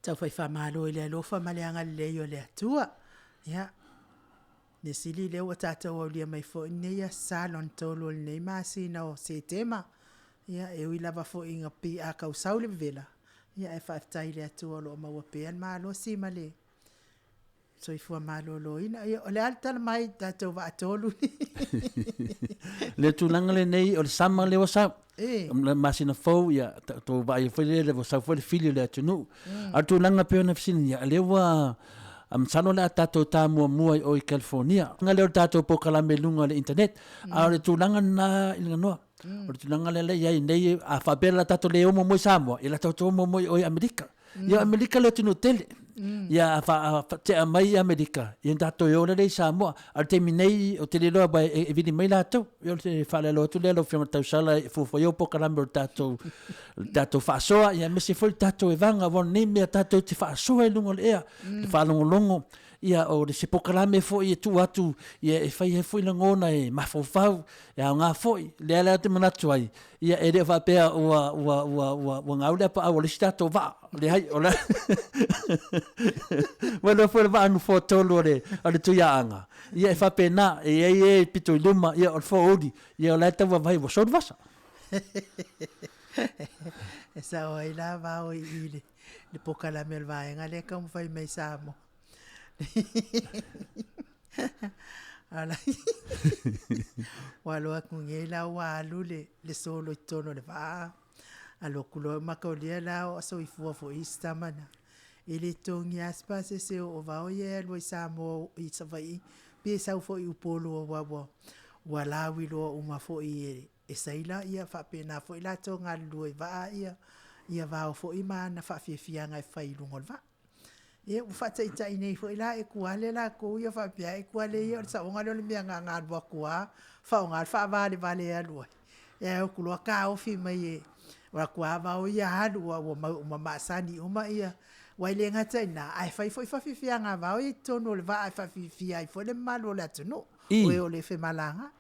tau fai whamalo i le alofa ma le anga le o le atua. Ia, ne sili le ua tātou au lia mai fo nei a salon tolo le nei masina o se tema. Ia, e ui lava fo inga pi a kau sau le vela. Ia, e whaftai le atua lo maua pean malo si ma le. So i fua malo lo ina. Ia, o le altala mai tātou wa atolu ni. Le tūlanga le nei o le sama le wasa. Masina fau ia to va ia foi le wasa foi le filho le atunu. Ar tūlanga peo na fisini ia le wa sano le tātou tā mua o i California. Nga le o tātou po kalame lunga le internet. A le tūlanga na ilanga noa. O le tūlanga le ia nei a whabela tātou le omo moi Samoa. Ila tātou omo moi o i Amerika. Ia Amerika le tunu tele. Ia te mai Amerika. Ia tātou e ora le Samoa. Ar te minei o te leloa ba e vini mai lātou. Ia te whale lo tu lelo whionga tau sala e fufo iau po kalame o tātou whaasoa. Ia mese foi tātou e vanga wana nei mea tātou te whaasoa e lungo le ea. Te whalongolongo. Ia o le se pokalame foi e tu atu. Ia e whai he foi langona e mafofau. Ia o ngā foi. Lea lea te manatu ai. Ia e rea whapea ua ngaulea pa au le si tātou vaa. Le hai o le. Wala foi le vaa anu fo tolu o le tuiaanga. Ia e whapea nā. E pito i luma. Ia o le fo odi. Ia o le tawa vai wa sodu vasa. E sa o i la vao i le pokalame le vaenga le ka mwhai mai Samoa. Ala walo aku ngela walu le solo tono le va alo kulo makolia la o so ifua fo istamana ele tongi aspase se o va o ye lo Samoa i savai pe sa fo i upolo wa wala wilo uma fo i e saila ia fa pena fo ila tonga lu va ia va fo i mana fa fianga e fai lungol va. E ufata ita nei fo ila e kuale la ko ia fa pia e kuale ia sa onga le mia nga wa kua fa onga fa vale alu e o kulo ka o fi mai wa kua va o ia halu wa ma sani o ma ia wa ile ngata na ai fa fi nga va o tono le va fa fi ai fo le malo la tono o le fe malanga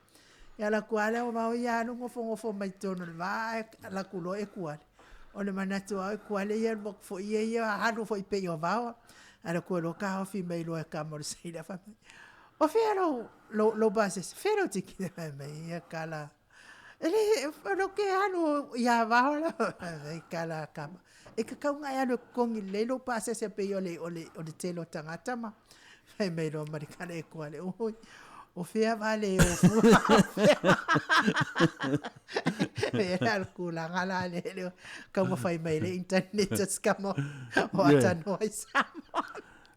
ya la kuale o va o ia no ngofo mai tono le va la kulo e kuale o le manatu ai kuale ia mo fo ia halu fo i pe o va ala ko lo ka fi mai lo ka mo sei la fa o fero lo bases fero tiki mai ya kala ele lo que ano ya va la kala kama e ka ka nga ya lo kongi le lo pase se pe yo le o le telo tangata ma fai mai lo marikana e ko ale o fea vale o fu era al kula ngala le ka mo fai mai le internet skamo o atano isamo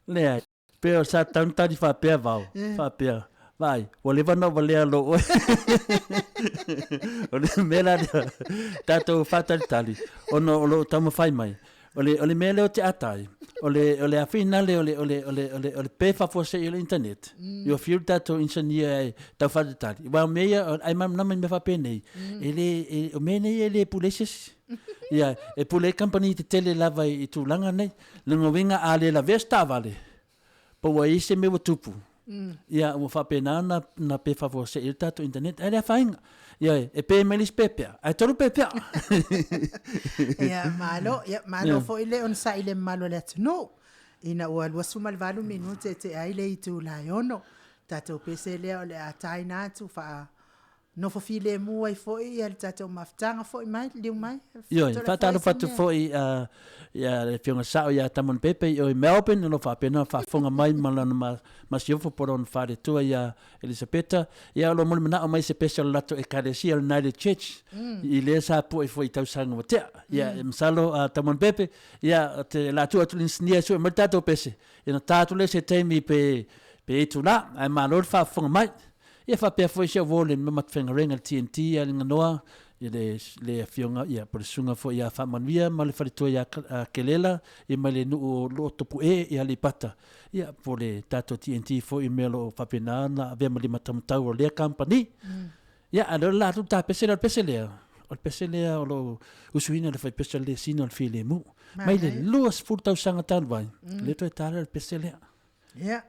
le pero sa tanta di fa pe vao fa pe vai voleva no volea lo o le mela tato fatal tali o no lo tamo fai mai o le mele o te atai o le afina le pe fa forse il internet io fiu tato insegnare ta fa tali va meia ai mam na me fa pe nei ele o mene ele puleses ia e pule company te tele lava i tu langa nei lungo winga ale la vesta vale po wa ise me tupu ia o fa pena na pe favor se il tato internet ele fainga ia e pe melis pepea ai tolu pepea ia malo fo ile on sa ile malo let no ina o alwa sumal valu minute te ai le tu la yono tato pese le o le atai na tu fa no fo file mu ai fo i al tato maftanga fo mai liu mai io fa tato fatu fo i ia le fionga sao ia tamon pepe o Melbourne no fa pena fa fonga mai malana ma siofo por on fa de tu ia Elisabetta ia lo mo na mai special lato e Cadesia United Church i le sa po i fo i tau sanga mo te ia msalo tamon pepe ia te la tu atu insnia so mo tato pese ina tato le se temi pe tu la ai malor fa fonga mai ia fa pe foi se vole me mat fenga renga TNT ia nganoa ia le fionga ia por sunga fo ia fa manvia mal fa to ia kelela e male no lo topu ia le pata ia por le tato TNT fo i melo fa pena na ave mali matam tau le company ia alo la tu ta pesela o pesela o lo usuina le fa pesela le sino al file mu mai le luas furtau sanga tan vai le to tala pesela ia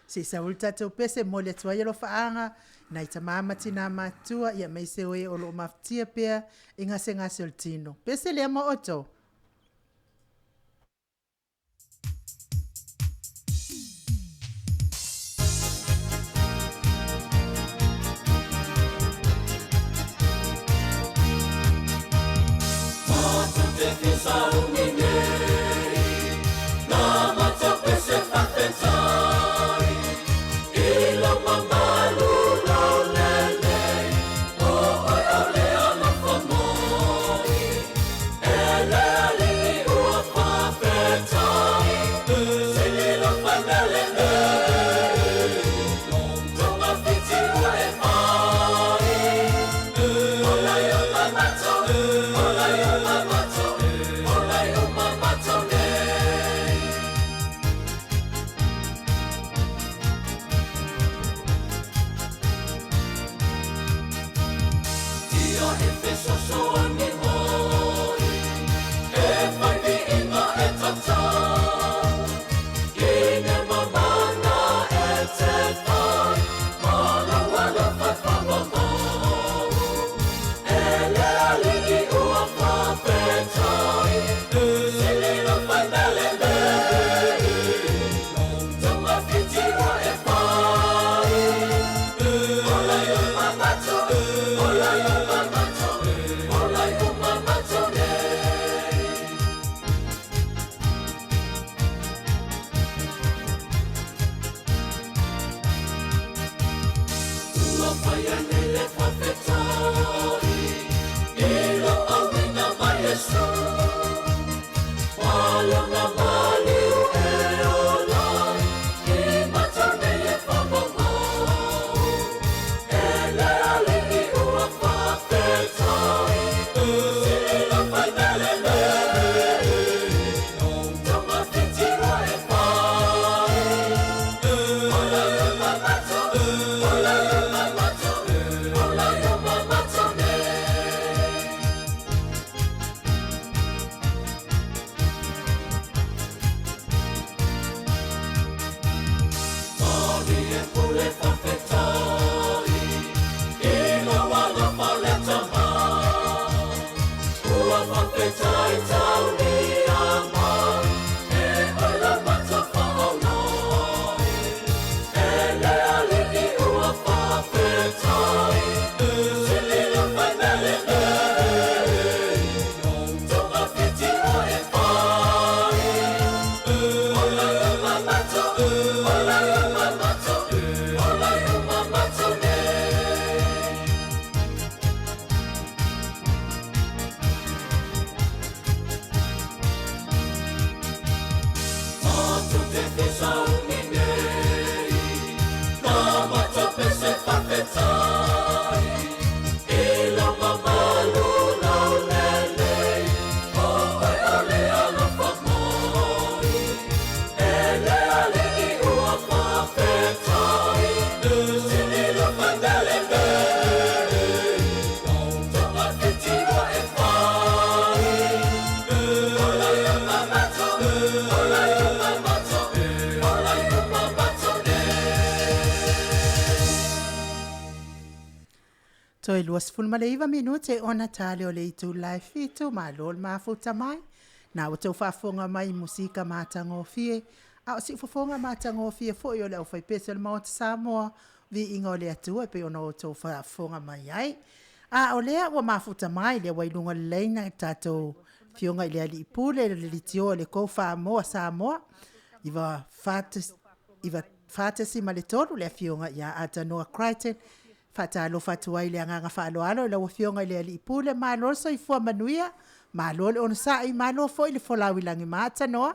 si sa ulta to pese mo le tua yelo faanga na ita mama tina matua ia mai se oe o lo maftia pea inga se nga soltino pese le mo oto Toi luas fun maleiva minute ona tale o le itu live fitu ma lol ma futa mai. Na o tau whafonga mai musika mātango fie. A o si whafonga mātango fie fo i o le au whai pese le maota Samoa vi ingo le atua pe ona o tau whafonga mai ai. A o lea ua mafuta mai le wailunga leina tatou fionga i le ali ipule le litio le kou Samoa Samoa. Iwa fatasi ma le tolu le fionga ia Atanoa Crichton. Fata alo fatu ai le anga falo alo la wafionga le ali pule ma lo so i fua manuia ma lo le on sa i ma lo fo le fola wilangi mata no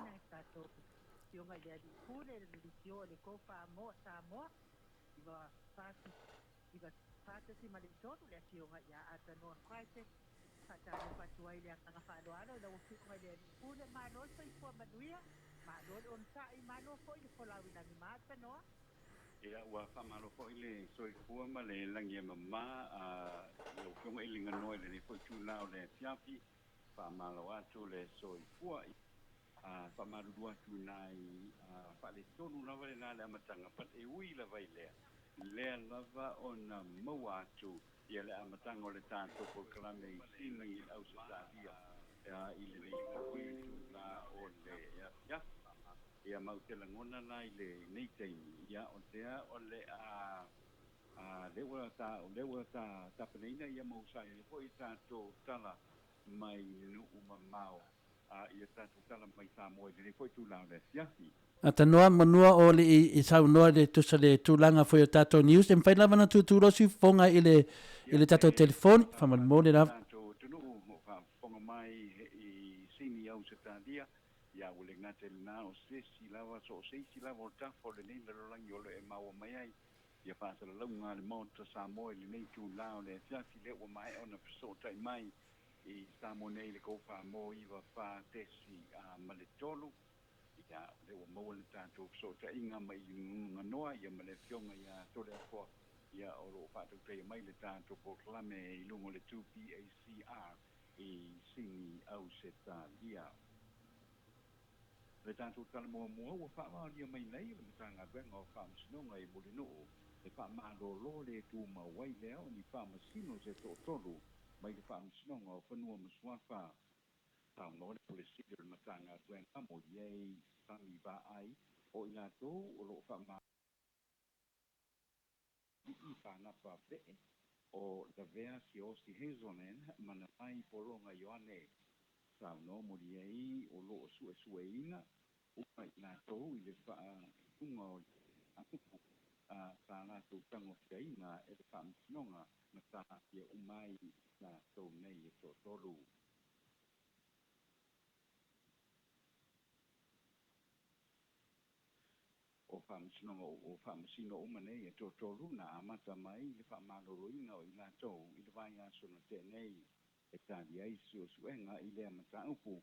Ia ua whamaro fo ile soi fua ma le langi mama lo fionga ili nganoe le ni fo tūnao le fiafi whamaro atu le soi fua whamaro dua tūnai whale tonu lava le nā le amatanga pat e ui lava i lea lava o na mau atu ia le amatanga o le tātou ko kalame i sina i au sa tālia i le i kawhi tūna o le fiafi ia mau te langona la i le nei teimi ia o tea o le lewa ta tapaneina ia mau sai ho i tātou tala mai nu umamao ia tātou tala mai Samoa i le fo i tūlao le fiafi Atanoa manua o le i sau noa le tusa le tūlanga foi o tātou news e mwhai lava na tūtūro si fonga i le tātou telefoni whaman mō le rau tātou tunu mo whafonga mai i sini au sa tālia ia ule ngate na o sesi lava so sesi lava o tafo le nei le rolangi o le e maua mai ai ia whaasala launga le maota Samoa le nei tū lao le fiafi le o mai o na pisotai mai i Samoa nei le kouwha mo iwa wha tesi ma le tolu ia le o maua le tātou pisotai inga mai ngā noa ia ma le fionga ia tole a koa ia o lo whātou tei mai le tātou poklame i lungo le 2PACR i sini au se tālia le tātou tala mua ua whaamaria mai nei le matanga benga o whaamasinonga i Molinoo le whaamalo le tū mawai lea o ni whaamasino se tōtolu mai le whaamasinonga o whanua masuafa tāunga le polisi le matanga benga mo iei sami ba ai o i lātou o lo whaamalo i whanapa pee o la vea si o si Hazelman mana mai poronga Ioane tāunga mo iei o lo sue ina upa i lātou i le wha unga o tā lātou tango whiaina e le whaamsinonga na tā ia umai lātou nei e tō toru. O whaamsino umanei e tō toru na amata mai le whaamaloroina o i lātou i le vai aso na tēnei e tādi aisi o suenga i le amata upu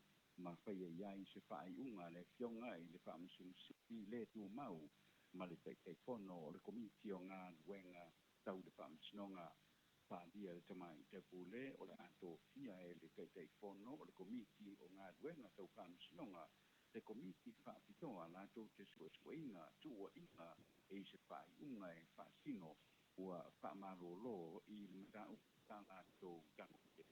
ma whaia iai se whaai unga le fionga i le whaamsino sipi le tū mau ma le tei whono o le komiti o ngā wenga tau le whaamsinonga whaadia le tamai te pule o le ato fia e le tei whono o le komiti o ngā wenga tau whaamsinonga le komiti whaapitoa lātou te sueskuina tua inga e se whaai unga e whaasino ua whaamarolo i le matau tā lātou tango te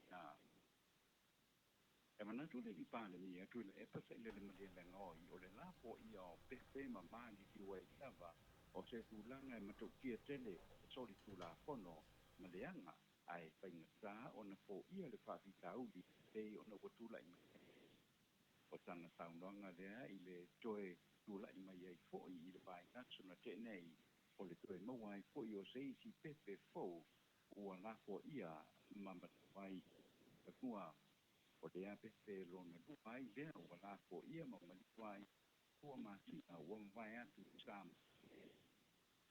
e manatu le i pāle mi atu le e pasa ile le malia ngoi o le lapo ia o pepe ma mani ki ua i lava o se tūlanga e matukia tele e soli tūla pono ma le anga ai whaingatā o na po ia le whaafita uli e o na watula i mai o tana taunanga lea i le toe tūla i mai ai fōi i le vai natsu na tenei o le toe mawai fōi o se isi pepe fō ua lapo ia ma matawai kua o le ape pe lona luai lea o la ko ia ma maliwai ko ma tina o vai atu sam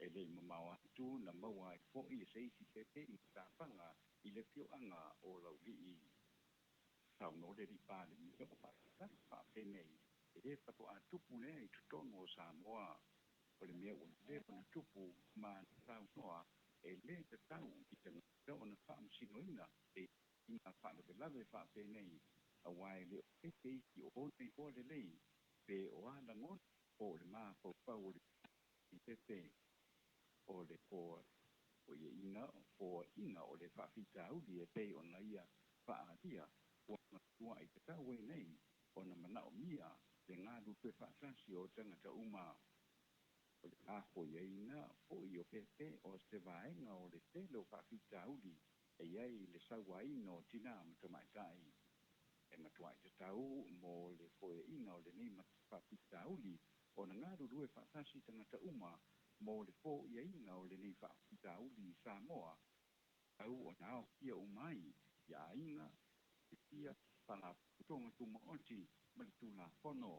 e le mamau atu na mawai ko i se si pepe i tapanga i le fio anga o la ui tau no le ripa le mi o pa pe nei e pa to atu pule i tutono Samoa o le mea o le pa tupu ma tau noa e le te tau i te o na fam sinoina e ina fa le lave fa pe nei a wai le e ki o te ko le lei pe o ana ngon o le ma po pa o le te o le po o ye ina o le fa fita u di e pe ona ia fa dia o na tua i te ka we nei o na mana o mia le ngā lupe fa tasi o tangata uma o le a po ye ina o i o pepe o se vaenga o le te lo fa fita u di e iai le sawai no tina matamaitai e matuai te tau mo le koe ina o le nei matapita uli o na ngā rurue whakasi tangata uma mo le ko ia ina o le nei whakapita uli i Samoa au o nao kia umai ia ina kia pala putonga tuma oti malitula pono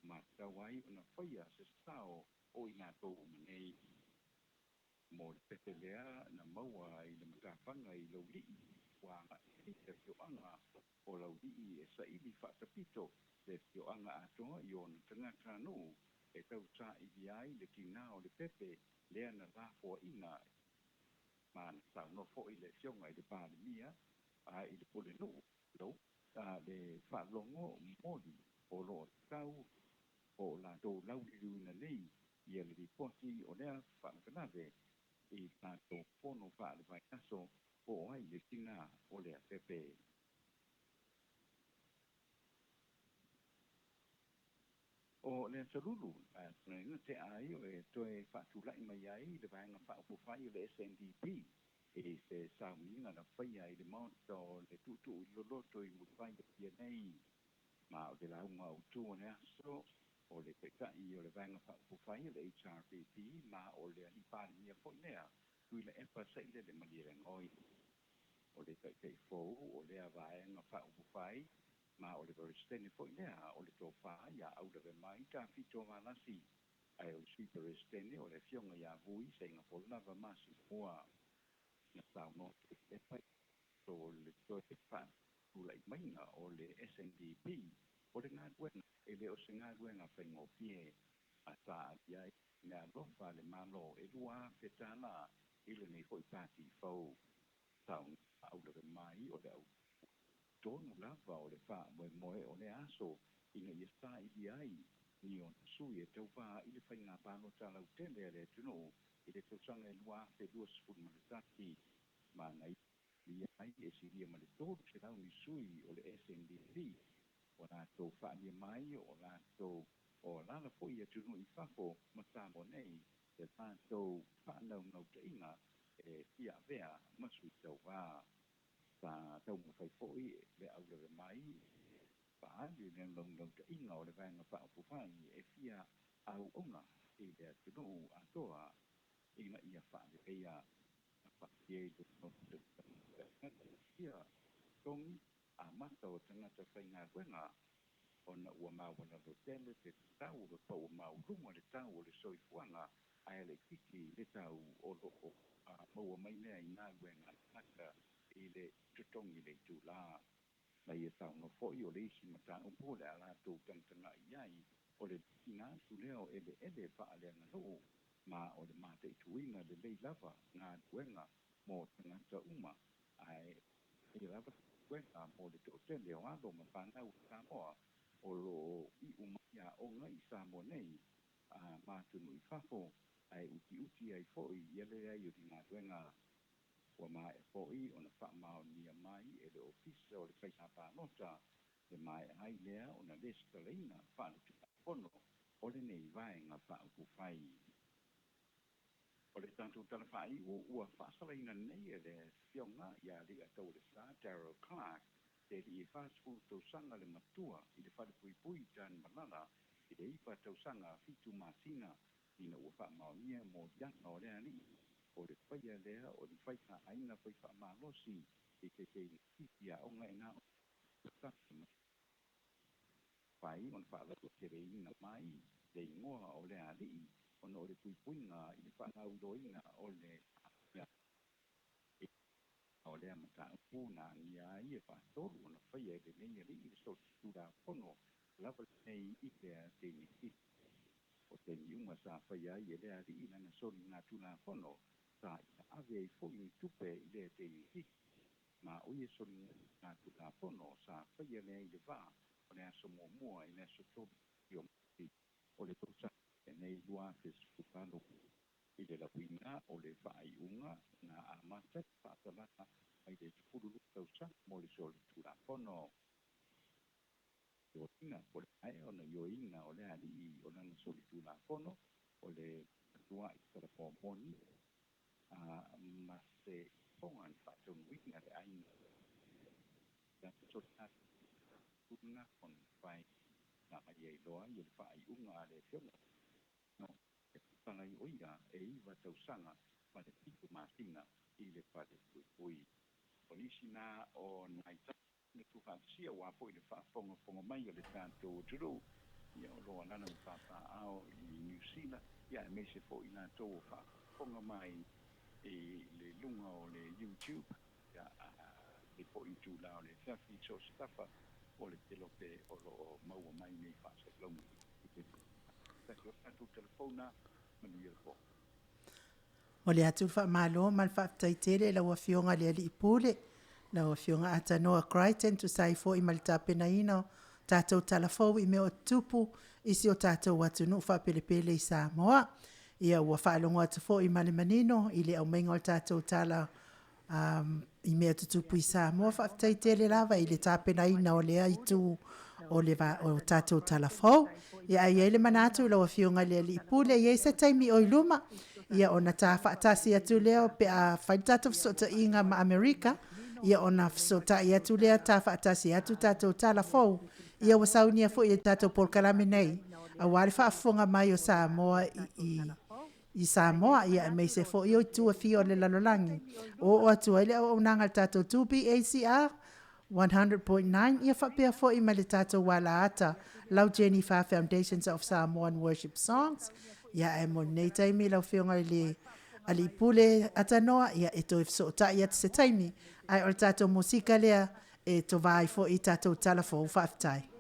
ma tawai o na whaia se sao o i ngā tō umanei mo le petelea na maua i le matapanga i lau lii wa e te fioanga o lau lii e sa ili whaatapito te fioanga atoa i o na tangata no e tau sa i ai le tina o le pepe lea na lafo ina ma na tau no fo i le fionga i le pāle mia a i le pole no lau le whaalongo moli o lo tau o la tō lau liu na nei i le ripoti o lea whaanakanave i tātou pono whaale vai aso o ai le tina o lea pepe. O lea sarulu, nga te ai o e toe whaatulai mai ai le vaenga whaapufai o le SNDP e se sauminga na whaia i le maoto o le tutu i loloto i muwhai o pia nei ma o le launga o tu o le aso o le pekai o le vaenga whaapufai o le HRPP ma o le anipari mia fo lea tui le epa sa ile le malire ngoi o le kai fou o le vaenga whaapufai ma o le Verestene fo lea o le tofa ia au le mai ka fito manasi ai o si Verestene o le fionga ia vui se nga polna va masi mua na tau no e pai o le toe fa o le mainga o le SNDP o le ngā duenga e le o se ngā duenga whaingo pie a tā ia ngā lofa le malo e lua whetana i le nei hoi pāti fau tau au le mai o le au tonu lava o le wha moe o le aso ina ia sa i ai ni o sui e tau wha i le whainga pāno tālau tele le tuno i le tausanga e lua te lua sifuri manataki ma nai i ai e siria ma le tōru se lau ni sui o le SNDP o la tō wha ni mai o la tō o lana po i tuno i whako ma tāmo nei e tā tō wha nau nau te inga e fia vea masu i tau wā sa tau mo fai foi le au le mai pa ali le long long te inga o le vanga pa pu fai e fia au ona e le tuno a toa ina ia fa le ia pa ye do no te ia tong a mata o tanga te fai nga wenga ona ua mawana do tele te tau o pa o mau runga le tau o le soi fuanga ai le kiki le tau o lo o maua mai lea i nga wenga naka i le tutongi le tu la na ia tau no foi o le isi mata o po le ala tō tangtanga iai o le tina tu leo ele pa ale na no ma o le mate i tuina le lei lava ngā duenga mo tangata uma ai i lava duenga mo le tō tele o alo ma whanau Samoa o lo i umia o ngai Samoa nei ma tunu i whafo ai uti ai foi i ele ai o di ngā duenga wa mai foi ona fa mau ni mai e le ofisa o le faina pa nota le mai ai lea ona lesta leina fa no pono o le nei vai nga fa ku fai o le tanto tala fai o ua fa sala ina nei e le fionga ia li ato le sa Daryl Clark te li fast food to sanga le matua i le fa pui pui tan malala i le ipa to sanga fitu masina ina ua fa mau ni mo ya no le ani o le whaia lea o le whaika aina whai wha malosi i te ia o ngai ngā whai on whaalato te reina mai le ingoa o le alii ona o le puipuinga i le whanaudoina o le o le amata puna ni ai e whaatoru ona whaia le nei ali i le so tura pono lava nei i te ni o te niunga sa whaia i le alii nana sori ngā tuna pono sa ave i fōi tupe i le te ni ma oie sori ngā tuna pono sa whaia le i le wā o le aso mua i le aso tobi i o o le tosa nei lua Facebook i le lapina o le whaaiunga na amata whaatalaka ai le tupururu tausa mo le soli tulapono ioina o le ae o na ioina o le ali o lana soli tulapono o le atua i talapomoni ma se ponga ni whaataunuina le aina la totata tuna kon whai na mai e loa i le whaaiunga le whionga no tanga i oia e iwa tausanga ma le piku mātina i le whare pui polisi na o naita le tuhasia wa po i le whaafonga mai o le tātou turu ia o loa lana o papa ao i New Zealand ia e mese po i nā tō whaafonga mai i le lunga o le YouTube ia le po i tūla o le whiawhi so stafa o le telope o lo maua mai nei whaasalaungi i te tātou telefona o le atu whaamalo mal whaaftaitele la wafionga le ali ipule la wafionga atanoa Crichton tu saifo i maltapena ino tātou talafou i meo tupu isi o tātou watu nu whaapelepele i Samoa ia ua whaalongo atu fo i male manino i le au menga o tātou tala i mea tutupu i Samoa whaaftaitele lava i le tāpena ina o le aitu o le o tātou talafou ia ai ele manatu la wafionga le ali ipule ia isa taimi o iluma ia ona tā whaatasi atu leo pe a whaitatu fsota inga ma Amerika ia ona fsota i atu leo tā whaatasi atu tātou talafou ia wasaunia fo i tātou polkalame nei a wale whaafonga mai o Samoa i Samoa ia me se fo i o tua fio le lalolangi o atu ele o nanga tātou tupi ACR 100.9 ia whapea fo i male tātou wala ata Lau Jennifer Foundations of Samoan Worship Songs ia e mo nei taimi lau whionga le ali pule atanoa ia e to so ta ia se taimi ai o tātou musika lea e to vai fo i tātou talafo whaftai.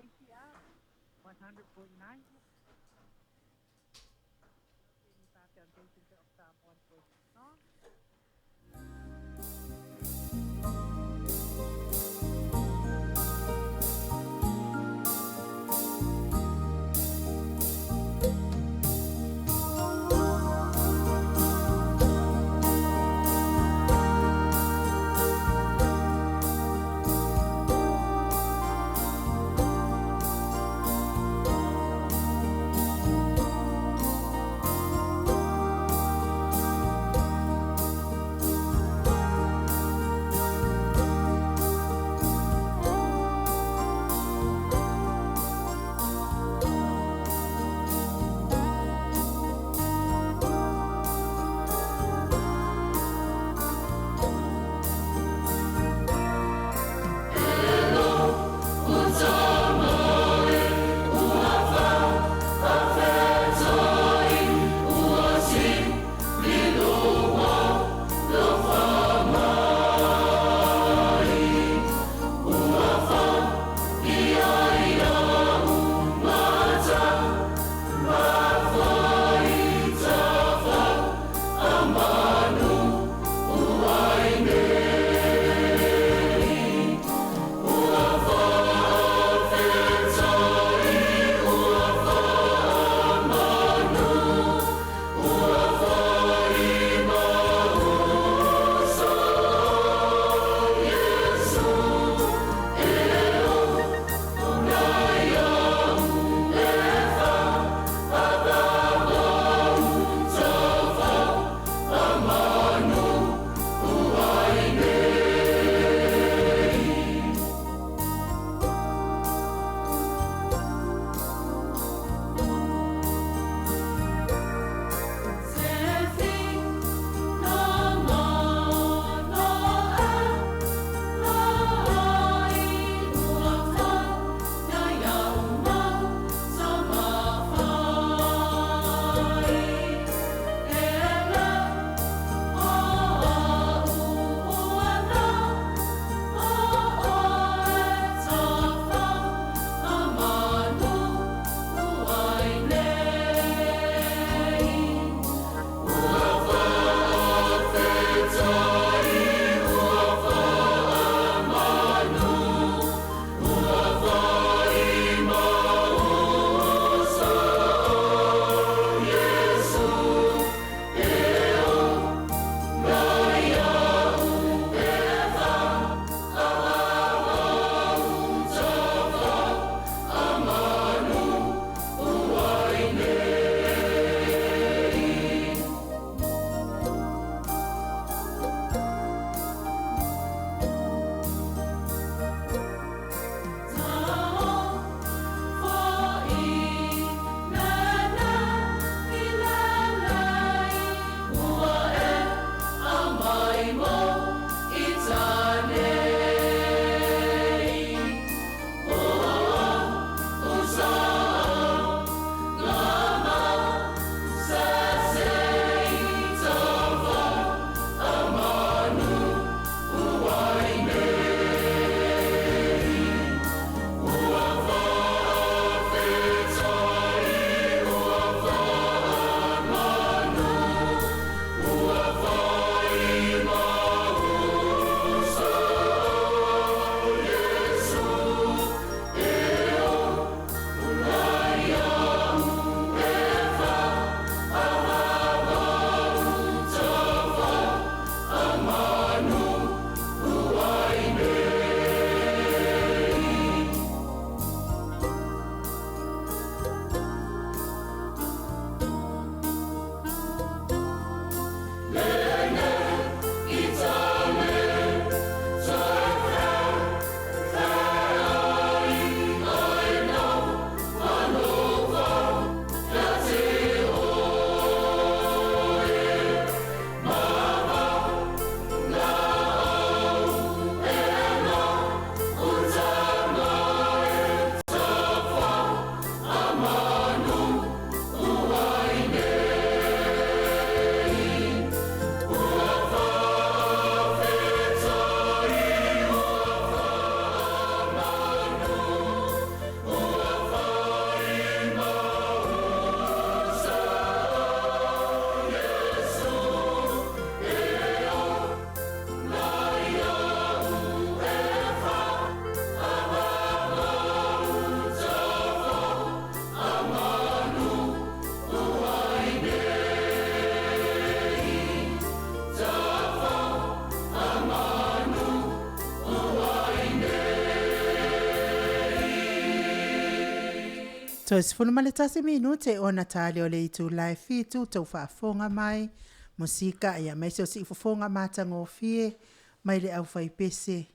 To sifuna maletasi minute ona tali o le itu live fitu tau whaafonga mai musika ia mai se si fonga mata ngofie mai le au fai pese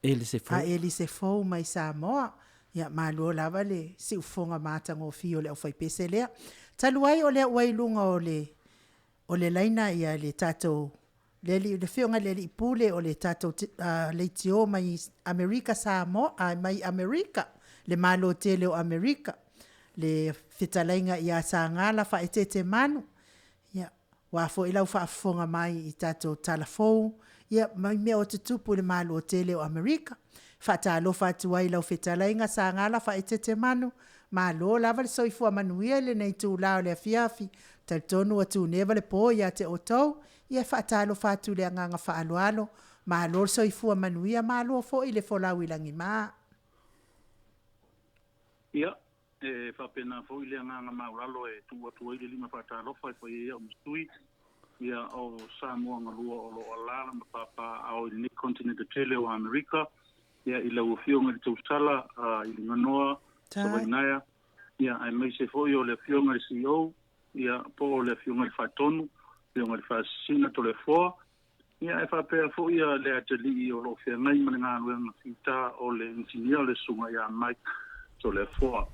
eli se fo mai Samoa ia malo lava le si fonga mata ngofie o le au fai pese le taluai o le wailunga o le laina ia le tato le fionga le ipule o le tato le tio mai Amerika Samoa mai Amerika le malo tele o Amerika le fitalainga ia sa ngala fa etete manu ia wa fo ila fa fonga mai i tato talafou ia mai me o tupu le malo tele o Amerika fa talo fa tuai ila fitalainga sa ngala fa etete manu malo lava le soifua manuia le nei tu lao le afiafi tal tonu atu neva le po ia te otou ia fa talo fa tu le nganga fa aloalo malo soifua manuia malo fo ile fo lau ilangi ma ia fa pena fo ile nganga mauralo e tu atu ile lima fa talo fa po ia umstui ia o Samoa ngalua o lo ala ma papa au ni continent tele o America ia ila o fionga le tustala i nganoa so inaya ia ai mai se fo yo le fionga le CEO ia po le fionga le fatonu fionga le fasina to le fo ia e fa pe fo ia le ateli o lo fionga i mana ngā fita o le engineer le sunga ia mai to le fo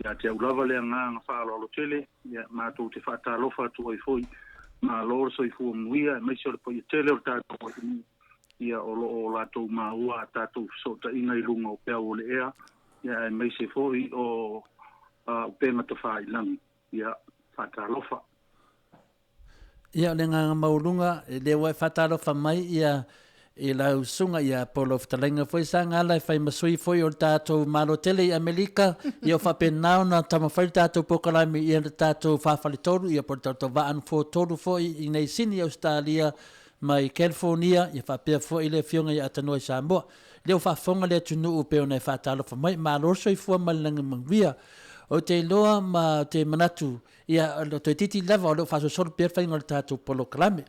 ia te ulava le ngā fa lo tele ia ma to te fata lo fa to i foi ma lo so i fu muia mai so le po tele o tato ia o lo la to ma ua tato so ta ina i lunga o pe o le ea ia mai se foi o pe ma to fa ilang ia fata lo fa ia le ngā maulunga le wai fata lo fa mai ia e la sunga ia polo ftalenga foi sanga la fai masui foi o tato malo tele Amerika ia fa penao na tama fai tato pokalami ia tato fa falitoru ia por tato va an fo toru foi i nei sini Australia mai California ia fa pe foi le fionga ia tano Samoa le fa fonga le tunu pe ona fa talo fa mai malo soi fu malanga mangvia o te loa ma te manatu ia lo te titi lava o lo fa so pe fai ngol tato polokalami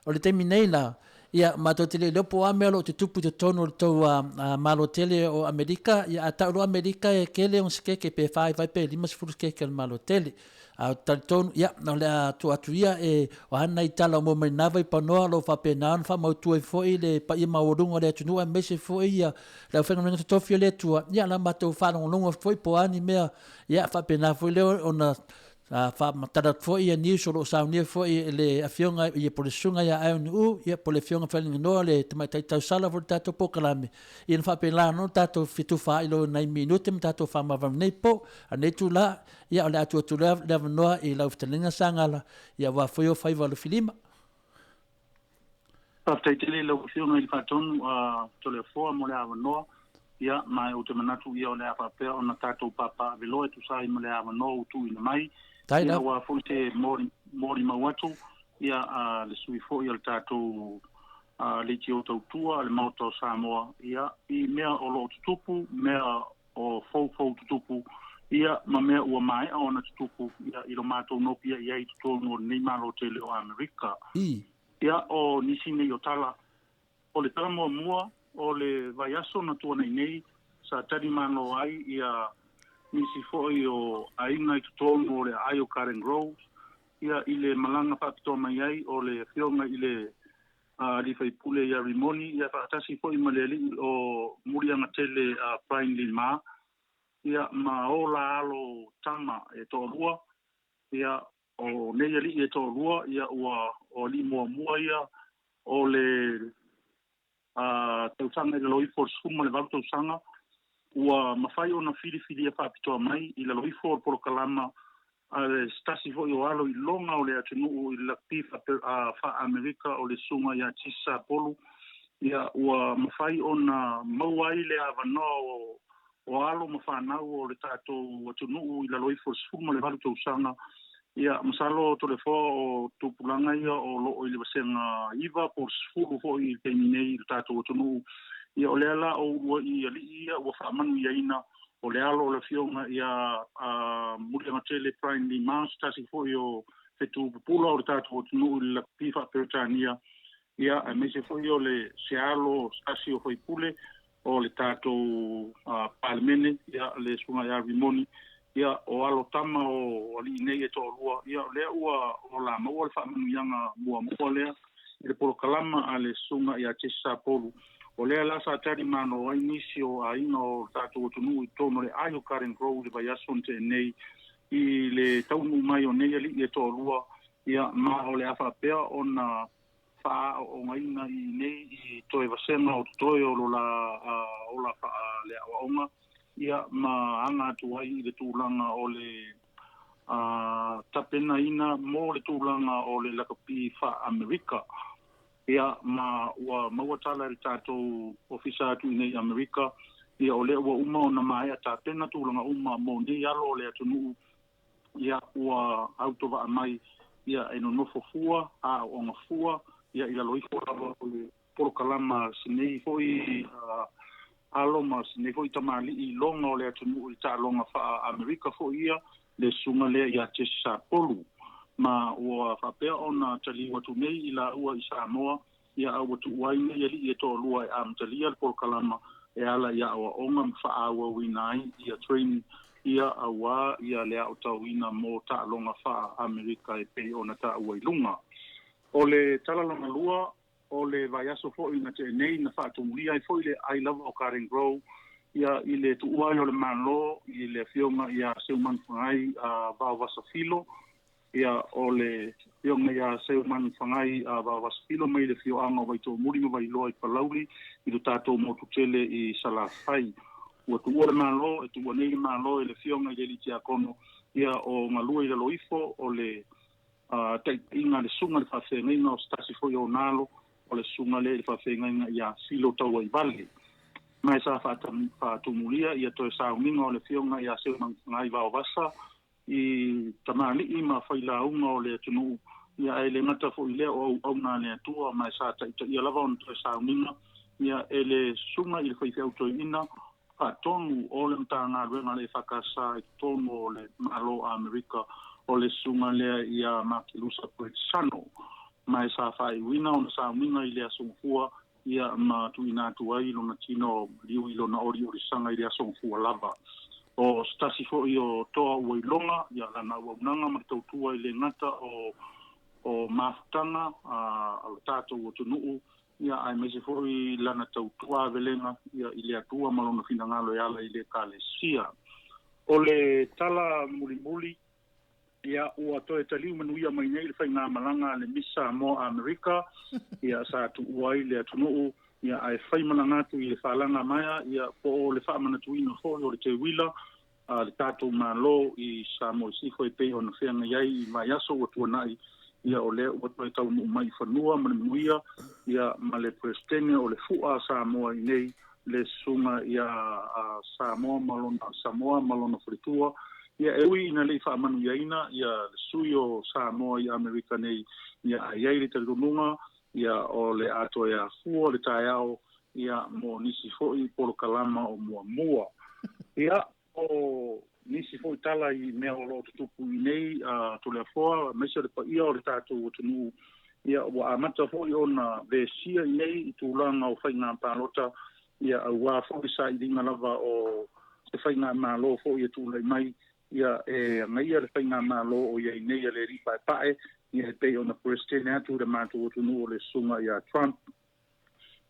o le temi nei la ia matotele lepo amelo te tupu te tono to malotele o Amerika ia ata o Amerika e kele on skeke pe fai vai pe limas fuske ke malotele a talton ia no le tu atuia e o hana itala mo mai nava i panoa lo fa pe nan fa mo tu e foi le pa i maurunga le tunu a mese foi ia le fenga menga to fio le tu ia la mato fa no longo foi po ani mea ia fa pe na foi le ona fa matara foi ia ni solo sa ni foi le afionga ia por sunga ia ai no ia por le fionga fa no le mai tai sala for tato pokalame ia fa pe la no tato fitu fa ilo nai minute tato fa ma nei po ane tu la ia le atu tu le no i la uftelinga sangala ia wa foi o fai valo filima pa tai tele lo fionga il faton to le fo mo le no ia mai o te manatu ia o le fa pe ona tato papa velo tu sai mo le no tu ina mai ia wa fonte mori mawatu ia le sui fo ia tato le tio tua le moto Samoa ia i mea o lo tupu mea o fo tupu ia ma mea ua mai ona tupu ia i lo mato no pia ia i tuto no nei malo tele o Amerika ia o nisi nei o tala o le tala mua o le vaiaso na tua nei sa tari mano ai ia nisi foi o ainga i tutono o le aio Karen Groves ia i le malanga whakito mai ai o le fionga i le li fai pule ia rimoni ia whakatasi foi maleli o murianga tele Brian Lee Ma ia ma o la alo tama e tō rua ia o nei ali e tō rua ia ua o li mua ia o le tausanga i le loifo suma le vau tausanga ua mawhai o na whiri e whapitoa mai i la loifo o poro kalama le stasi fo i o alo i longa o le atunu i la pifa wha Amerika o le sunga ia tisa polu ia ua mawhai o na mauai le avanoa o alo mawhanau o le tato atunu i la loifo suma le vau tausanga ia masalo to le fo o tupulanga ia o lo i le basenga iva por sfulu fo i terminei le tato atunu ia o le ala o ua i ali ia ua whaamanu ia ina o le alo o le fionga ia muri anga tele Brian Lee Ma stasi fo i o fetu pupula o le tato o tunu i la pifa Peritania ia a mese fo i o le sealo stasi o hoi pule o le tato palemene ia le sunga ia rimoni ia o alo tama o ali nei e tōrua ia lea ua o la maua le whaamanuianga mua lea i le polokalama a le sunga ia te Sapolu o lea la sa tari mano ai nisi o aina o tātou tunu i tono le aio Karen Grove le vai ason te nei i le taunu mai o nei ali e tōrua ia ma o le awha pea o na wha o ngaina i nei i toe vasenga o toe o la le awaonga ia ma anga tuai i le tūlanga o le tapena ina mo le tūlanga o le lakapi wha Amerika ia ma ua maua tala le tātou ofisa atu i nei Amerika ia o le ua uma o na maea tapena tūlanga uma mo nei alo le atunu ia ua autova mai ia e no nofo fua a onga fua ia ila loifo lava o le polokalama sinei foi alo mas ne foi tamali i longa o le atunu i ta longa fa Amerika foi ia le sunga le ia te Sapolu ma ua whapea ona tali watu nei ila ua i Samoa ia au watu uai nei ali i to lua e amtalia le polokalama e ala ia awa onga mwha awa winai ia training ia awa ia lea o tauina mo ta longa fa Amerika e pei ona ta ua ilunga. O le talalonga lua o le vaiaso fo'i na te nei na whaatumulia i fo'i le I Love o Karen Grove ia i le tuuai o le malo i le fionga ia seuman whangai a Vauwasa Filo ia o le fionga ia seuman whangai a Vauwasa Filo mai le fioanga o waito murima vai loa i Palauli i lo tātou motutele i Salafai. Ua tuua le malo e tuua nei le malo i le fionga i le li tia kono ia o ngalua i le loifo o le inga le sunga le whawhengaina o stasi foi o nalo o le sunga le whawhengaina ia silo taua i vale. Mai sa whaatumulia ia toe sauninga o le fionga ia seuman ngai Vauwasa i tamali i ma whailaunga o le atunu ia e le ngata fo i lea o au nā le atua mai sa taita ia lava on toe sauninga ia e le sunga i le whaifeau toi ina tonu o le mtanga ruenga le whakasa i tonu o le malo a Amerika o le sunga lea ia makilusa Poetsano. Mai sa whai wina o na sauninga i lea sungfua ia ma tuina tuai lona tino liu i lona ori sanga i lea sungfua lava. O stasi fo i o toa ua ilonga ia lana ua unanga ma tautua i le ngata o mafutanga a tātou o tunuu ia ai mese fo i lana tautua velenga ia i le atua malona finangalo i ala i le kalesia. O le tala muli ia ua toe taliu manuia mai nei le whainga malanga le misa mo Amerika ia sa tuua i le atunuu ia ai whaimalangatu i le whalanga maia ia po le whaamanatuina fo o le te wila le tātou malo i Samoa sifo i pei o na whenga iai i mai aso o tuanai ia o lea ua toi tau mai whanua manuia ia ma le prestene o le fua Samoa i nei le sunga ia Samoa malona fritua ia e ui ina lei whaamanu iaina ia sui o Samoa i Amerika nei ia aiai le talununga ia o le ato ia fua le tae ao ia mo nisi foi polokalama o mua ia o nisi foi tala i mea o lo tutupu i nei to le afoa mesa le paia o le tātou o tunu ia ua amata foi o na vesia i nei i tūlanga o whainga pālota ia ua foi sa i dinga lava o se whainga mālo foi e tūlai mai ia e ngai le whainga mālo o ia i nei le ripae pae ia e pei o na prestene atu le mātou o tunu o le sunga ia Trump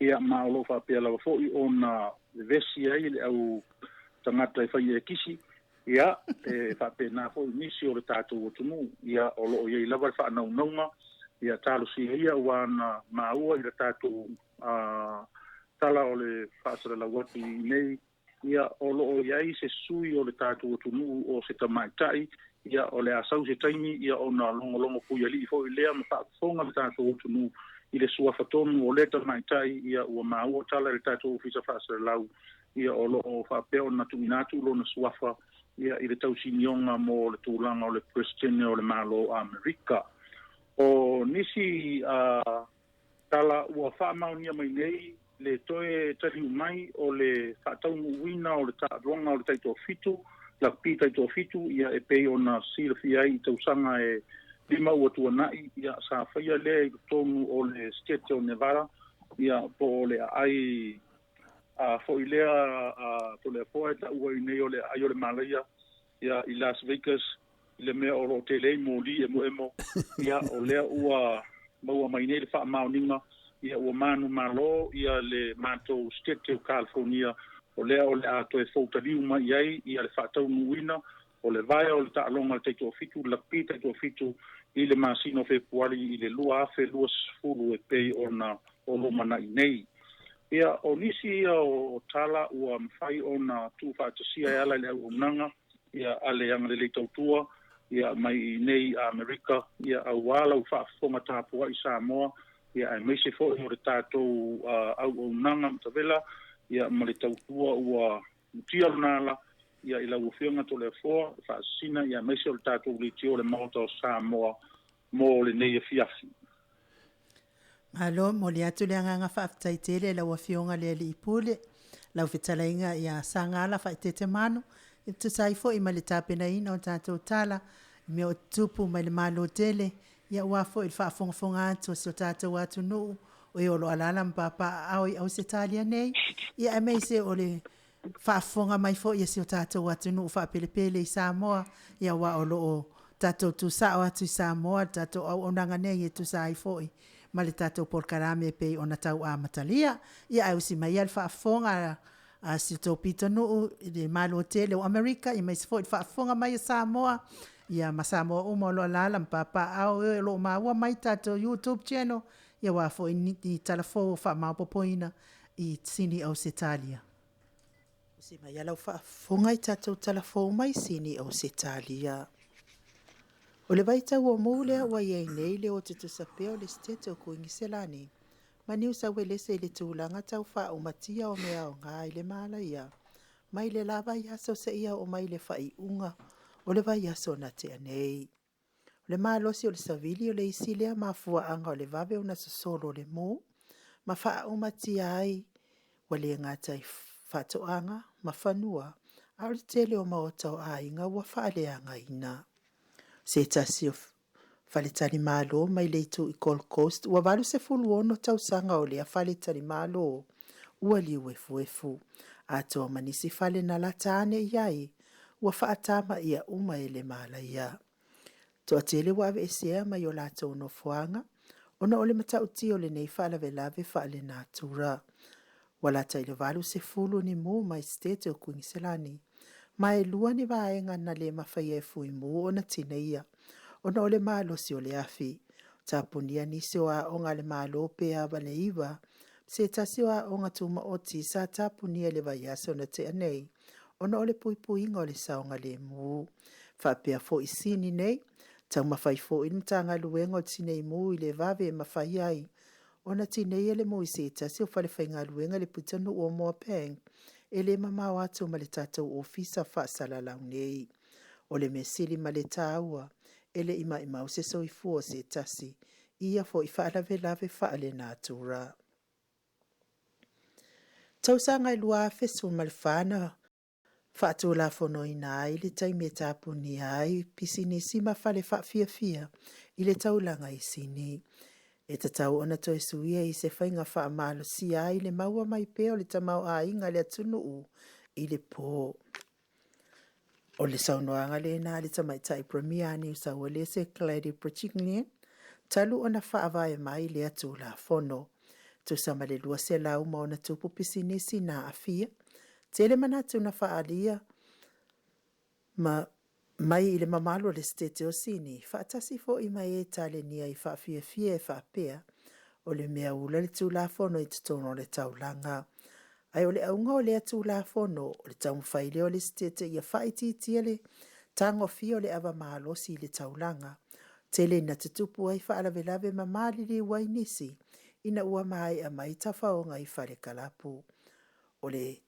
ia mālo whapea lava foi o na vesia i le au tangata e whai e kisi ia e whapena foi nisi o le tātou o tunu ia o loo ia i lava le whaanaunga ia talo si ia wana maua i le tātou tala o le whaasara lawati i nei ia o loo iai se sui o le tātou o tunu o se tamaitai ia o le asau se taimi ia o na longolongo pui ali i foi lea ma whaafonga le tātou o tunu i le sua whatonu o le tamaitai ia ua maua tala le tātou ofisa whaasara lau ia o loo whapea o na tuminatu lo na suafa ia i le tausinionga mo le tūlanga o le prestene o le malo Amerika. O nisi tala ua whaamaunia mai nei le toe tariu mai o le whaataunu uina o le taadronga o le taito fitu, la pi taito fitu, ia e pei o na silafia i tausanga e lima ua tuanai, ia sa whaia lea i tonu o le state o Nevada, ia po le ai fo i lea to le poa e ta ua i nei o le ai o le Malaya, ia i Las Vegas i le mea o lo tele moli emo ia o lea ua maua mai nei le whaamaoninga ia ua manu malo ia le mātou state o California o lea o le ato e whautariu mai ai ia le whaatau nuina o le vai o le taalonga le teito fitu lapi teito fitu i le masino februari i le lua afe lua sfulu e pei ona o lo mana i nei. Ia o nisi ia o tala ua mwhai ona tu whaatasia e ala le au unanga ia ale anga le leitautua ia mai i nei Amerika ia au wala u whaafonga tāpua i Samoa ia ai meise fo i ore tātou au unanga mtavela ia ma le tautua ua mutia lunala ia i lau whionga to le foa whaasina ia meise o le tātou li tio le mauta o Samoa mo le nei e fiafi. Malo mo le atu le anga whaaftaitele lau whionga le li ipule lau whetalainga ia sangala whaitete manu i tu saifo i ma le tāpena ina o tātou tala me o tupu mai le malo tele ia wafo i whaafongafonga atu si o tātou atu nuu o i olo alala mpapa au i au se talia nei ia e meise o le whaafonga mai fo ia si o tātou atu nuu whaapelepele i Samoa ia wa olo o tātou tu sao atu i Samoa tātou au onanga nei e tu saifo i ma le tātou porkarame pei o na tau a matalia ia au si mai al whaafonga a si tō pita nuu i le malo tele o Amerika i meise fo i whaafonga mai i Samoa ia ma Samoa uma lo alala mpapa au e lo maua mai tātou YouTube channel ia wafo i talafo whaamaupopoina i sini au Setalia. Si mai alau whaafonga i tātou talafo mai sini au Setalia. O le vaitau o mōlea wa iei nei le o te tusapea o le stete o kuingiselani. Ma niu sa welese i le tūlanga tau wha o matia o mea o ngā i le mala ia. Mai le lava iaso se ia o mai le whai unga o le vai aso na te anei. O le mālosi o le savili o le isilea mafua anga o le vave o na sosolo o le mō. Ma wha o matia ai wa le ngatai whatoanga ma whanua a o le tele o maotau a inga wa wha le anga ina. Se tasi o whaletani mālo mai leitu i Gold Coast ua walu se fulu ono tau sanga o lea whaletani mālo ua liu efu. A toa manisi whale na latane iai ua whaatama ia uma ele mala ia. Toa tele wawe esea mai o lato no fuanga ona ole matauti o le nei whala velave whale nā tura. Walata ile walu se fulu ni mū mai stete o Kuingiselani. Mai lua ni vaenga na le mawhai e fui mū o na tina ia. Ona ole malo si o le afi. Tapunia nisi o a onga le malo pe a wane iwa. Se tasi o a onga tuma o tisa tapunia le vaiasa o na te anei. Ona ole pui inga o le saonga le mū. Whapea fo i sini nei. Tau mawhai fo i mtanga luenga o tinei mū i le vave mawhai ai. Ona tinei ele mū i se tasi o whale whainga luenga le putanu o mua peng. Ele mamau atu ma le tātou ofisa whaasala lau nei. O le mesili ma le tāua, ele ima imau se soifua se tasi, ia fo i whaalave lave whaale nā tura. Tausanga i lua fesu ma le whana, whaatu la fono i nā i le taime tāpu ni ai, pisini sima whale whaafia i le taulanga i sini. E ta tau ona toi suia i se whainga wha amalo si ai le maua mai peo le tamau a inga le atunu u i le pō. O le saunoanga le nā le tamai tai premier ni usa wale se Clady Prachignian, talu ona wha avai mai le atu la fono. Tu sama le lua se lau ma ona tupu pisinisi na afia, tele manatu na wha alia mai i le mamalo le stete o sini, whaatasi fo i mai e tale nia i whaafia e whaapea, o le mea ula le tūlafono i tutono le taulanga. Ai o le aunga o le tūlafono, o le taumwhaile o le stete i a whaititia le tango fio le awa mahalosi i le taulanga. Tele na tutupu ai whaalavelave mamali li wainisi, ina ua mai a mai tafaonga i whare kalapu. O le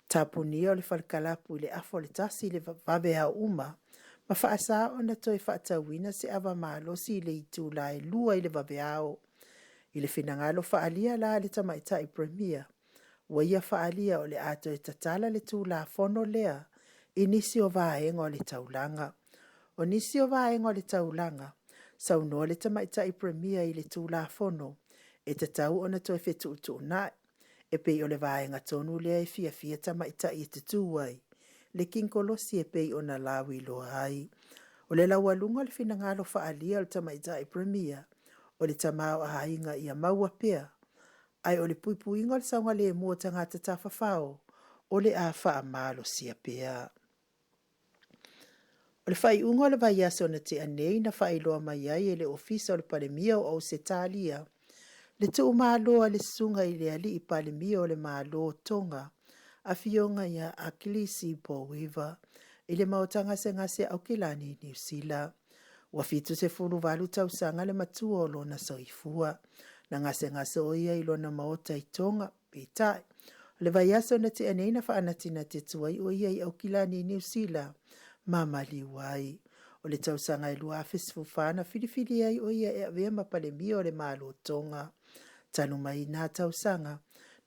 tapunia o le whare kalapu i le afo le tasi le vavea uma, ma whaasa o na toi whaatawina se awa mahalosi i le itu la e lua i le vaveao. I le whinangalo whaalia la le tamaitai premier. Wa ia whaalia o le ato e tatala le tū la fono lea, i nisi o vaenga o le taulanga. O nisi o vaenga o le taulanga, sauno le tamaitai premier i le tū la fono, e tatau o na toi whetu utu nai, e pei o le vaenga tonu lea e fia tamaitai e te tūwai. le kinkolosi e pei ona lawi lo ai. O le laualunga le finangalo whaalia o le tamaitai premier, o le tamao a hainga ia maua pea. Ai o le puipuinga o le saunga le mua tangata tawhawhao, o le a wha malo sia pea. O le whai unga le vai aso na te anei na whai loa mai ai e le ofisa o le palemia o se talia. Le tu umaloa le sunga i le ali i palemia o le malo tonga, a fionga ia a kilisi po wiva, i le maotanga se ngase au kilani New Zealand. Wa fitu se furu valu tau sanga le matua o lona soifua, na ngase o ia i lona maota i tonga, pitai. Le vai aso na te anei na whaanatina te tuai o ia i au kilani New Zealand, mamali wai. O le tau sanga i lua fesfufana filifili ai o ia e avea mapalemia o le malo tonga. Tanu mai nā tau sanga,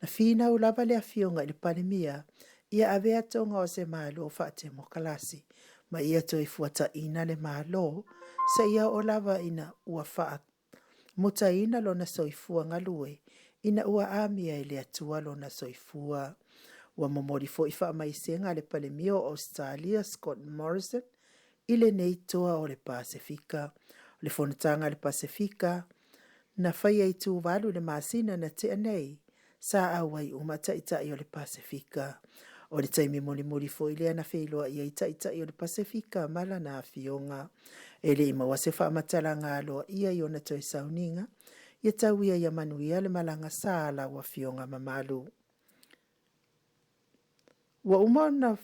na fina u lava le afionga i le palemia, ia avea tonga o se malo whaate mokalasi, ma ia toi fuata ina le malo, sa ia o lava ina ua wha muta ina lona soifua ngalue, ina ua amia i le atua lona soifua. Ua momori fo i wha maisenga le palemia o Australia, Scott Morrison, ile nei toa o le Pasifika. Le fonatanga le Pasifika, na whaia i tū walu le masina na te anei, sa awai umata itai o le Pasifika. O le taimi moli fo i lea na whailoa i itai o le Pasifika mala na fionga. E le ima wase wha amatala ngā loa ia i ona toi sauninga, ia tau ia ia manuia le malanga sāla wa fionga mamalu. Wa umana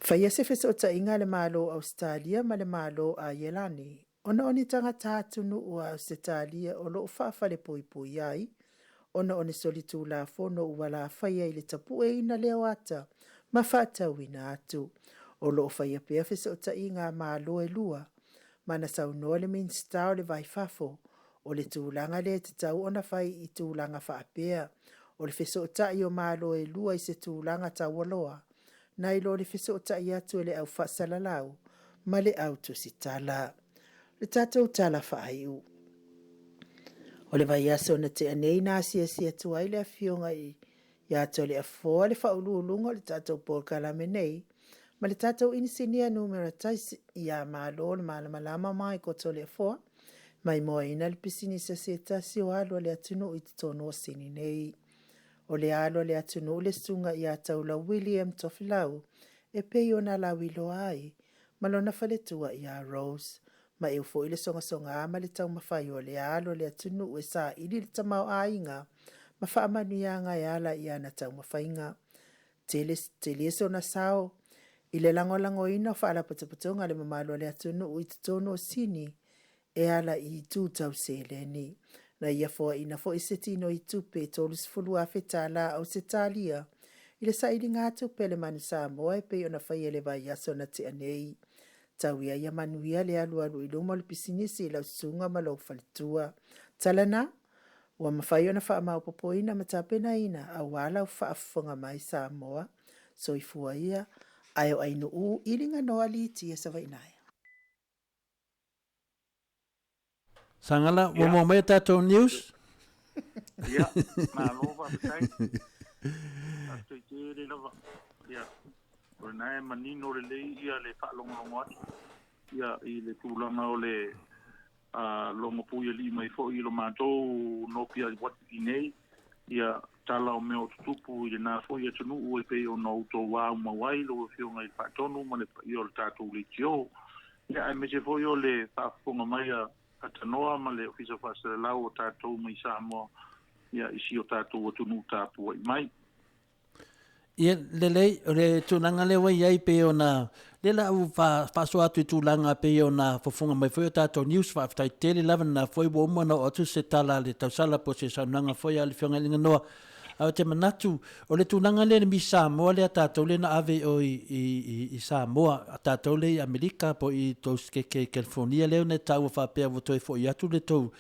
whaia se fesa o tainga le malo Australia ma le malo a Yelani. Ona oni tanga tātunu ua Australia o lo whaafale pui ai. Ona oni solitu la fono ua la whaia i le tapu e ina leo ata. Ma whaatau ina atu. O lo whaia pia fesa o tainga malo e lua. Mana sau noa le minsta o le vai fafo. O le tūlanga le te tau ona whai i tūlanga whaapea. O le fesa o tai o malo e lua i se tūlanga tawaloa. Nai lo le fesa o tai atu e le au whaasalalau. Ma le au tusitala. Le tatou tala whaaiu. O le vai aso na te anei nā sia tuai le afionga i ato le afoa le whaululunga le tatou Paul Kalame nei. Ma le tatou insinia numera taisi i a malo le malamalama mai koto le afoa. Mai moa ina le pisini sa se tasi o alo le atunu i te tono sini nei. O le alo le atunu le sunga i a taula William Tofilau e pei o na la wilo ai. Malona faletua i a Rose. Ma e ufo ile songa ama le tau mawhai o le alo le atunu e sa ili le tamau a inga. Ma wha amanu ia nga e ala i ana tau mawhainga. Tele so na sao. Ile lango ina o wha patapatonga le mamalo le atunu i te tono sini. E ala i tū tau seleni. Na ia fo ina fo i setino i tupe tolus fulu a fetala au setalia. Ile sa ili ngā tupe le manu sa moa e pe ona whai ele vai aso na te anei. Tau ia manuia le alu i luma le pisinisi lau sunga ma lau falitua. Talana, ua mawhai ona wha amau popoina ma tapena ina a wala u whaafonga mai sa moa. So i fua ia, ayo ainu u ilinga noa li tia sa vainaya. Sangala, mo me tatou news? Ia, ma lova sai. Ato i te le lava. Ia. O na e manino le lei ia le whaalongongo atu. Ia i le tūlanga o le longo puia li mai fo i lo mātou no pia wati i nei. Ia tala o meo tutupu i le nā fo i atunu ue pe o no uto wau mawai lo e fionga i whaatonu ma le i o le tātou le tio. Ia ai me se fo i o le whaafonga mai a atanoa ma le ofisa whaasere lau o tātou mai Samoa. Ia isi o tātou atunu tāpua i mai. Ia le tūlanga le wai ai pe ona le la u whaaso atu i tūlanga pe ona whafunga mai whai o tātou news whaaftai tele lava na whai wa umana o atu se tala le tausala po se saunanga whai a le whionga linga noa au te manatu o le tūlanga le mi Samoa le a tātou le na ave o i Samoa a tātou le i Amerika po i tos ke California leo ne tau whaapea voto e fo i atu le tau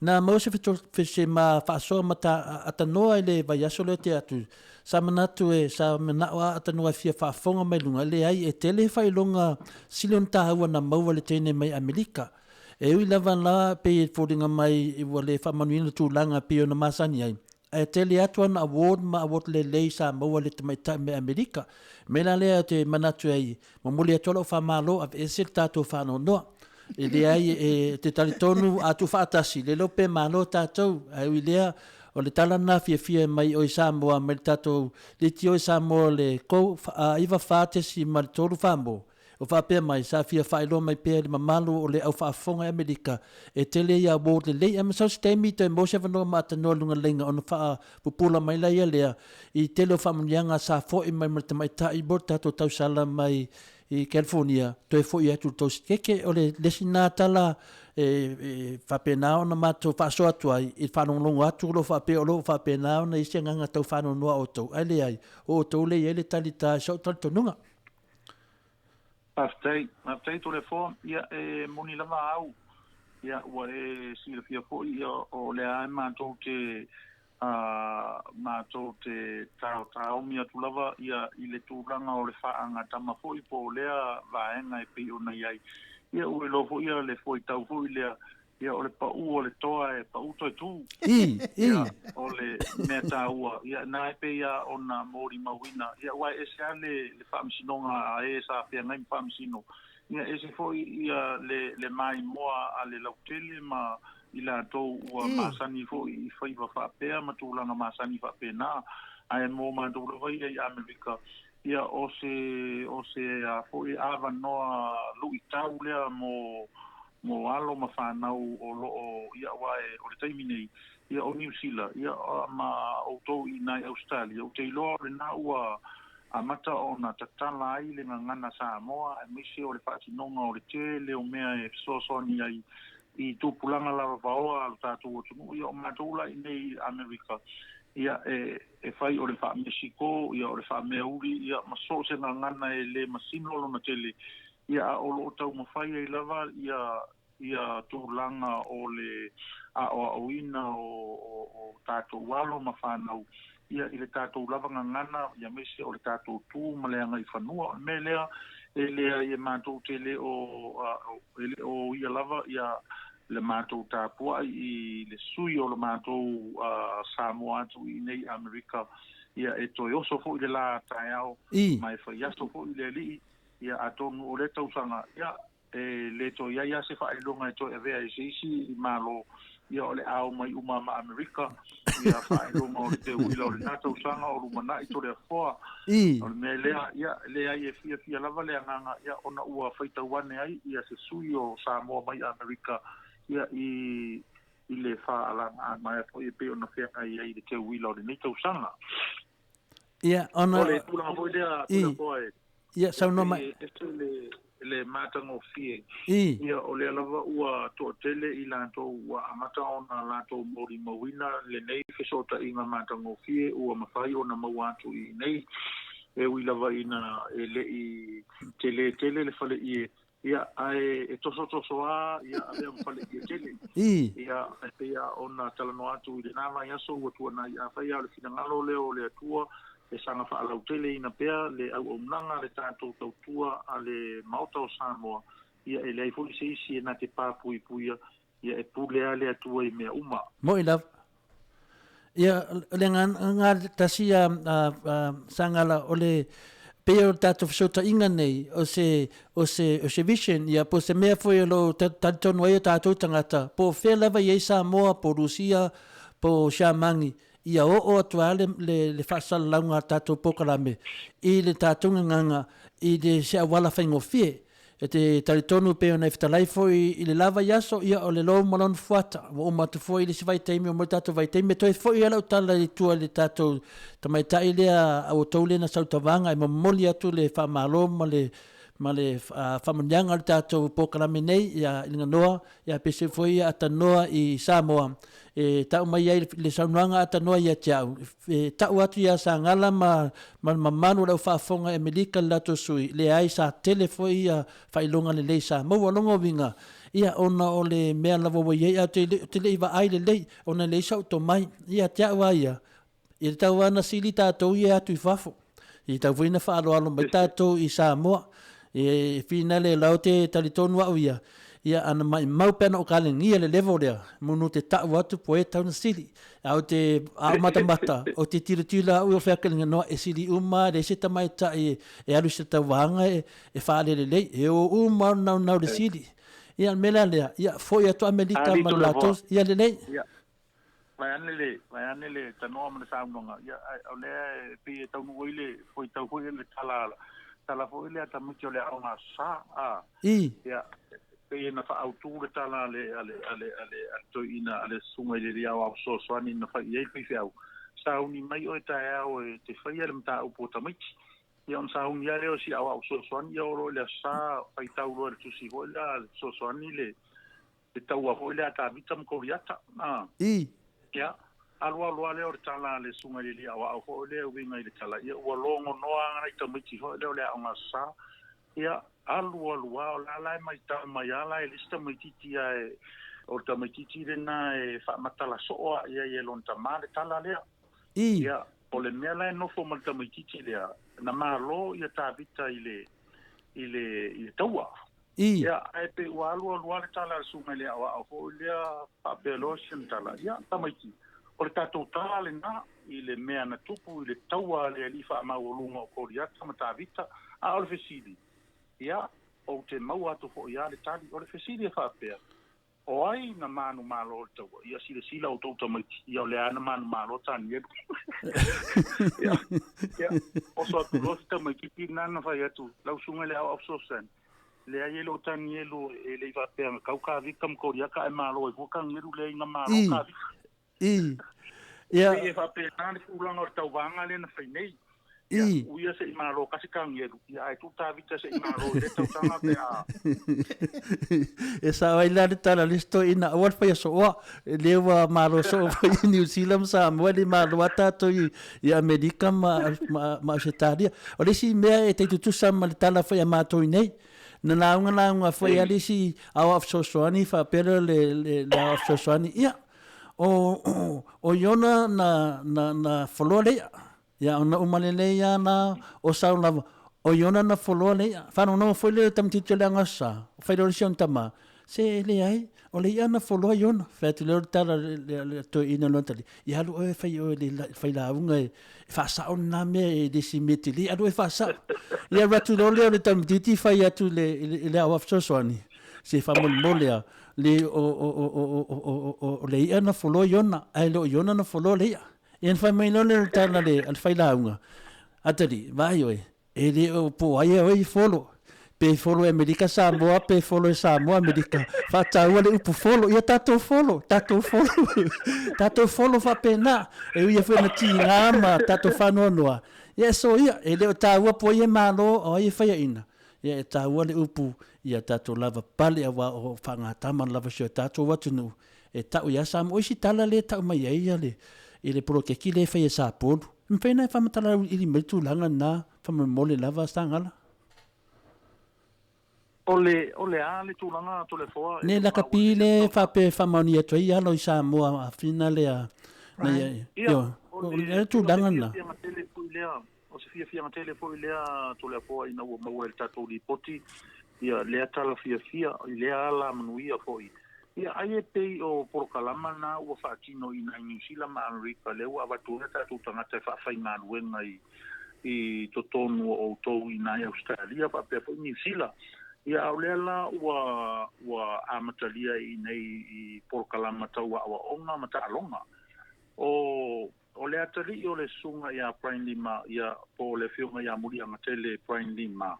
na mau se fese ma whaasoa mata atanoa le vai aso le te atu sa manatu e sa manawa atanoa fia whaafonga mai lunga le ai e tele whailonga silion tahaua na maua le tene mai Amerika e ui lava la pe e fōringa mai i wale whamanuina tūlanga pe o na masani ai e tele atu ana award ma award le sa maua le tamaita me Amerika. Me la lea te manatu ai, mamuli atola o whamalo a e se tātou whanau noa. E le ai e te talitonu atu whaatasi, le lope malo tātou, au i lea, o le talana fia mai o i Samoa, me le tātou le ti o i Samoa le kou iwa whaatesi ma le tolu whambo. O whapea mai, sa fia whaelo mai pēr le mamalu o le au whaafonga Amerika, e tele ia award le lei, ama sau stemi to e mose whanua mata noa lunga lenga, ona wha pupula mai lai lea, i tele o whamunianga sa fōi mai marita mai ta i bor tātou tau sala mai i California, to e fōi atu tau keke o le lesi nā tala whapena o na mātou whaasoa tuai, i whanonglongo atu lo whapea o lo whapena o na isi nganga tau whanonua o tau, ai le ai, o tau le ele talita, sau talitonunga. Aftai to le fo ia moni lava au ia ua si le fia fo ia o le ai mātou te tau mia tu lava ia i le tūranga o le whaanga tama fo i po lea vaenga e pei o na iai ia ue lo fo ia le fo i tau fo i lea ia o le pau o le toa e pau toi tū ia o le mea tā ua ia nā e pe ia o na mōri mawina ia wai e se ale le whaamisinonga a e sa pia ngai whaamisino ia e se foi ia le mai moa a le lautele ma i la tau ua masani foi i whaiwa whapea ma tūlanga masani whapea nā a e mō ma tūla vai i Amerika ia o se foi awa noa lui tau lea mo alo ma whanau o loo ia wae o le taimi nei ia o New Zealand ia ma o tau i nai Australia o te iloa le na ua a mata o na tatala ai le ngana Samoa e misi o le whaatinonga o le te leo mea e sosoni ai i tūpulanga lava vaoa al tātou o tunu ia o mataula i nei Amerika ia e whai o le wha Mexico ia o le wha Meuri ia maso se ngana e le masino lo na tele ia o lo tau mawhai e lava ia tūlanga o le o ina o tātou walo ma whanau ia i le tātou lava ngana ia mese o le tātou tū ma lea ngai whanua me lea e lea i mātou te le o ia lava ia le mātou tāpua i le sui o le mātou Samoa atu i nei Amerika ia e toi oso fo i le la tai au mai whai aso fo i le li ia atonu o le tausanga ia le to ia se fa ilonga to e vea isi i malo ia o le au mai uma ma Amerika ia fa ilonga o te uila o le nato sanga o rumana i to le foa o me lea ia lea i e fia lava lea nganga ia ona ua faita wane ai ia se sui o Samoa mai Amerika ia i le fa alanga mai fo i pe ona fea ai i te uila o le nato sanga ia ona o le tula fo lea tula foa ia sauna mai le matango fie ia o le lava ua to tele i lanto ua amata ona lanto mori mawina le nei fesota i matango fie ua mafai ona mawatu i nei e ui lava ina le i tele le fale i ia e toso a ia le fale i tele ia ia ona talano atu i le nama ia so ua tuana ia fai au le finangalo leo le atua e sanga fa ala utele ina pea le au nanga le tātou tautua a le maota o Samoa ia e lei fo isi e na te pāpui puia ia e pulea le atua i mea uma mo i love ia le ngā tasia sangala o le pea o tātou fisota inga nei o se vision ia po se mea foi lo tātou ai o tātou tangata po whea lava i Samoa po Rusia po Shamangi ia o atua le whaasala launga tātou pokarame i le tātou nganga i le se awala whaingo fie e te taritonu peo nei whitalai foi i le lava yaso ia o le lo malon fuata o matu foi i le si vai teimi o mo tātou vai teimi toi foi ala utala i tua le tātou tamaitai lea au taule na sautawanga i mamoli atu le whamalo ma le whamanyanga le tātou pokarame nei ia inga noa ia pese foi atanoa i Samoa e tau mai ai le saunuanga ata noa ia tiau. E tau atu ia sa ngala ma manu lau whaafonga e melika lato sui. Le ai sa telefo ia whailonga le lei sa maua longo winga. Ia ona o le mea lawa wa iei au te le iwa ai le lei. Ona le isa uto mai. Ia tiau a ia. I tau ana sili tātou ia atu i whafo. I tau wina whaalo alo mai tātou i Samoa. E whina le lau te talitonu au ia. ia ana mai mau pena o kalengia le level lea munu te ta'u atu po e tauna sili au te au mata o te tira au o whakalinga noa e sili uma le se tamai ta e alu se tawanga e whaalelelei e o uma nau le sili ia mela lea ia foi atu Amerika ma latos ia lelei mai anele tanoa mana saunga ia au le pe tau nuile foi tau foi le tala foi le tamuti le au nga sa ia pe na fa autu le tala ale to ina ale sunga le ria au so swani na fa ia pe fiau sauni mai o ta o te fa ia le mta o potamiti ia on sauni ia le o si au so swani ia ro le sa fa tau ro tu si ho la so swani le tau ho le ata vitam ko yata ia alua le o tala le sunga le ria au ho le winga le tala ia o longo noa ngai tamiti ho le au nga sa ia alua o la mai ta mai ala e lista mai titi e o ta mai titi na e fa matala so ia e lon ta male tala le ia o le mela no fo mal ta mai titi le na malo ia ta vita ile taua ia e pe alua le tala su mai le o le pa beloshin tala ia ta mai titi o le tatou tala le na ile mea na tupu ile taua le alifa ma o lunga o koria ta mata vita a o le fesili ia o te mau atu fo ia le tali o le fesili fa pea o ai na manu malo tau ia sila o tau mai ia le ana manu malo tani ia o so tu lo sta mai ki nana fa ia tu lau sunga le au so sen le ai lo tani lo e le fa pea kau ka vi kam ko ia ka e malo e ko kan ngeru le nga malo ka ia e fa pea na ku lang o tau vanga le na fai uia se imaro kasi kangeru ia e tu tavita se imaro le tau tanga pea e sa vai la tala listo ina wat pa so le wa maro so i New Zealand sa mo le maro ata to i America ma se tadia o le si me e te tu sa ma tala fa ma to nei na nga fa ia le si au of so soani fa pere le of so soani ia o yona na folole ia ona umalele ia na o sauna o yona na follow le fa no foi le tamti le ngasa fa le sion tama se le ai o le ia na follow yona fa te le tala le to ina no tali ia lu e fa yo le fa la unga fa sa ona me de simiti li adu fa sa ia ratu le tamti fa ia tu le of sosoni se fa mo le o le ia na follow yona ai lo yona na follow le ia en fa mai no le tana le al fai launga atari vai oi e le o po ai oi follow pe follow America Samoa pe follow Samoa America fa tau le upu follow ia tato follow fa pena e ia fa na tinga ma tato fa no noa ia so ia e le tau po ia malo o ia fa ina ia tau le upu ia tato lava pale awa o fa ngata man lava sio tato watu no e tau ia Samoa si tala le tau mai ia le ile pro ke kile fa ia sa polu mpena fa matala ili metu langa na fa mole lava stangala ole ale tu langa to le foa ne la kapile fa pe fa mania to ia lo sa mo a finale a na yo ole tu langa na o se fia ma telefone le to le foa ina o mo el tato di poti ia le tala fia le ala manuia foi ia ai pe o por kalama na o fa tino ina New Zealand ma America le o avatu ta tu tanga te fa faina luenga i to tonu o to ina Australia pa pe New Zealand ia olela wa amatalia i nei por kalama ta wa onga mata longa o le atali o le sunga ia prime lima ia po le fiunga ia muri anga tele prime lima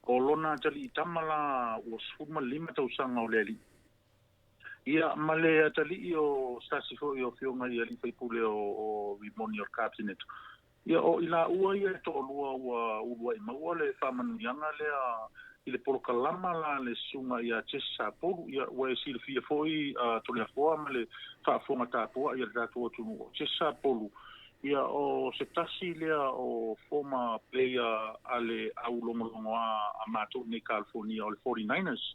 o lona tali tamala o sfuma lima tau sanga o le ia male atali o stasifo o fionga ia li pule o Vimoni or cabinet ia o ila ua ia to lua ua i maua le famanu yanga le ile por kalama la le sunga ia chesa polu ia wa sil fia foi to le foa male fa fonga tatua ia tatua tu chesa polu ia o se tasi lea o former player ale aulongolongo a matu ni California o le 49ers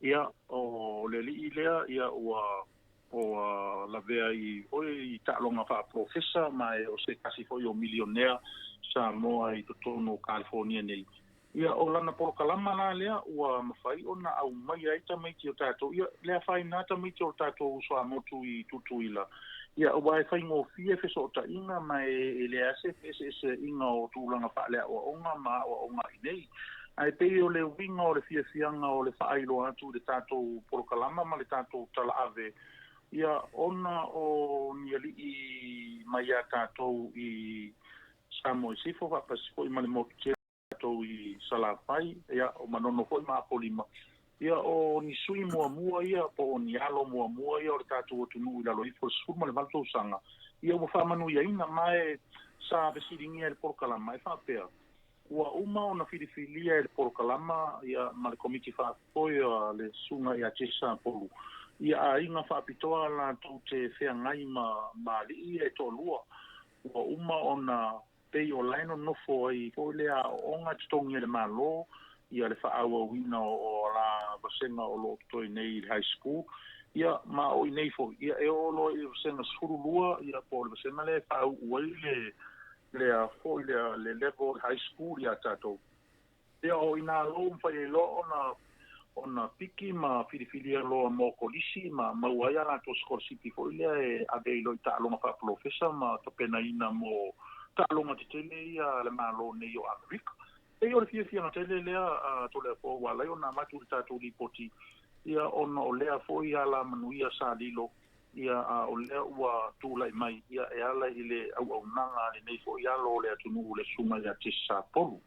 ia o le li lea ia o la vea i oi talonga fa professor mai o se kasi foi o millionaire sa moa i totono California nei ia o lana polokalama la lea ua mawhai ona au mai ai tamaiti o tātou. Ia lea whai nā tamaiti o tātou soa motu I tutuila. Ia ua e whai ngō fie wheso o ta inga mai e lea se inga o tūlanga wha lea o onga ma o onga I nei. Ai pei o le winga o le fia fianga o le whaeilo atu le tātou polokalama ma le tātou tala ave. Ia ona o niali I mai a tātou I Samoa Sifo whapasifo I male motu tātou I Salapai, ia o manono hoi maa polima. Ia o ni sui mua ia, po o ni alo mua ia o le tātou o tunu I lalo I fo suma le maltou sanga. Ia o whamanu ia ina mai sa vesiringia le polokalama, whapea. Ua uma o na whiriwhilia le polokalama, ia ma le komiti whapoia le sunga ia tesa polu. Ia a inga whapitoa la tau te whea ngai ma li e to lua. Ua uma o na pei o laino nofo ai ko lea onga titongi le malo ia le whaaua wina o la vasenga o lo toi nei high school ia ma o nei fo ia e o lo I vasenga suru lua ia po le vasenga le whaau uai le level high school ia tato ia o ina lo mwhai lo ona piki ma whiriwhiria loa mo kolisi ma mauaia la to skorsipi fo ia e ave ilo I ta'alonga wha professor ma tapena ina mo ta'alonga te tele ia le malo nei o Amerika. E o le fia na tele lea to le po wala o na matu le tātou ripoti ia ona o lea fo ia la manuia sa lilo ia o lea ua tūlai mai ia e ala I le au nanga le nei fo ia lo le atunu le sunga ia tisa polu.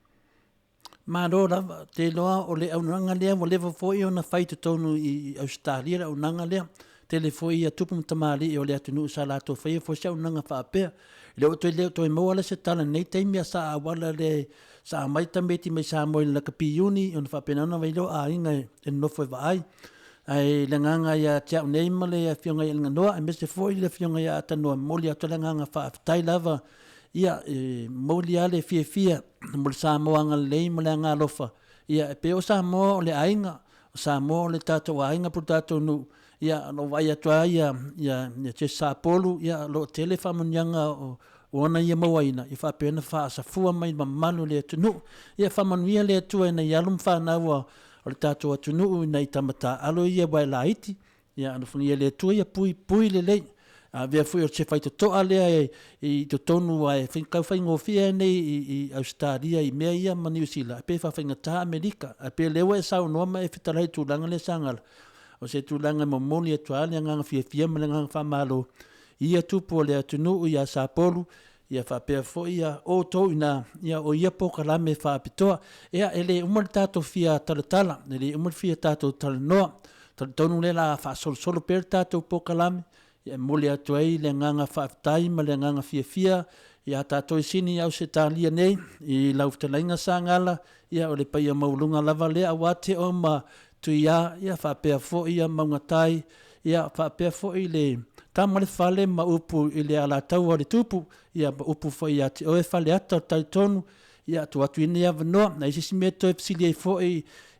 Maro lava, te loa o le au nanga lea, wa lewa fōi o na whai te tonu I Australia, au nanga lea, te le fōi a tupu mtamari o le atunu sa lato whai, fōi sa au nanga whaapea. Leo toi mawala se tala nei teimia sa awala le sa maita meti mai sa moe la kapiyuni, o na whaapena ona vai lo a inga e nofo e waai. Ai le nganga ia tiau nei male ia fionga ia ngā noa, e mese fōi le fionga ia atanoa moli ato le nganga whaafitai lava, ia moli ale fia mo le Samoa lei mo le ngalofa ia pe o Samoa o le ainga o Samoa o le tatou ainga pu tatou nu ia no vai atua ia te Sapolu ia lo tele famunianga o ona ia mawaina I fa pena fa sa fua mai mamalu le tunu ia famanuia le tua na yalum fa na o le tatou tunu nei tamata alo ia vai laiti ia no funia le tua ia pui le vea fui o te whai to toa lea I to tonu ai kau whai ngofia nei I Australia I mea ia ma New Zealand pe wha whainga taha Amerika a pe lewa e sau noa ma e whitarai tūlanga le sangala o se tūlanga momoni e tuale a nganga fia ma le nganga whamalo ia tupu o lea tunu ia Sapolu ia whapea fo ia o tau ina ia o ia pokalame whapitoa ia ele umar tato fia talatala ele umar fia tato talanoa tonu le la whasolo per tato pokalame ia mole atu ai le nganga whaafitai ma le nganga fia ia tātou sini au se tālia nei I laufutalainga sa ngala ia o le paia maulunga lava lea wate o ma tuia ia whapea fo ia maungatai ia whapea fo I le tamale whale ma upu I le ala tau le tupu ia ma upu fo ia te oe whale ata taitonu ia tu atu ine ia vanoa na isi meto e psili ai fo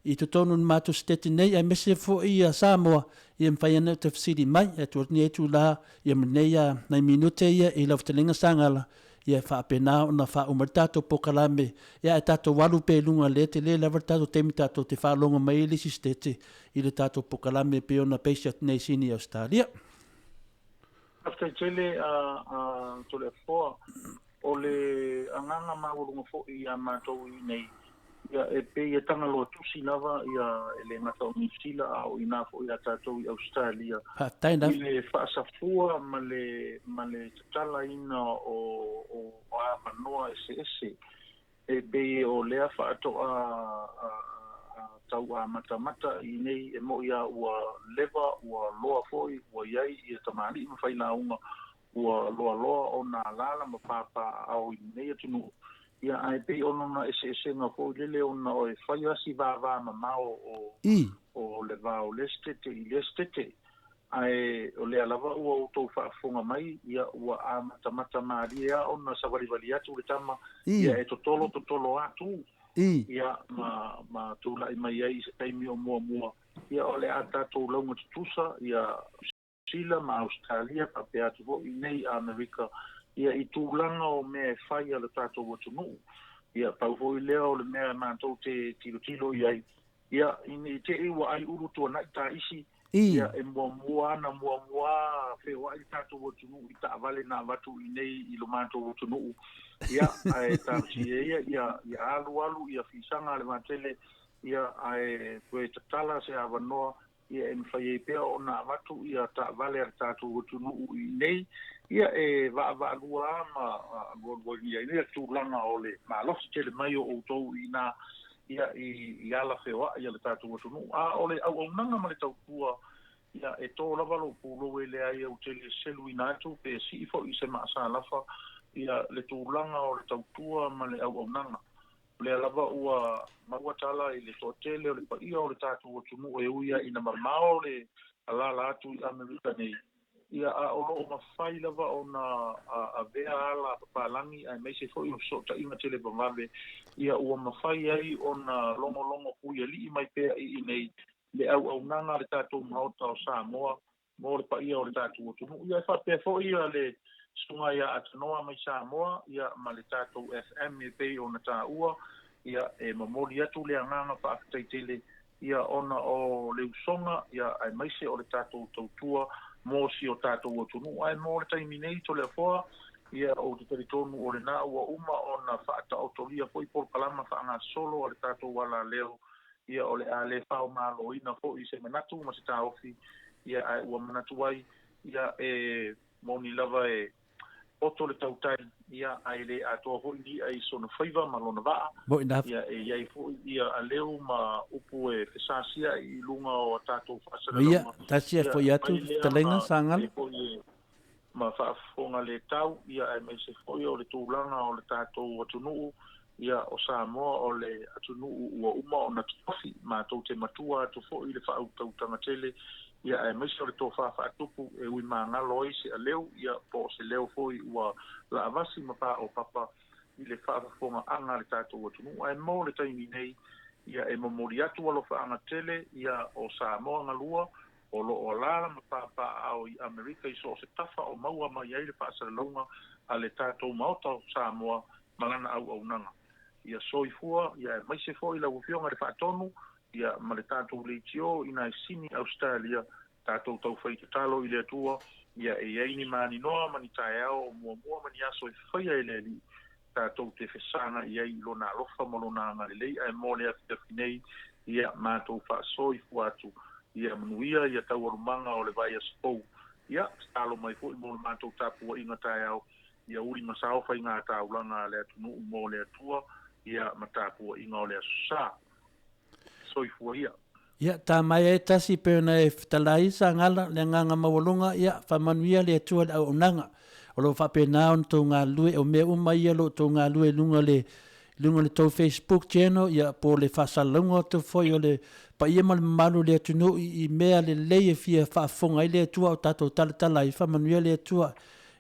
I tu tonu mātou stete nei ai mese fo ia Samoa ia mwhai ana te whasiri mai e tu ni e tu la ia mnei ia nai minute ia I laufutalinga sangala ia whaapena o na wha umar tātou pokalame ia e tātou walu pe lunga le te le lewa tātou temi tātou te whalonga mai li si stete I le tātou pokalame pe ona peisat nei sini Australia. After tele to le foa o le anganga maurunga fo ia mātou I nei ia e pe ia tanga loa tusi lava ia ele ngata o Nisila au ina fo ia tātou I Australia. I le whaasafua ma le tatala ina o a manoa ese e pe o lea whaatoa tau a mata I nei e mo ia ua leva ua loa foi ua iai I tamari I mawhai launga ua loa o na lala ma papa au I nei atunu ia ai pe ono na ese nga fo lele ona o e whai asi vava mamao o le vao lestete ai o le alava ua o tau whaafonga mai ia ua a mata maria ona sa wali atu le tama ia e totolo atu ia ma tula I mai ai se taimi o mua ia o le ata tau launga tutusa ia Sila ma Australia pa pe atu vo I nei Amerika ia I tūlanga o mea whai ala tātou watunu. ia pau hoi lea o le mea mātou te tilo iai. Ia ini te iwa ai uru tua nai tā isi, ia e mua whewa i tātou o tunu i tā vale nā watu i nei i lo mātou o tunu. Ia ai tāmsi ia alu ia fisanga le matele, ia ai koe tatala se awanoa, ia e mwhai e pea o nā watu ia tā vale ar tātou o tunu i nei, ia e va lua ma ia ia tūlanga o le mālosi tele mai o tau i nā ia i ala whewa ia le tātou o tunu. O le au nanga ma le tautua ia e tō lava lo pūlo e lea ia o tele selu i nātu pe si ifo i se maasa lafa ia le tūlanga o le tautua ma le au nanga. Le lava ua maua tala i le tōtele o le paia o le tātou o tunu e uia i na mamao le alala atu i Amerika nei. Ia a olo o mawhai lava o na a vea ala palangi ai meise foi o sota inga tele pamave. Ia ua mawhai ai o na longo kuia li mai pea i nei le au nanga le tātou maota o Samoa mo le paia o le tātou o tunu. Ia e whapea foi ia le sunga ia atanoa mai Samoa ia ma le tātou FM e pei o na tā ua ia e mamori atu le anganga whaakataitele ia ona o le usonga ia ai meise o le tātou tautua mo si o tātou o tunu. Ai mo le taimi nei to le afoa, ia o te teritonu o le nā ua uma o na whaata autoria foi por kalama whaanga solo o le tātou wala leo, ia o le a le whao mālo ina fo i se manatu ma se tā ofi, ia ai ua manatu ai, ia e moni lava e oto le tautai, ia ai le atoa hoi ni ai sona whaiva ma lona waa, ia e iai fo ia a leo ma upu e whesasia i lunga o tātou whaasara ia, tasia fo i atu, talenga sangala. Ma whaafonga le tau, ia ai mai se foi o le tūlanga o le tātou atunuu, ia o Samoa o le atunuu ua uma o na tuafi, ma tau te matua atu fo i le whautautanga tele, ia ai mai se o le tō whaatupu e ui maa ngalo i se a leo, ia po se leo foi ua la avasi ma pā o papa i le whaafonga anga le tātou atunuu. Ai mo le taimi nei, ia e mamori atu alo whaanga tele, ia o Samoa ngalua, o lo o lala ma papa au i Amerika i so se tafa o maua mai ai le paasaralonga a le tātou maota o Samoa malana au nanga. Ia soifua, ia mai se foi la ufionga le whaatonu, ia ma le tātou leitio ina i sini Australia, tātou tau whaita talo i le atua, ia e iaini mani noa mani tae ao o mua mani aso i whaia e le li, tātou te whesanga i ai lona alofa mo lona ngalilei, ai mo le afidafinei, ia mātou wha soifua atu, ia manuia ia tau arumanga o le vai a spou. Ia, talo mai fo i mo le mātou tāpua inga tae au, ia uri masao whai ngā tāulanga le atunu mo le atua, ia matāpua inga o le asusa. Soifua ia. Ia, tā mai e tasi peona e whitalai sa ngala le nganga mawalunga, ia, whamanuia le atua le au nanga. O lo whapena on tō ngā lue, o mea ia lo tō ngā lue lunga le tō Facebook channel, ia po le whasalunga o tō foi o le pa ia mal malu le tunu i mea le leie fia whaafonga i le atua o tātou talatala i whamanuia le atua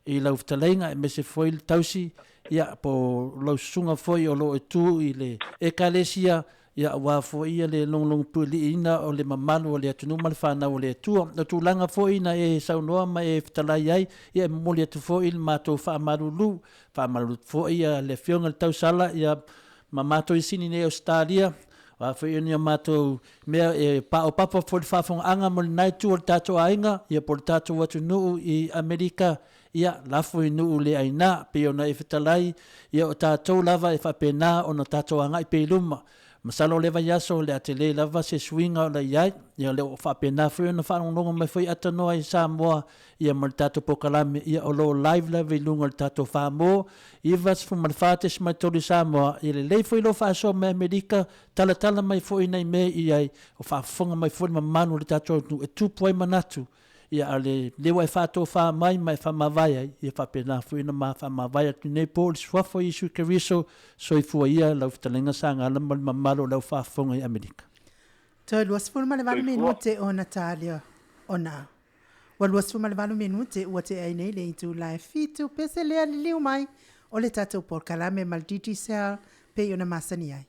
i lau whatalenga e me se foi le tausi ia po lau sunga foi o lo e tu i le ekalesia ia wa foi ia le long puli ina o le mamalu o le atunu mal whanau o le atua o tu langa foi na e saunoa ma e whatalai ai ia e moli atu foi il mātou whaamarulu foi ia le fionga le tausala ia ma mātou i sini ne Australia wa foi ni mato me pa o papa for fafong anga mo nai tu o tato ainga ia por tato watu nu i Amerika ia la foi nu le aina pe ona e fetalai ia o tato lava e fa pena ona tato anga i pe luma masalo leva yaso le atele lava se swinga la ia ia le fa pena foi ona fa no me foi atano ai Samoa ia mo tato pokalame ia o lo live la velunga tato fa mo ivas fu malfates mai tolu Samoa ile le foi lo fa so me Amerika tala mai foi nei me ia o fa fonga mai foi ma manu le tato e tu poi manatu ia ale le wa fa to fa mai fa mavai ia fa pena foi na ma fa mavai tu nei pol swa foi su keriso so fu ia la utalenga sanga la malo la fa fonga i Amerika to luas fu mal val minute o Natalia ona wal luas fu mal val minute o te ai nei le tu live fitu pese le liu mai o le tato por kalame malditi ser pe ona masani ai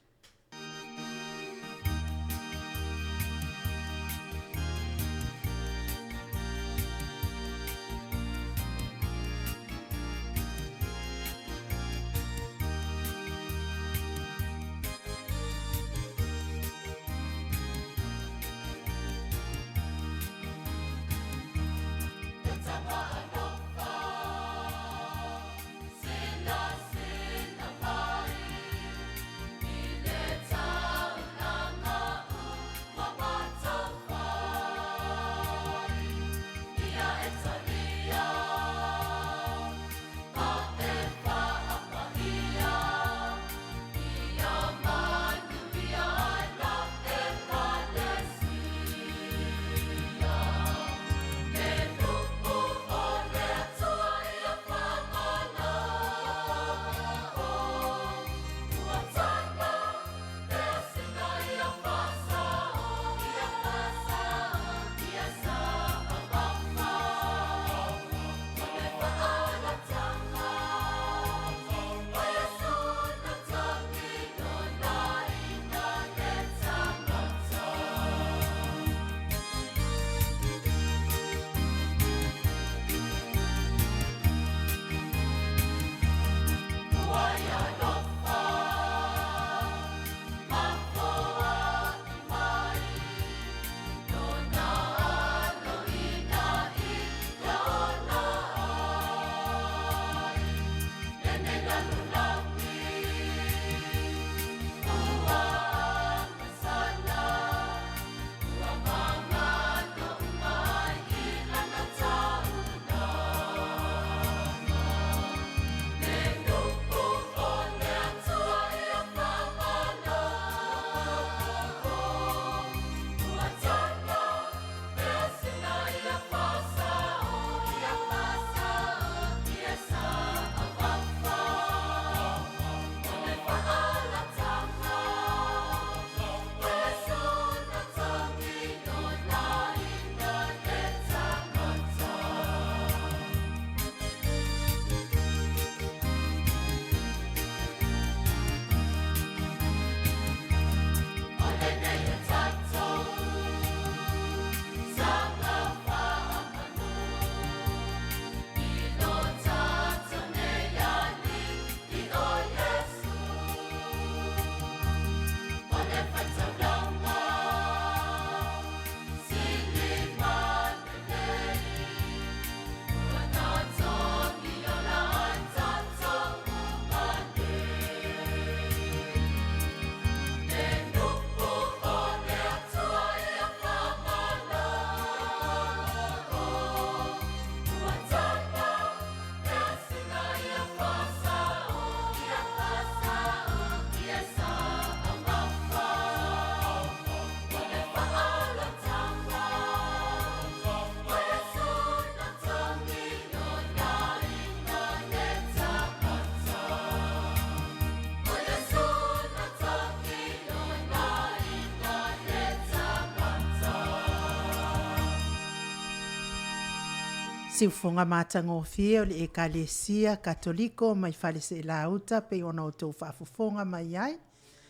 siufonga matangofia o le ekalesia katoliko mai falese lauta pe ona o tau whaafofonga mai ai.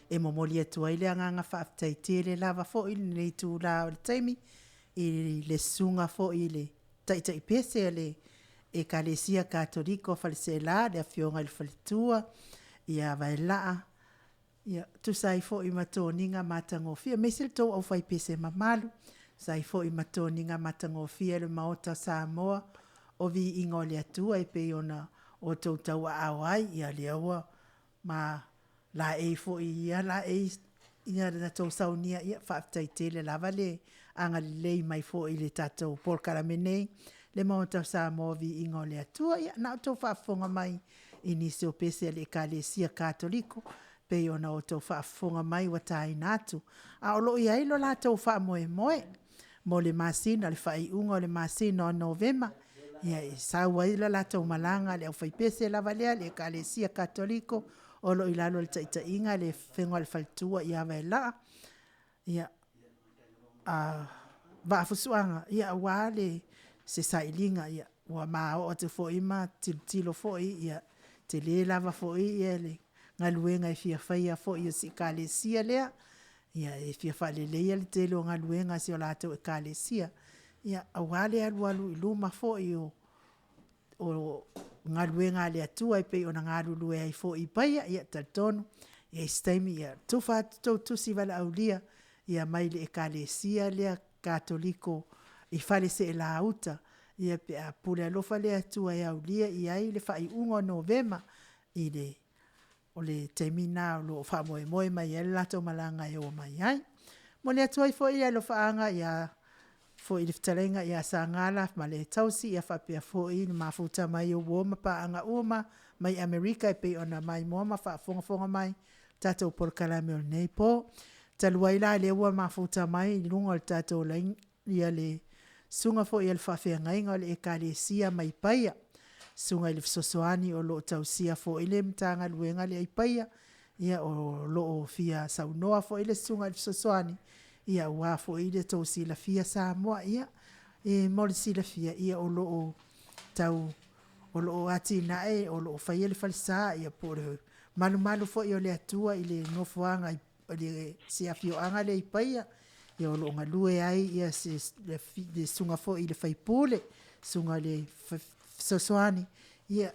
E momoli atua i le anganga whaaftaiti le lava fo i le tu la o le taimi i le sunga fo i le taita i pese le ekalesia katoliko falese la le afionga le falitua ia vai laa. Ia tu sai fo i matoninga matangofia mesil tau au fai pese mamalu. Sai fo i matoninga matangofia le maota Samoa o vi ingo le atua i pe ona o tau tau a awai ia le aua ma la e fo ia la e ia na tau saunia ia whaaftai le lava le anga lei mai fo i le tatou por karamene le maota Samoa vi ingo le atua ia na tau whaafonga mai i nisi o pese le ekalesia katoliko pe ona o tau whaafonga mai watai natu a olo ia ilo la tau whaamoe moe mo le masina le whai unga le masina o novema ia e saua ila la tau malanga le au whai pese lava lea le ekalesia katoliko olo ilalo le taita inga le whenua le faltua ia vai la ia waafusuanga ia wale se sailinga ia wa mao o te fo ima tilo fo ia te le lava fo ia le ngaluenga e fia whaia fo ia si ekalesia lea ia e fia whale leia le telo ngaluenga si o la tau ekalesia ia awale alu iluma fo i o ngaluenga le atua i pei o na ngalulu e ai fo i paia ia taltonu ia istaimi ia tufa tusi wala aulia ia mai le ekalesia lea katoliko i fale se la auta ia pe a pule alofa le atua e aulia ia i le whai ungo novema i le o le temina o lo wha moe mai e lato malanga e o mai ai. Mo le atua i fo ia lo whaanga ia fo i liftarenga ia sa ngala ma le tausi ia whapea fo i ni mafuta mai o woma pa anga uma mai Amerika e pe ona mai moama whaafonga mai tatou por kalame o nei po. Talua ila le ua mafuta mai lunga o tatou lain ia le sunga fo ia le whawhea ngainga o le ekalesia mai paia. Sunga ili fisosoani o lo tausia fo ile mtanga luenga le aipaia ia o lo fia saunoa fo ile sunga ili fisosoani ia ua fo ile tausi la fia Samoa ia e molisi la fia ia o lo tau o lo ati nae o lo fai ile falsa ia por malu fo ia le atua ile nofuanga ile si afio anga le aipaia ia o lo ngalue ai ia si le sunga fo ile fai pule sunga le sosoani ia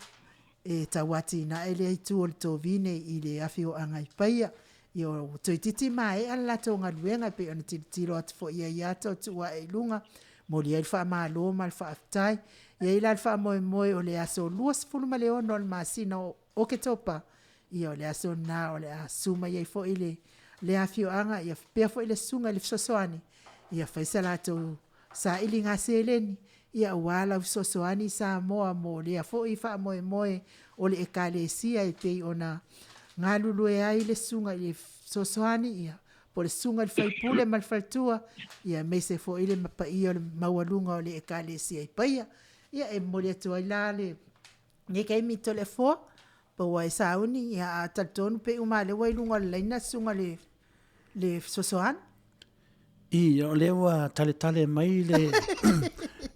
e tawati na ele itu o to vine i le afio angai paia ia o toititi mai ala tonga luenga pe ona tiro at fo ia to tua e lunga mo le alfa malo mal fa aftai ia ila alfa moe o le aso luas fulu ma le ono al masina o ke topa ia o le aso na o le asuma ia fo ile le afio anga ia pe fo ile sunga le sosoani ia fa sala to sa ilinga seleni ia wala sosoani Samoa mo le fo i fa moe o le ekalesia i pe ona ngalulu e ai le sunga i sosoani ia po le sunga le faipule mal faltua ia me se fo ile mapa i o le mawalunga o le ekalesia i paia ia e mo le tua ilale ne kai mi telefo po wa sauni ia tatonu pe uma le wailunga le ina sunga le sosoani i o le wa tale mai le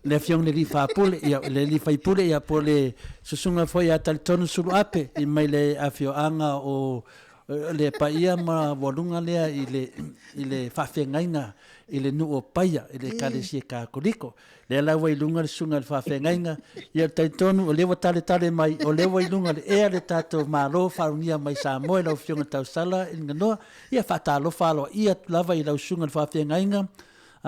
le fiong le fa pule ia le fa pule ia po le susunga foi a tal tonu sulu ape i mai le afio anga o le paia ma volunga le i le fa fengaina i le nu o paia i le kalesia ka koliko le la wai lunga le sunga le fa fengaina ia tal tonu o le wa tale mai o le wai lunga le e le tato malo fa unia mai sa mo le fiong tau sala in no ia fa talo falo ia lava i la sunga le fa fengaina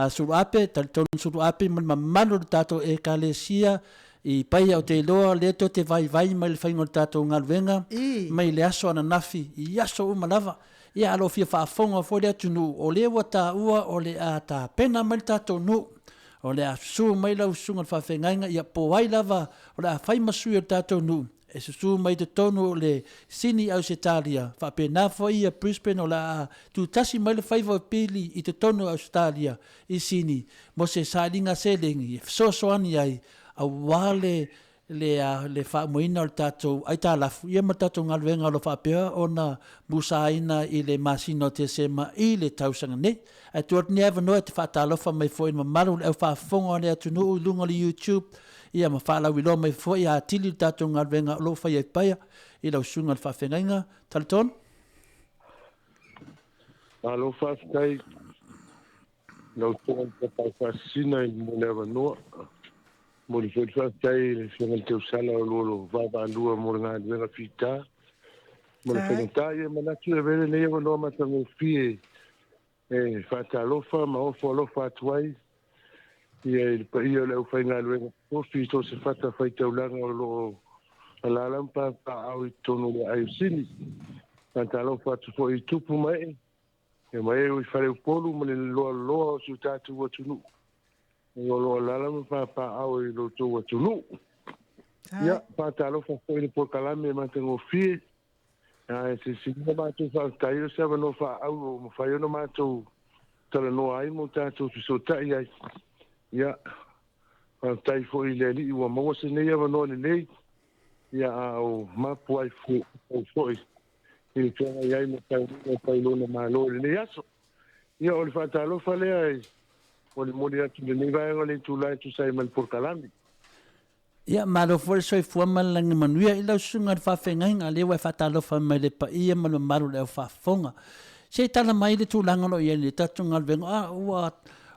suru ape talton suru ape mamalu tato e kalesia i pai o te loa le to te vai mai le faingo tato ngalwenga mai le aso ana nafi i aso uma lava ia alo fia whaafonga fo le atunu o le wata ua o le a ta pena mai tato nu o le a su mai lau sunga whawhengainga ia po ai lava o le a whai masui o tato nu e su mai te tonu le sini au Australia fa pena fo ia Brisbane o la tu tasi mai le faiva pili i te tonu Australia i sini mo se salinga selingi so ani ai a wale le fa moina o tatou ai ta la ia matatou ngalwenga lo fa pea ona busaina i le masino te sema i le tausanga ne ai tu ne ever no te fa ta lo fa mai fo in malu e fa fonga le atunu lunga le YouTube ia ma whala wilo mai fo ia tili tato ngā venga lo whai e paia i lau sunga le whawhengainga. Taliton? Alo whawhkai, lau tonga te pau whasina i mo lewa noa. Mo li whawhkai le whengan te usala o lolo vava lua mo ngā venga whita. Mo le whengantai e manatu e vele nei ewa noa matango fie e whatalofa ma ofo alofa atuai. Ia leo whai ngā luenga kofi to se whata whai taulanga o lo alalampa pa au i tono le aiusini. Whatalofa atu fo i tupu mai. E mai e ui whare upolu ma le loa o su tātu watunu. E o loa alalampa pa au i lo tō watunu. Ia, whatalofa fo i le pokalame matango fie. E se singa mātou whakaio se awa no wha au o mawhai ono mātou tala noa ai mo tātou fisotai ai. Ia, tai fo i le li ua maua se nei awa no le lei. Ia au mapu ai fo i. I le tonga iai mo tai lona malo le nei aso. Ia o le whatalofa lea ai. O le mori atu le nei vaenga le tūlai tu sai mal porkalami. Ia malo fo soi fua malangi manuia i lau sunga le whawhengainga le wai whatalofa mai le pa ia manu maru le au whafonga. Se tala mai le tūlanga lo ia le tatunga le venga. Ua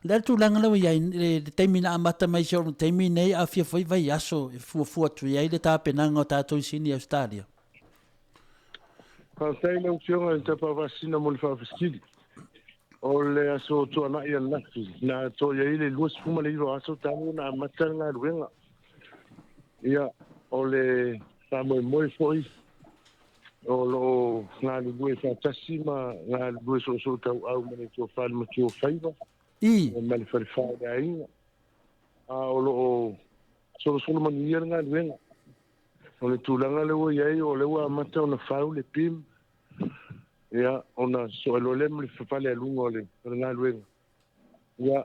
le tūlanga lo ia le teimina amata mai se o teimina nei a fia foi vai aso e fua tu ia le tāpenanga o tātou sini Australia. Whautai le usionga i te pawasina mo le whawhiskiri. O le aso toa na ia nafi. Na toa ia i le luas fuma le iro aso tamu na amata ngā ruenga. Ia, o le tāmoe moe foi, o lo ngā lue whātasi ma ngā lue so tau au mane tō whāle ma tō whaiva. O mane whare whāle a inga. O lo solo mani ia ngā luenga. O le tūlanga le ua iai, o le ua amata o na whau le pim. Ia, o na so alo le mle whale alunga o le ngā luenga. Ia,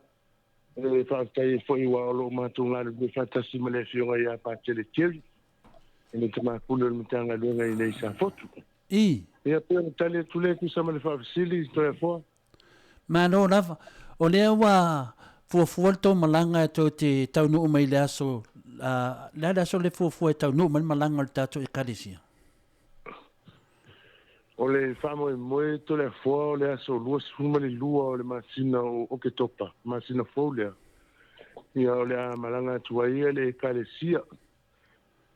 e whaakai e fwoi wa olo mātou ngā rūpe whatasi ma le whionga i a pātele tiri. E me te mākule o le mitanga luenga i nei sa fotu. Ia pēr na tali atu le ku sama le whaafisili i toi a fua. Mano rafa, o lea wa fuafualto malanga e tō te taunu umai le aso. Le aso le fuafua e taunu umai malanga le tātou e karisia. O le whamo e moe to le fua o le aso lua sifuma le lua o le masina o ke topa, masina fau lea. Ia o le a malanga atua ia le kalesia.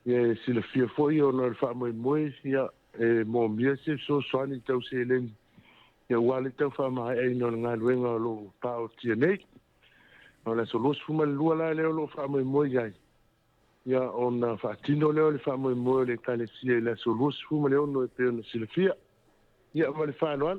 Ia si le fia foi o na le whamo e moe, ia e mō mia se so soani tau se eleni. Ia wale tau whama e ino ngā luenga o lo pao tia nei. O le aso lua sifuma le lua la leo lo whamo e moe iai. Ia o na whaatino leo le whamo e moe le kalesia i le aso lua sifuma leo no e peo na si le fia. Ia mali whānuan.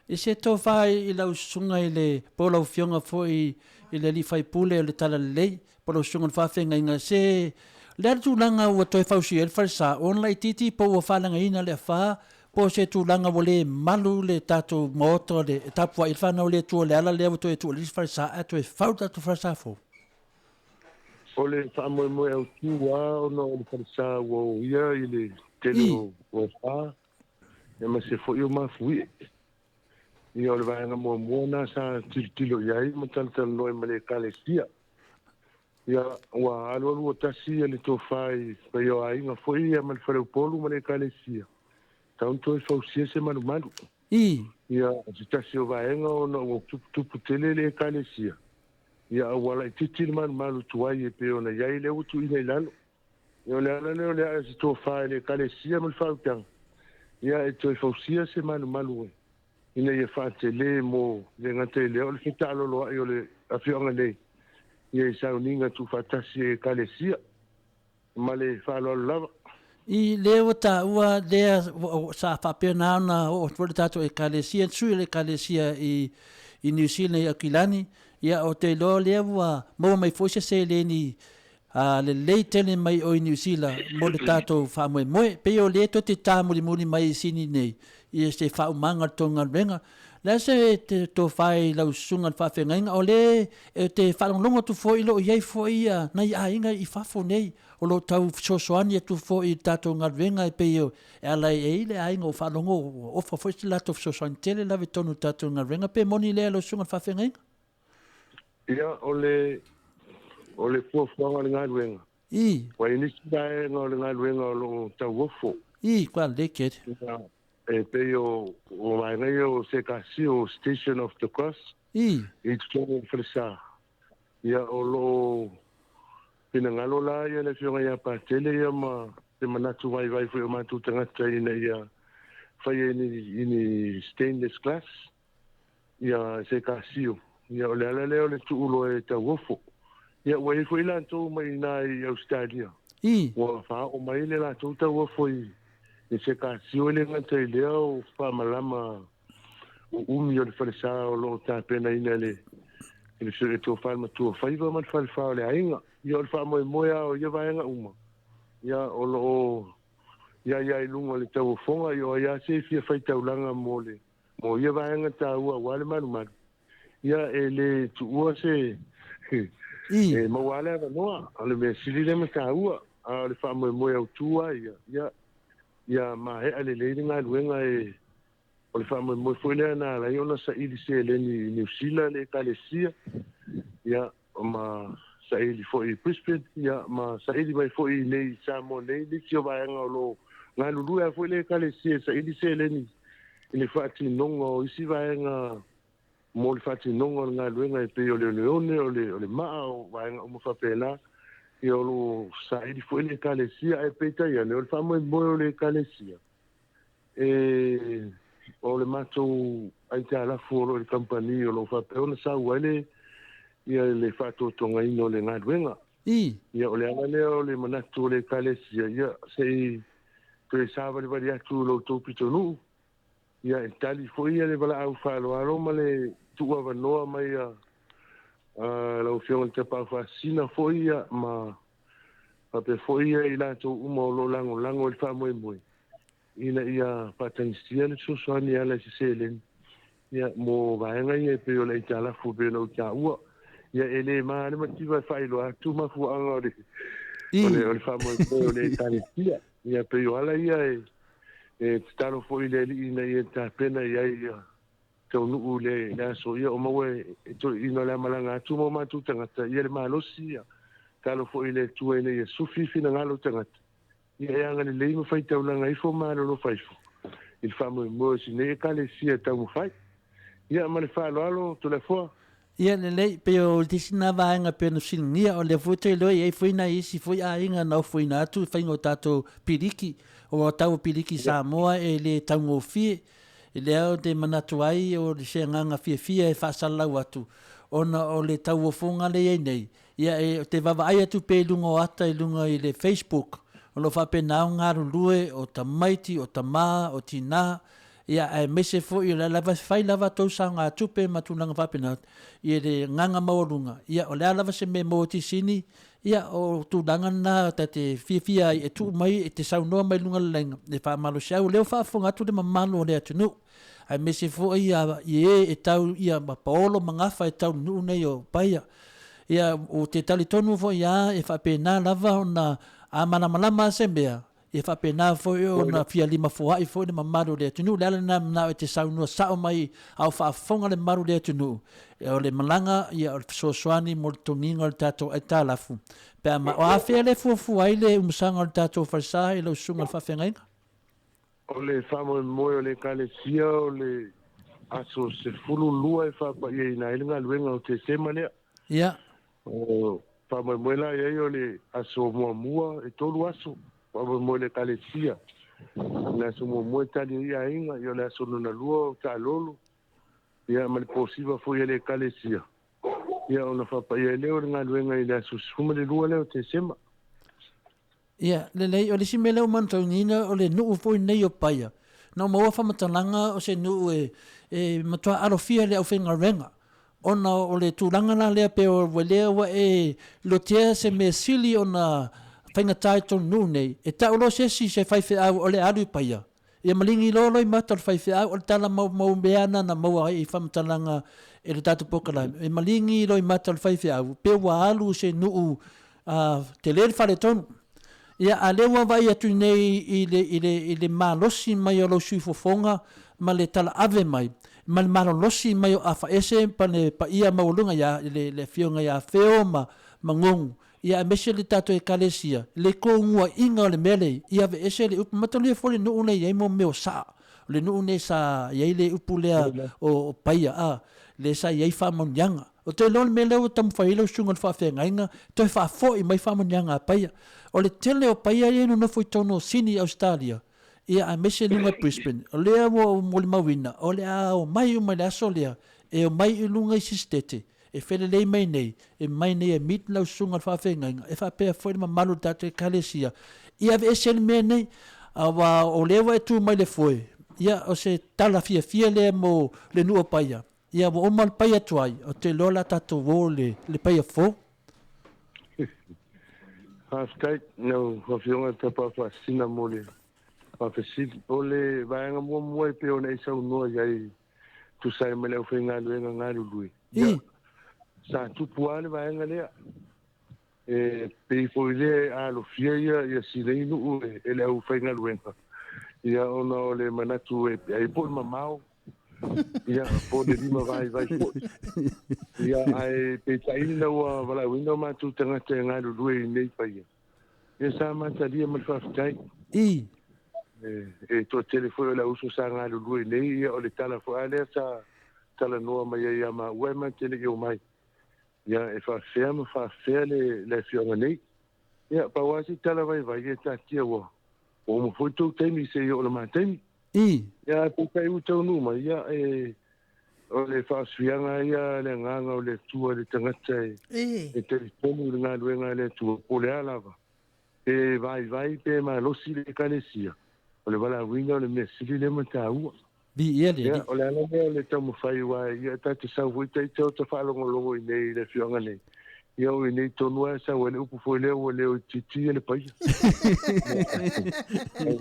E se tō whai i lau sunga i le polau fionga fo i le li whai pule o le tala lei, polau sunga whawhenga inga se le tūlanga ua toi whausi e wharisa, online titi po ua whananga ina le wha, po se tūlanga o le malu le tātou maoto le tapua i whanau le tua le ala le au toi tua le wharisa, a toi whau tātou wharisa fo. O le whamoe moe au tua o no le wharisa ua o ia i le tele o wha. Ia ma se fo io ma fui. Ia o le vaenga mua na sa tilo iai ma tala noi ma le kalesia. Ia ua alu o tasi le tō whai pa io a inga fo ia ma le whare upolu ma le kalesia. Taun toi fausia se manu manu. Ia se tasi o vaenga o na o tupu tele le kalesia. Ia wala i titi le manu tuai e pe o na iai le utu ina ilano. Ia le ana leo le a se tō whai le kalesia ma le whautanga. Ia e toi fausia se manu e. Ina ia whaatele mo le ngate leo le whita aloloa i o le awhionga nei. Ia i sauninga tu whatasi e kalesia. Ma le whaaloalo lava. I leo ta ua lea sa whapea naona o tuare tātou e kalesia. Sui le kalesia i New Zealand i Akilani. Ia o te loa lea ua maua mai foisa se le ni le lei tele mai o New Zealand mo le tātou whamoe moe. Pe o le to te tā muli mai sini nei. Ia se whaumanga tonga renga. Lea se te tō whai lau sunga whawhengainga. O le te whalonglonga tu fo i lo iei fo ia. Nai a inga i whafo nei. O lo tau sosoani e tu fo i tātou ngā renga e pe o. E alai e le a inga o whalongo. O whafo i lato sosoani tele lawe tonu tātou ngā renga. Pe moni lea lau sunga whawhengainga. Ia o le fuafuanga le ngā renga. Wai ni siae ngā le ngā luenga o lo tau wofo. Kwa leket. E pe o mai ngai o se kasi o Station of the Cross. I tutongo fresa. Ia o lo pina ngalo la ia le fionga ia pa tele ia ma te manatu vai foi o matu tangata ina ia fai ini stainless glass. Ia se kasi o. Ia o le ala leo le tuulo e tau wofo. Ia wai foi la tō mai nā i Australia. Wa wha o mai le la tō tau wofo i se kasi o le ngata i leo wha malama o umi o le whalesa o lo tā pena ina le ele se to fa ma tu fa iba ma fa le ainga ia o fa mo moia o ia vaenga uma ia o lo ia i lunga le tau fonga ia se fia fa taulanga mo ia vaenga ta ua wale manu ia ele tu ua se e mo wale no ale me sili le ta ua le fa mo moia o tua ia ma he ale le nga luenga e o le wha mo foi lea nā lai ona sa ili se le ni New Zealand le kalesia ia ma sa ili foi Brisbane ia ma sa ili mai foi nei Samoa nei li tio vaenga o lo ngā lulu e foi le kalesia sa ili se le ni le whati nongo isi vaenga mo le whati nongo ngā luenga e pe o le leone o le maa o vaenga o mo whapena ia o lo sa ili foi le kalesia e peita ia ne o le wha mo le kalesia o le matou ai te alafu o le kampani o lo whapeo na sa uaile ia le whatotonga ino le ngāruenga. Ia o le anganea o le manatu o le kalesia ia sei pe sāwari wari atu lo tōpito nuu. Ia e tali fo ia le wala au whaloaro ma le tua wanoa mai a lau whionga te pāwhasina fo ia ma pape fo ia i lato uma o lo lango le whamoe. Ina ia patangisia le sosoani ala si selen ia mo vaenga ia pe o le tala fu pe no ta ua ia ele ma le motiva failo atu ma fu anga le famo o le tanesia ia pe o ala ia e talo fo ile ina ia ta pena ia to nu le na so ia o mawe to ina la malanga atu mo ma tu tangata ia le malosia talo fo ile tu ina ia sufi fina ngalo tangata ia ngani le mo fai tau langa ifo malo lo fai fo il famo mo si ne kale sia tau fai ia ma le fa alo to le fo ia le pe o disina vaenga pe no sinia o le foto lo ia foi na isi foi a inga no foi na tu fai ngo tato piliki o tau piliki Samoa e le tango fi le au de manatuai o le senga fia e fa sala watu ona o le tau fonga le nei ia te vava ai tu pe lungo ata i lunga i le Facebook o lo whapena o ngā rulue o ta maiti, o ta maa, o tina. Ia e mese fo i la lava whai lava tausa ngā tupe matunanga whapena i le nganga maurunga. Ia o lea lava se me mo ti sini, ia o tūranga nā ta te fia e tu mai e te saunoa mai lunga lenga. E whamalo siau leo whaafonga tu le mamalo o lea tunu. Ai mese fo i e tau ia ma paolo mangafa e tau nuu nei o paia. Ia o te talitonu fo ia e whapena lava o na a malama se mea e whapena foi o na fia lima fuai foi na mamaru le tunu le ala na te saunua sao mai au whaafonga le maru le tunu e o le malanga ia o sosoani mo le toninga le tato e talafu pe ama o a fia le fuai le umusanga le tato farsa e lau sunga le whawhengainga o le whamo moe o le kalesia o le aso se fulu lua e whapa i na ilinga luenga o te sema lea ia Pama moela ia o le aso mua e tolu aso. Pama moele kalesia. Le aso mua tali ia inga ia le aso nuna lua o ta lolo. Ia ma le posiva foi le kalesia. Ia ona whapa ia leo ngā luenga i le aso suma le lua leo te sema. Ia, le lei o le simele o mantau nina o le nuu foi nei o paia. Na o maua whamatalanga o se nuu e matua arofia le au whenga renga. Ona o le tūranga na lea pe o walea wa e lotea se me sili o na whaingatai tonu nuu nei. E ta ulo se si se whaiwhi au o le aru paia. Ia malingi lolo i mata o whaiwhi au o le tala mau meana na maua i whamatalanga e le tatu pokalai. E malingi lo i mata o whaiwhi au. Pe wa alu se nuu te lere whare tonu. Ia a lewa vai atu nei i le malosi mai o lo suifofonga ma le tala ave mai. Ma le malolosi mai o awha ese pa ia maulunga ia le fionga ia feo ma ngongu. ia mese le tato e kalesia le kongua inga le mele ia ve ese le upu matalia fole no una ia mo meo sa le no une sa ia le upu lea o paia a le sa ia fa monyanga o te lon mele o tam failo sunga fa fengainga to fa fo i mai fa monyanga paia o le tele o paia ia no foi tono sini Australia ia a mese lunga Brisbane o le o mo le mawina o le a o mai o mai la solea e o mai lunga i sistete e fele lei mai nei e mai nei e mit lau sunga fa fengainga e fa pe foi ma malu tato e kalesia ia ve ese le me nei awa o lewa e tu mai le foi ia o se tala fia le mo le nu o paia ia o mal paia tuai o te lola tato wo le paia fo Hashtag no fionga te pa sina mole pa fesil ole vaenga mo e pe ona isa no ai tu sai me le ofenga luenga ngalu lui sa tu puale vaenga le pe foi le a lo fia ia silenu e le ofenga luenga ia ona ole manatu e po mamau ia po de lima vai po ia ai pe taina wa vala window ma tu tanga tanga lui nei pa ia sa manta dia mal fa tai e to telefono la uso sa nga lui nei ia o le tala fo ale sa tala no ma ia ma we ma tele yo mai ia e fa fele le fiona nei ia pa wasi tala vai ia ta tia wo o mo foi tu temi se yo le manteni ia pe kai u tau numa ia o le whaaswianga ia le nganga o le tua le tangata e telefonu le ngā luenga le tua o le alawa e vai pe ma losi le kalesia o le wala winga o le mea sili le mata ua ia o le ala mea le tau mawhai wa ia tate sau huita i teo ta whaalongolongo i nei le whianga nei ia o i nei tonua sa wale upu foi leo o leo titi e le paia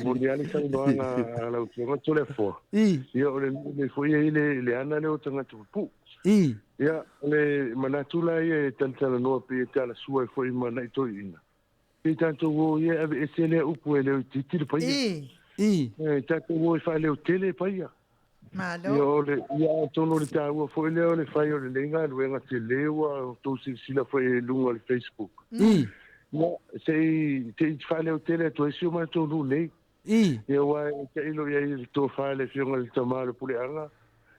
moni ale sa unoanga ala utionga tole fua ia o le foi e le ana leo tanga tupu ia o le manatula ia e tantana noa pe e tala sua e foi mana i toi ina e tanto wo ia ave e se le upu e leo titi le paia e tanto wo e fa leo tele paia Malo. Ia tono le tāua foi leo le whai o le lenga luenga te lewa tō sila foi lunga le Facebook. Ia se te whai leo tele to esi o mai tōnu nei. Ia wai te ilo ia i tō whai le whionga le tamā le pule anga.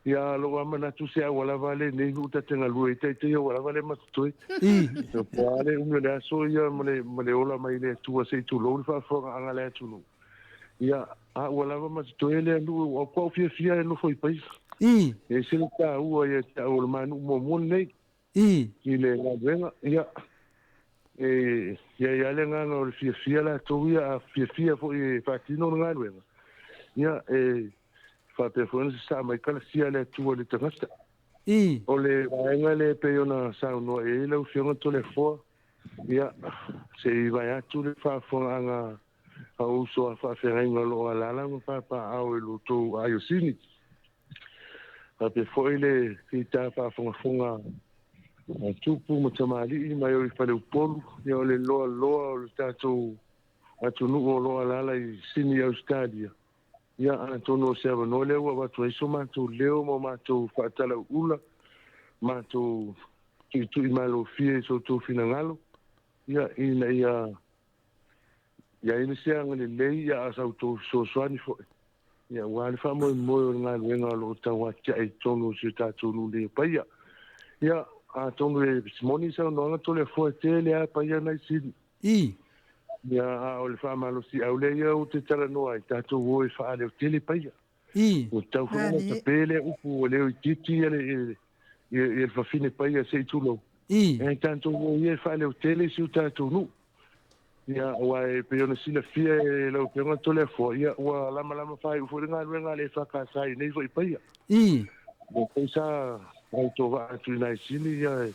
Ia lo amana tu se awala vale nei uta tenga lua i te awala vale matutoi. Ia pāle unga le aso ia male ola mai le tua se tu lo le whawhonga anga le atunu. Ia wala ma to ele lu o ko fia no foi país e se ta o ia ta o manu mo nei ile la venga ia ia le nga no fia la to ia fia foi fatino nga venga ia fa telefone sa mai kala sia le tu le tangasta o le venga le pe ona sa no e le fio to le fo ia se vai a tu le fa fo anga au so fa ferenga lo ala pa au lo to ayo sini pe foi le kita fa fonga tu pu mo tamali mai o fa le polu yo le lo o tato atu no lo ala i sini au stadia ya antono se no le wa tu eso ma tu leo mo ma tu fa tala ula ma tu tu malo fie so tu finangalo ya ina ya ia ina sea ngale lei ia asau tō soani fo ia wale wha moi ngā luenga lo tawa tia e tonu se tātou le paia ia a tonu e simoni sa noanga tole fo te le a paia nai sini ia a o le wha malo si au le ia o te tala noa i tātou o e wha leo te le paia o tau whana ta pele upu o leo i titi e le whawhine paia se i tulo e tātou o i e wha leo te le si o tātou nu ia wai pe ona sila fia lo pe ona tole fo ia wa lama fai fo nga nga le fa ka sai nei fo paia mo pensa ai to va tu na sili ia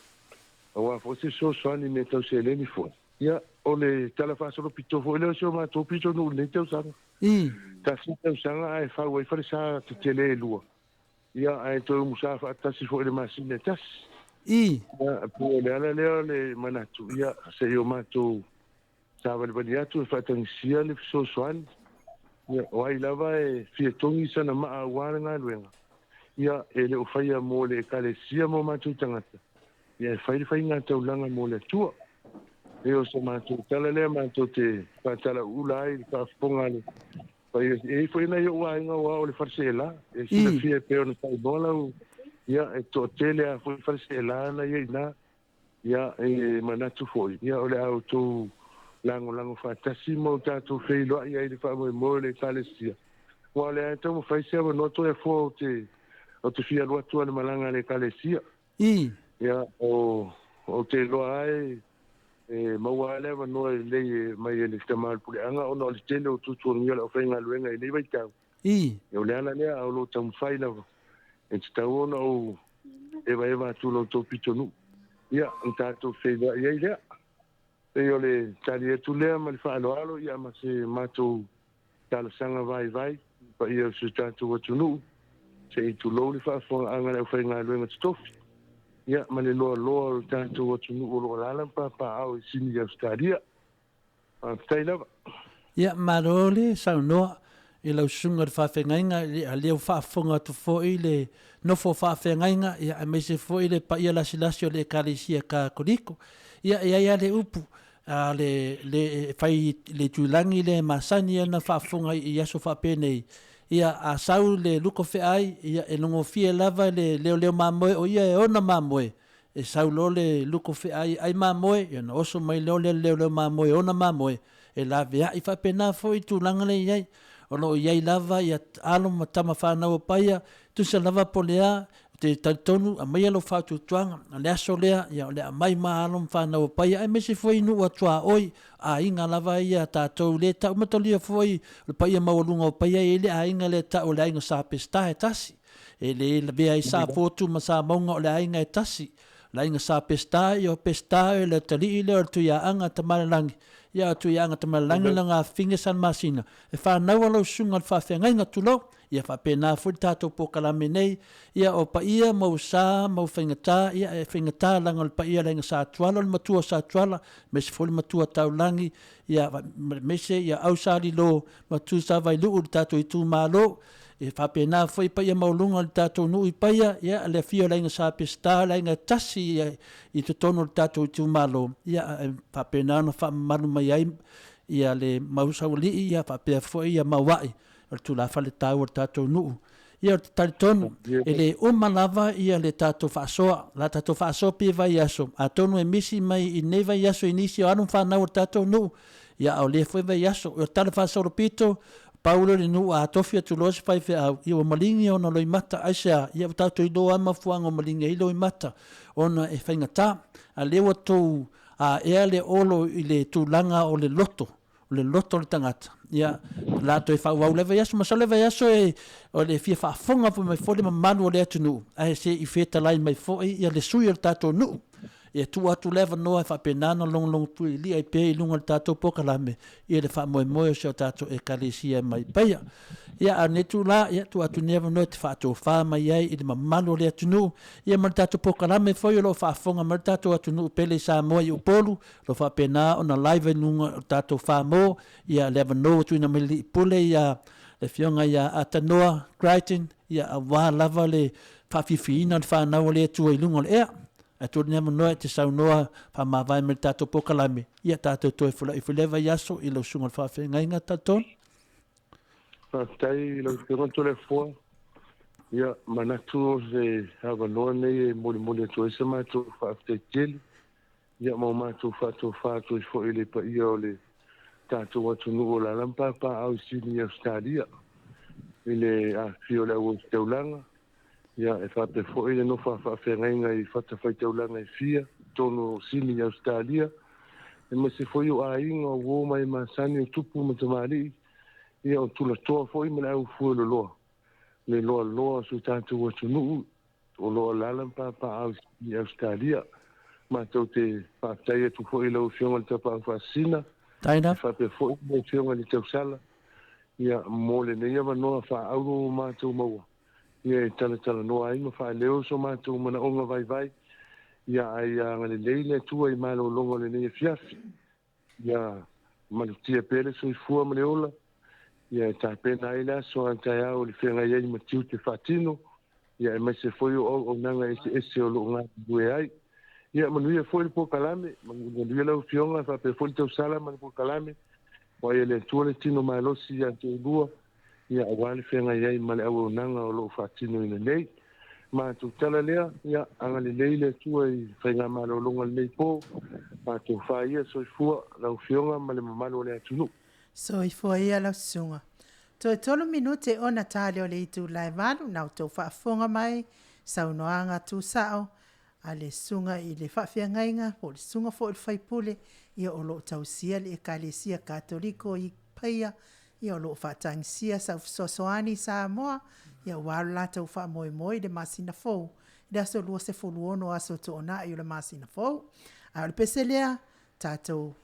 wa fo se so ni me to se le ni fo ia ole tala fa so pito fo le so ma to pito no le te sa ta si te sa ai fa wa fa sa te tele lu ia ai to musa fa ta si fo le ma sile tas ia po le manatu ia se yo ma to Sava le bani atu e whatangia le fisosoani. Ia o ai lava e fiatongi sana maa awara ngā luenga. Ia e le o whaia mō le kalesia mō mātou tangata. Ia e whaire whai ngā taulanga mō le tua. e o se mātou tala lea mātou te whātala ula ai le whaafonga le pai e foi na yo wa inga wa o le farsela e sila fia pe ona tai bola ia e to tele a foi farsela na ia na ia e manatu foi ia o le auto lango fatasi mo tatou feilo ia i le whaamoe le kalesia wa le ai tamo faisia wa noto e fo o te fia loa tua le malanga le kalesia ia o te loa ai e maua leva no le mai le tamal pule anga ona le tele o tutu ngia o fenga luenga i nei tau e o le ana le o lo tam faila e tau ona o eva tu lo to pitonu ia ntato feila ia e o le tali e tu le ma le fa alo ia ma se mato tala sanga vai pa ia se tatu o tunu se tu lo le fa fo anga le fenga luenga stofi ia ma le loa tātou o tunu o loa lalampa pa au i sini Australia. Whailawa. Ia marole sau noa i lau sunga le whawhengainga a leo whaafonga tu fōi le nofo whawhengainga ia a meise fōi le pa ia lasi o le karisia ka koriko. Ia le upu le whai le tulangi le masani ana whaafonga i aso whapene ia a sau le luko fe ai ia e longo fie lava le leo mamoe o ia e ona mamoe e sau lo le luko fe ai mamoe ia na oso mai leo mamoe ona mamoe e lave ai fa pena foi tu langale ia o lo ia lava ia alo matama fa na o paia tu se lava polea te tonu a mai lo fa tu tuanga le aso lea ia le mai ma alo fa na o paia ai mesi foi nu o tua oi a inga lava ia tātou le tau matolia foi le paia maulunga o paia ele a inga le tau le inga sa pesta e tasi e le bea i sa fotu ma sa maunga o le inga e tasi le inga sa pesta i o pesta e le tali i le o tuia anga tamalangi ia tuia anga tamalangi langa finga san masina e wha naua lau sunga le whawhenga inga tulo ia whapena furi tātou pokalame nei ia o paia mau sa mau whaingata ia e whaingata langa le paia le inga sa tuala le matua sa tuala mese furi matua taulangi ia mese ia ausari lo matu sa vai luu le tātou i tū malo e whapena fui paia maulunga le tātou nui paia ia le fio le inga sa pesta le inga tasi ia i te tono le tātou i tū malo ia whapena na whamaru mai ai ia le mausawali ia whapea fui ia mawai tu la fale tau o tātou nuu. Ia o te taritonu, e le umalava ia le tātou whaasoa, la tātou whaasoa pia vai aso. A tonu e misi mai i nei vai aso inisi o anum whanau o tātou nuu. Ia au le fwe vai aso. O tala whaasoa pito, paulo le nuu a tofia tu losi whai whi au. Ia o malingi ona loi mata aisea. Ia o tātou i loa ama fuanga o malingi i loi mata. Ona e whaingata. A lewa tōu a ea le olo i le tūlanga o le loto. Le loto le tangata. Ia la to fa wa leva yaso ma leva yaso e o le fia fa fonga po mai fole ma manu o le atunu ai se i feta lai mai fo ia le sui o tato nu e tu atu leva no fa penana long pu li ai pe lunga tato pokalame ia le fa mo se tato e kalisia mai paia ia anetu la ia tu atu never no te fa to fa mai ai i ma manu le atunu ia ma tato pokalame fo lo fa fonga ma tato atunu pele sa mo i polu lo fa pena ona live lunga tato fa mo ia leva no tu na mili pule ia le fionga ia atanoa Crichton ia awa lava le fa fifina fa na le tu i lunga le a tu neva noa te sau noa pa ma vai me tato pokalame ia tato toi fula i fuleva yaso i lo sunga fa fengainga taton tai lo que ronto le fo ia manatu se hava noa nei moli to ese ma to fa te tel ia ma to fa to fo ile pa ia ole tato watu nuo la lampa pa au sini Australia ile a fio la o teulanga ia e fa pe fo ile no fa fengainga i fa te fai teulanga i fia tono sini Australia e ma se foi o ainga o mai ma sani tupu ma te mari ia o tula toa foi me au fu le lo su tanto o tunu o lo lalampa pa au sini Australia ma te fa tai tu foi lo fiona te pa fa sina Taina fa pe fo mo fiona ni te sala ia mo le nei va no fa au ma tu mo ia tala no ai ma fa leo so ma tu mana onga vai ia ai ngale leile tu ai malo longo le nei fiafi ia ma tia pele so fu ma le ola ia ta pena ai la so anta ia o le fenga ia ma tiu te fatino ia ma se foi o nanga ese o lo nga bue ai ia manuia foi po kalame manuia lau fionga fa pe foi tau sala man po kalame o ele tuole tino mai losi ya te lua ia awali fenga ia male au nanga o lo fa tino ina nei ma tu tala lea ia anga le leile tua i whainga malo longa nei po ma tu wha ia soifua lau fionga male mamalo le atunu soifua ia lau sunga to tolo minute ona tale o le itu lai valu na to fa fonga mai saunoanga tu sao ale sunga i le whawhiangainga o le sunga fo il whaipule ia o lo tausia le ekalesia katoliko i paia ia o lo whatangsia sa sosoani sa moa ia waru la tau wha moe moe le masina fou le aso lua se fuluono aso to ona i le masina fou a le peselea tatou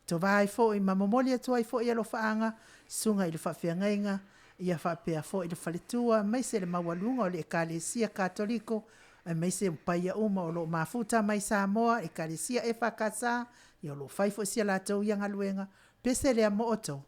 to vai fo i mamomoli atu ai fo ia lo whaanga sunga i le whawhiangainga ia whapea fo i le whaletua mai se le mawalunga o le ekalesia katoliko mai se paia uma o lo mafuta mai Samoa ekalesia e whakasa i o lo whaifo sia la tau ianga luenga peselea mo oto.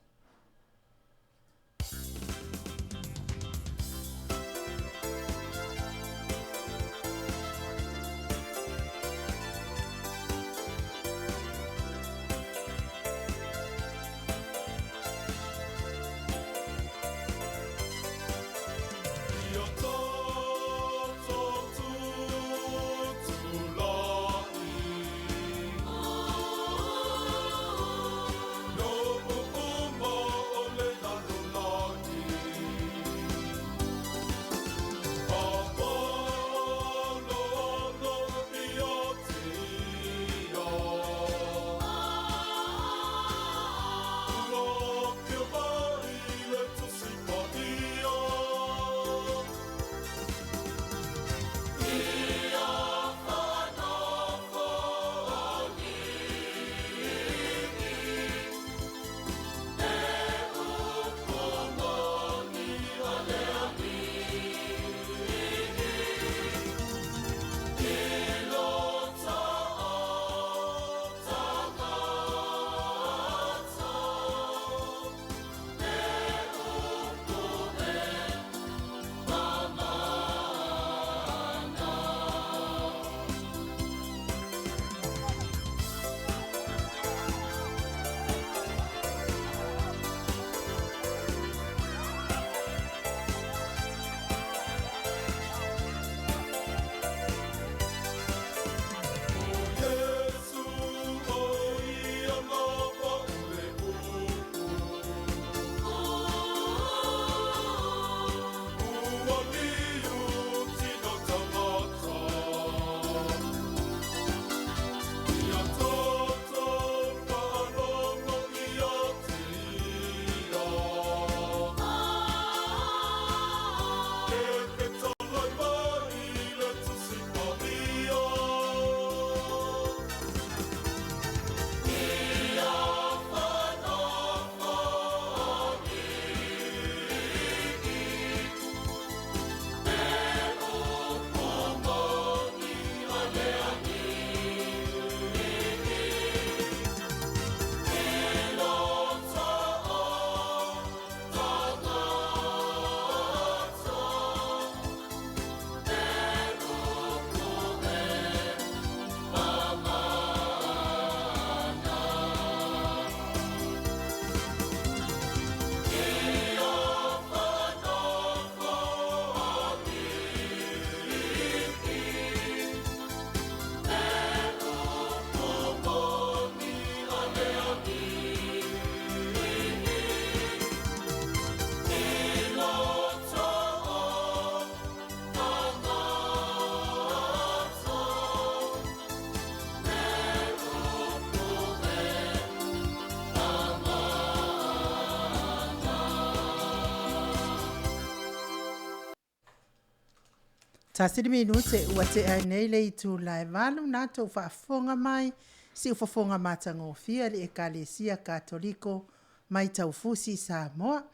Tasiri minute ua te ai nei le itu lai valu na tau whaafonga mai si ufafonga matangofia le ekalesia katoliko mai tau fusi Samoa.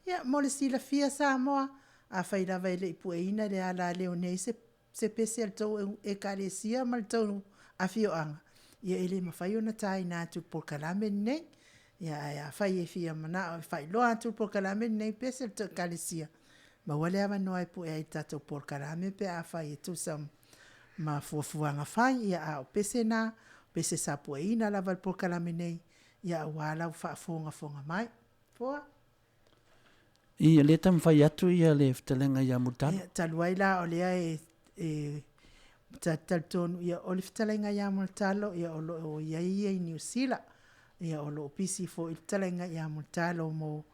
Ia mole sila fia Samoa a whairawa ele ipueina le ala leo nei se pese al tau ekalesia mal tau a fioanga. Ia ele mawhai ona tai na tu polkalame nei. Ia whai e fia mana whai loa tu polkalame nei pese al tau ekalesia. Ma wale awa noa e pu e tato por karame pe a whai e tu sam ma fuafuanga fai ia a o pese na, pese sapua ina lava le pokalame nei, ia a wala u whaafonga fonga mai. Poa? Ia le tam fai atu ia le fitalenga ia mutalo. Ia taluai la o lea taltonu ia o le fitalenga ia mutalo, ia o ia i New Zealand, ia o lo pisi fo i fitalenga ia mutalo mo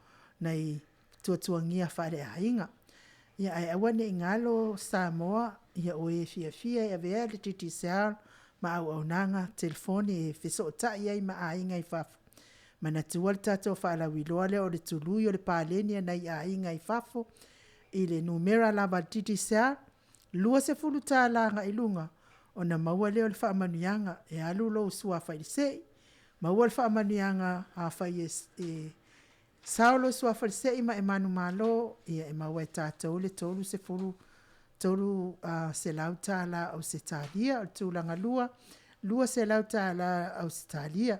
nei tuatuangia whare a inga. Ia ai awane ingalo Samoa, ia o e fia ia vea le titi seal, ma au nanga telefoni e fiso ta ia i ma a inga i fafu. Mana tual tato whaala wiloa le o le tului o le pālenia nei a inga i fafo, i le numera lava titi seal, lua se fulu tā langa i lunga, o na maua leo le whaamanuianga e alu lo usua whairisei, maua le whaamanuianga a whai Saulo sua farisei ma emanu malo ia e maua e tātou le tolu se fulu tolu se lauta la au se talia o tūlanga lua se lauta la au se talia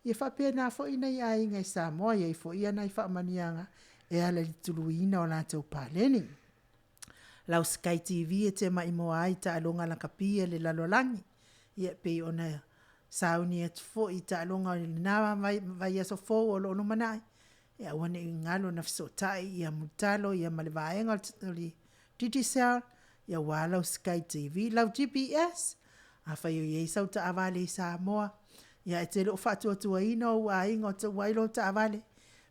ia whapena fo ina i ai ngai Samoa ia i fo ia nai whaamanianga e ala li tuluina o lātou pāleni. Lau Sky TV e te mai moa ai ta alonga la kapia le lalolangi ia pe ona sauni e tufo i ta alonga le nawa vai aso fo o lo manai. Ia wane i ngalo na fisotai, ia mutalo, ia malevaenga li titi sel, ia walau Sky TV, lau GPS, a whai o iei sau ta avale i Samoa, ia e te loo whatua tua ina o a inga o ta wailo ta avale,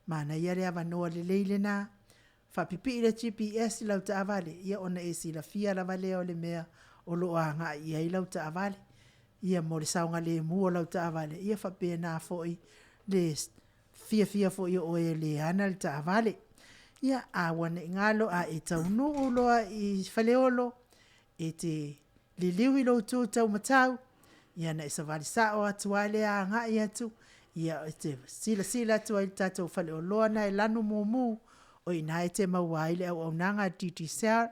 mana ia rea wanoa le leile na, whapipi i le GPS lau ta avale, ia ona e si la fia la vale o le mea o lo a nga ia i lau ta avale, ia mo le saunga le mua lau ta avale, ia whapea na foi le fia fo i o e le ana le ta avale. Ia a wane ngalo a e taunu uloa i whaleolo, e te liliu i lo tū tau matau, ia na isa vali sao atu ale a ngā i atu, ia e te sila atu ai tātou whaleoloa na e lanu mumu, o i nai te mauaile au nanga titi sel,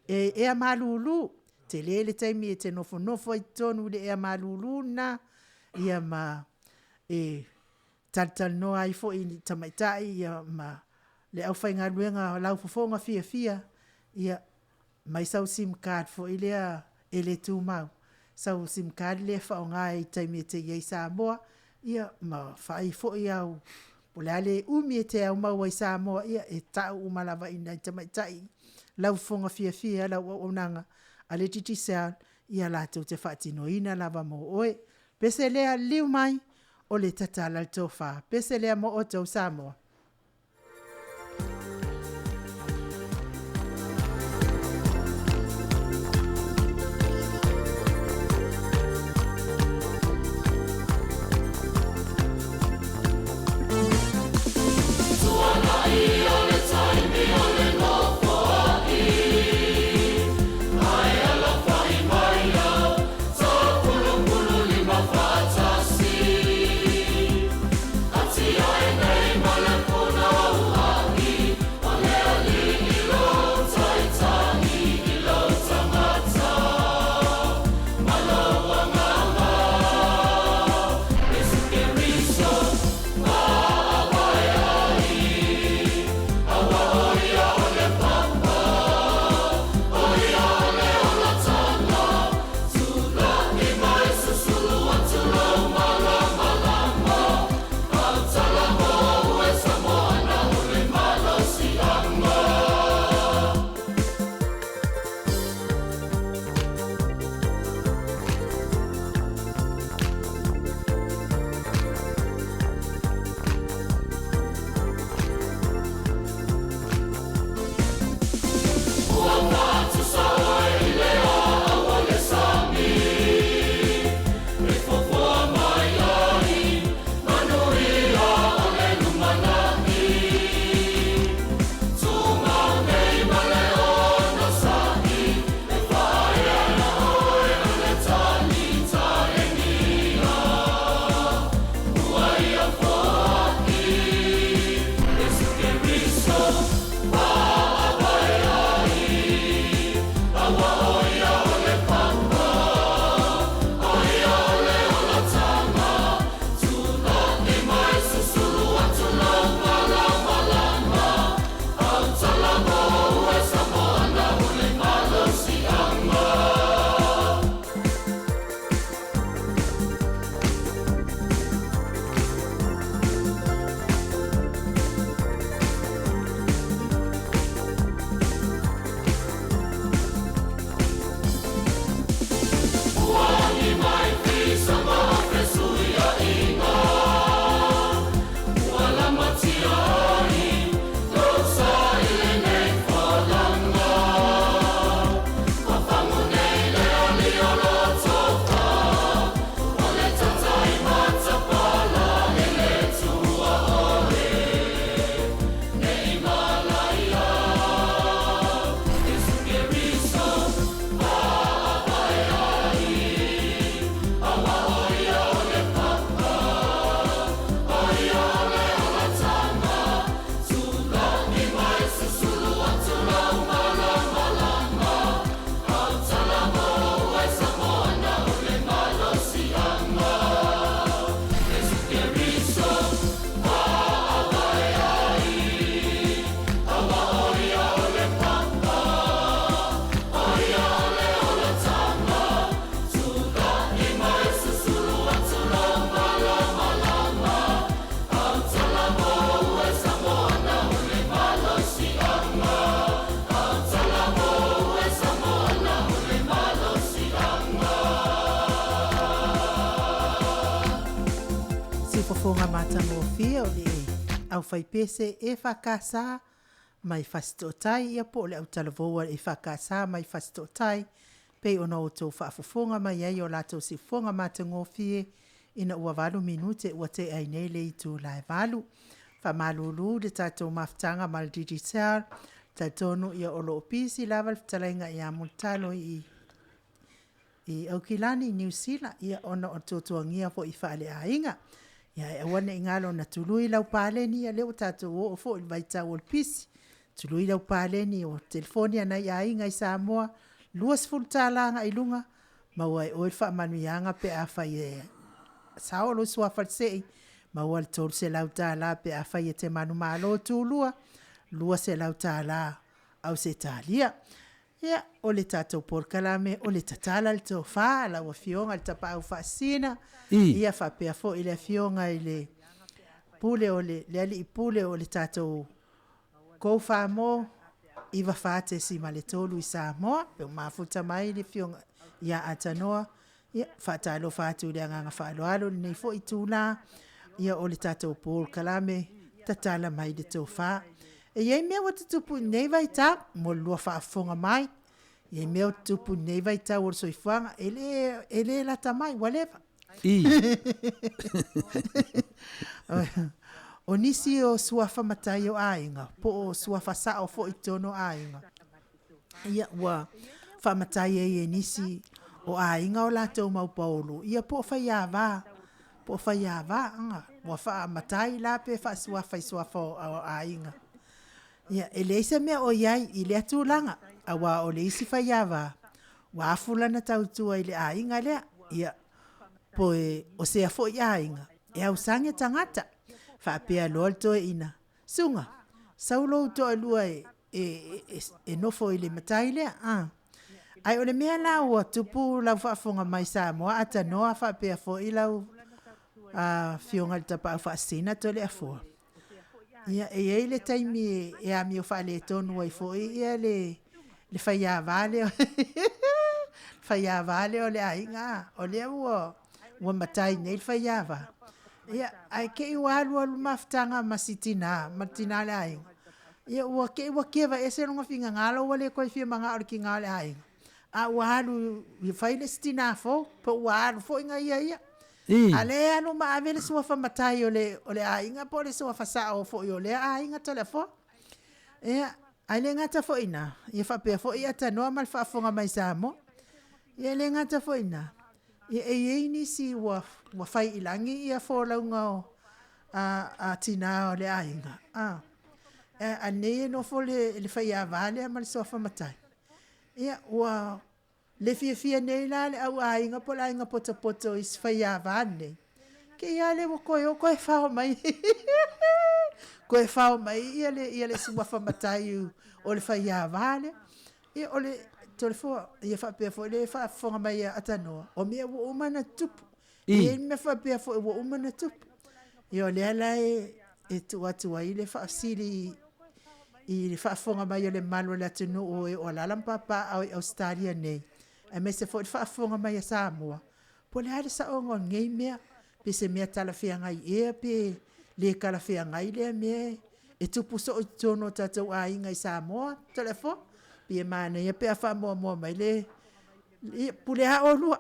e ea malulu, te lele taimi e te nofo i tonu le ea malulu na, ia ma tal no ai fo i tamaitai ia ma le au whainga luenga lau fofonga fia ia mai sau sim card fo i lea e le tū mau sau sim card le whao ngā i taimi te iei Samoa ia ma whai fo i au pole ale umi e te au mau i Samoa ia e tau umalawa i nai tamaitai lau fonga fia lau o nanga a le titi sel ia lātou te whaatino ina lava mo oe pese lea liu mai o le tatala le tofa. Pese lea mo o tau Samoa. Ati ai nei mala ngofia o le au fai pese e whakasa mai whastotai ia po le au talavoa e whakasa mai whastotai pe ona o tō whaafofonga mai ai o lato si fonga ma te ngofie ina ua valu minute ua te ainei le i tū lai valu. Whamalulu le tātou maftanga mal digital taitonu ia olo opisi lava talainga ia multalo i Aukilani, New Zealand, ia ona o tōtuangia fo i whaale a inga. Ia e wana ingalo na tului lau pāleni ia leo tātou o fo i vaitau o pisi. Tului lau pāleni o telefonia na ia inga i Samoa, luas fultalanga i lunga, maua e oe wha manuianga pe a whai e sao lo sua whalsei, maua le tolu se lau tāla pe a whai e te manu malo tūlua, lua se lau tāla au se tālia. Ia, o le tātou porkalame, o le tatala le tō wha, la ua fionga le tapa au whaasina, ia whapea fo i le fionga i le pule o le ali i pule o le tātou kou wha mō, iwa whate si ma le tōlu i Samoa, pe mafuta mai le fionga ia atanoa, ia whatalo whatu le anganga whaaloalo, nei fo i tūna, ia o le tātou porkalame, tatala mai le tō wha. E iei mea wata tupu nei vai tā, mo lua whaafonga mai. Iei mea wata tupu nei vai tā ora soifuanga, ele lata mai, whatever. O nisi o suafa matai o ainga, po o suafa sao fo i tono ainga. Ia ua whamatai e nisi o ainga o lato mau paulu. Ia po whaiawa, anga. Ua whamatai la pe wha suafa o ainga. Ia, e leisa mea o iai i le atulanga, a wā o leisi whaiawa, wā fulana tautua i le ainga lea, ia, po e o sea fo i ainga, e au sange tangata, whaapea loalto e ina, sunga, saulo to alua e nofo i le matai lea, ai o le mea la ua tupu lau whaafonga mai Samoa, ata noa whaapea fo i lau fionga le tapa au whaasina to le afoa. Ia e le taimi e a mi o whaale tonu ai fo ia le whaiawale o le ainga o le ua matai nei le whaiawa. Ia ai ke i walu alu maftanga masitina le ainga. Ia ua ke i wakieva e se runga finga ngalo wale koe fia manga ori ki ngale ainga. A walu i whaile sitina fo, pa walu fo inga ia. Ale anu ma avele sua fa matai o le ainga po le sua fa sao fo yo le ainga telefo. Ale ngata fo ina. Ia fa pe fo ia ta normal fa fonga mai Samo. Ia le ngata fo ina. Ia ni si wa fai ilangi ia fo la nga a tina o le ainga. Ane no fo le fai avale ma le sua fa matai. Ia wa le fia nei la le au ainga po la inga poto is fai avane. Ke ia le wo koe fao mai. Koe fao mai ia le sua fa matai o le fai avane. Ia o le telefo ia fa pe fo le fa fonga mai atanoa. O mea wo umana tupu. Ia me fa pe fo wo umana tupu. Ia le ala e tu ai le fa sili i le fa fonga mai o le malo le atano o la lampapa au Australia nei. E me se foi whaafonga mai a Samoa. Po le haere sa ongo ngei mea, pe se mea talawhia ngai ea, pe le kalawhia ngai lea mea, e tupu so o tono tatou a inga i Samoa, telefo, pe e mana ia pe a wha mua mai le pule ha o lua.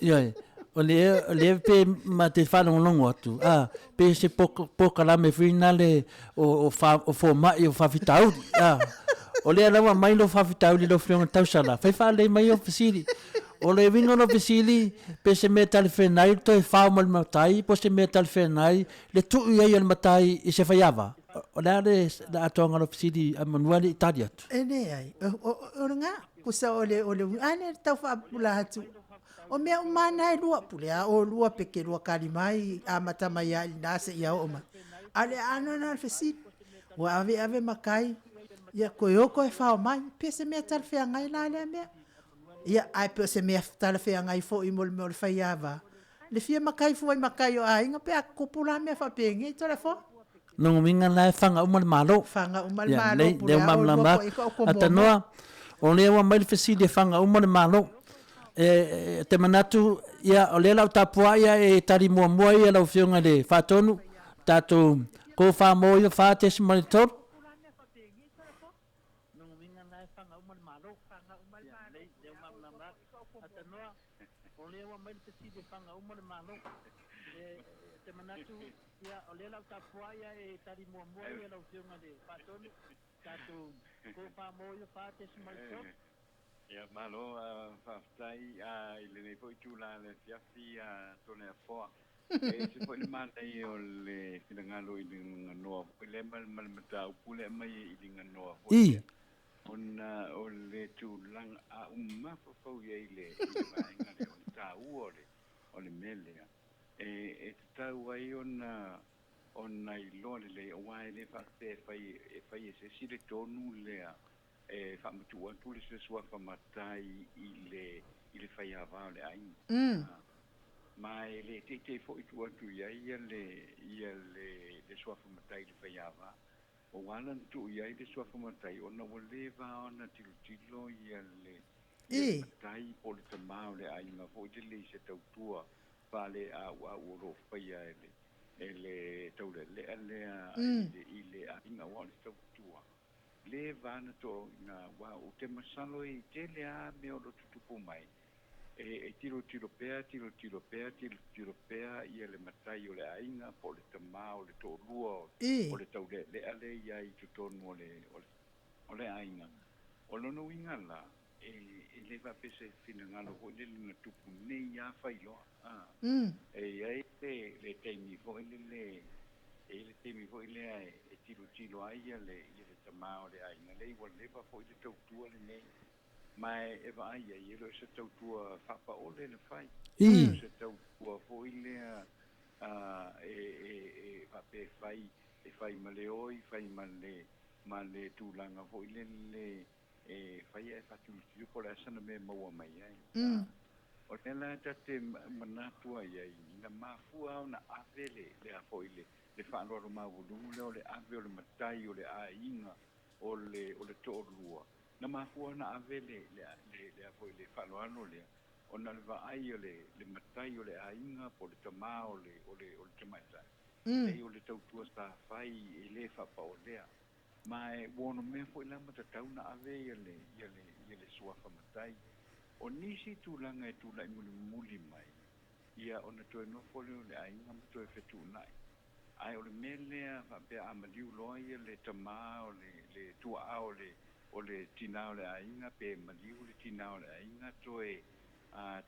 Ioi, o le pe ma te whanongongo atu, pe se poka la me whina le o fo mai o whawhitau, o le alawa mai lo whawhitau li lo whionga tausala. Whai whale mai o whisiri. O le wingo no whisiri, pe se me tali whenai, to e whao mal matai, po se me tali whenai, le tuu iei al matai i se whaiawa. O le ale atonga no whisiri a manuali itari atu. E ne ai, o nga, kusa o le, ane tau whaapula atu. O mea umana e lua pule, o lua peke lua kalimai, a matamai a nase ia o mai. Ale ano na whisiri, wa ave makai, ia koe e whao mai, pe se mea talwhea ngai la lea mea. Ia ai pe se mea talwhea ngai fo i mole mea whaiawa. Le fia makai fo i makai o ainga, pe a kupula mea whapengi, tole fo? Nongo minga lai whanga umal malo. Whanga umal malo, pule a o lua ko i ka o noa, o lea wa mai le whesidi e whanga umal malo. te manatu ia o le lau tapua ia e tari mua ia lau fionga le whatonu tātou ko wha mo ia wha te simani tōru. Ya malo faftai ile ne foi tula le fiafi tone foa se foi mata I o le finangalo I no le mal mata pule mai I no I ona o le tulang a umma fo ye ile mai ngale on ta uole o le mele e tau ai ona I lo le wai le fa fai se si le tonu le fa mutua tu le sua fa matai ile fai ava le ai mai le te fo tu ia le sua fa matai le fai ava o wana tu ia le sua fa matai ona le va ona tilo ia le matai o le tamau le ai ma fo le se tau tua fa le a o ro fai ele tau le ile a inga wa le tau tua le vana to na wa o te masalo I te le a me o tutupu mai e tiro pea ia le matai o le ainga po le tamao le to lua o le tau le ale ia I tutonu o le ainga o lono inga la e le va pese fina ngalo ho le na tupu nei ia fai loa e ai le teimi fo le teimi fo le tiro ai le tamao le ai na le wa le va fo le tautua le nei mai e va ai lo se tautua fa pa o le fai se tautua fo le va pe fai maleoi fai male tulanga fo le fai e fatu po la sana me mo mai ai o tela te manatu ai na mafua na avele le fo le fa no ma volume le ave le matai o le ainga o le torua na mafua na avele le fo le fa no le ona le va ai le matai o le ainga po le tamao o le tamata e o le tautua sa fai le fa pa o le mai buono me fo la mata tauna ave le sua fa matai o nisi tulanga tula muli mai ia ona to no fo le ainga to fetu nai ai o le mele fa pe amaliu loia le tama o le tua o le tina o le ainga pe maliu le tina o le ainga to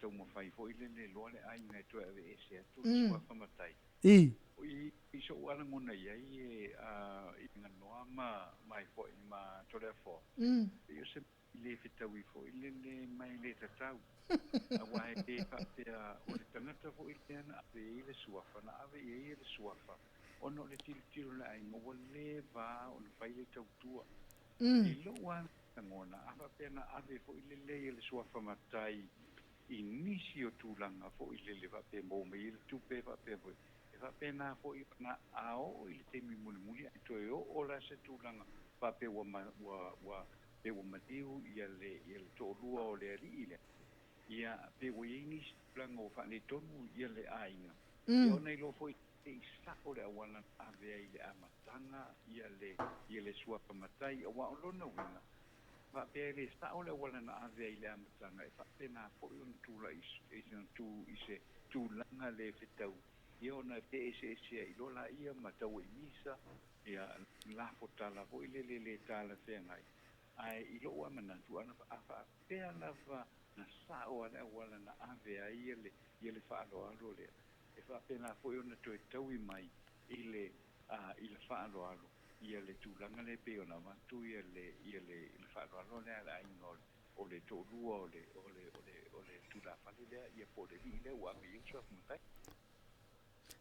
to mo fai fo le lo le ainga to ave ese to sua fa matai I so wala ngona ia inga noa mai fo ma to le fo io se le fitawi fo le mai le tatau a wai te fa te o le tangata fo na ave le suafa na ave le suafa ono le tiro la ai mo le va o le fai le tautua I lo wa ngona ava pena ave fo le suafa matai inisio tulanga fo le va pe mo me il tupe va pe va pena fo na ao I te mi muli to o la se tulanga va pe wa pe wa matiu ia le to lua o le ile ia pe wa ini planga o fa le tonu ia le ainga ia ona lo foi te sa o le wana ave ile amatanga ia le sua pa matai o wa lo no winga va pe le sa o le wana na ave ile amatanga fa pena fo un tula ise tulanga le fitau ia ona te ese I la ia matau misa ia la fotala fo le tala fengai ai I lo wa manatu ana fa pe ana fa na sa o ana wala na ave ai le fa alo le e fa pena fo ona to tau mai ile fa alo ia le tulanga le pe ona ma tu ia le fa alo le ai ngol o le to lua o le tula fa le ia po le ile wa mi so fa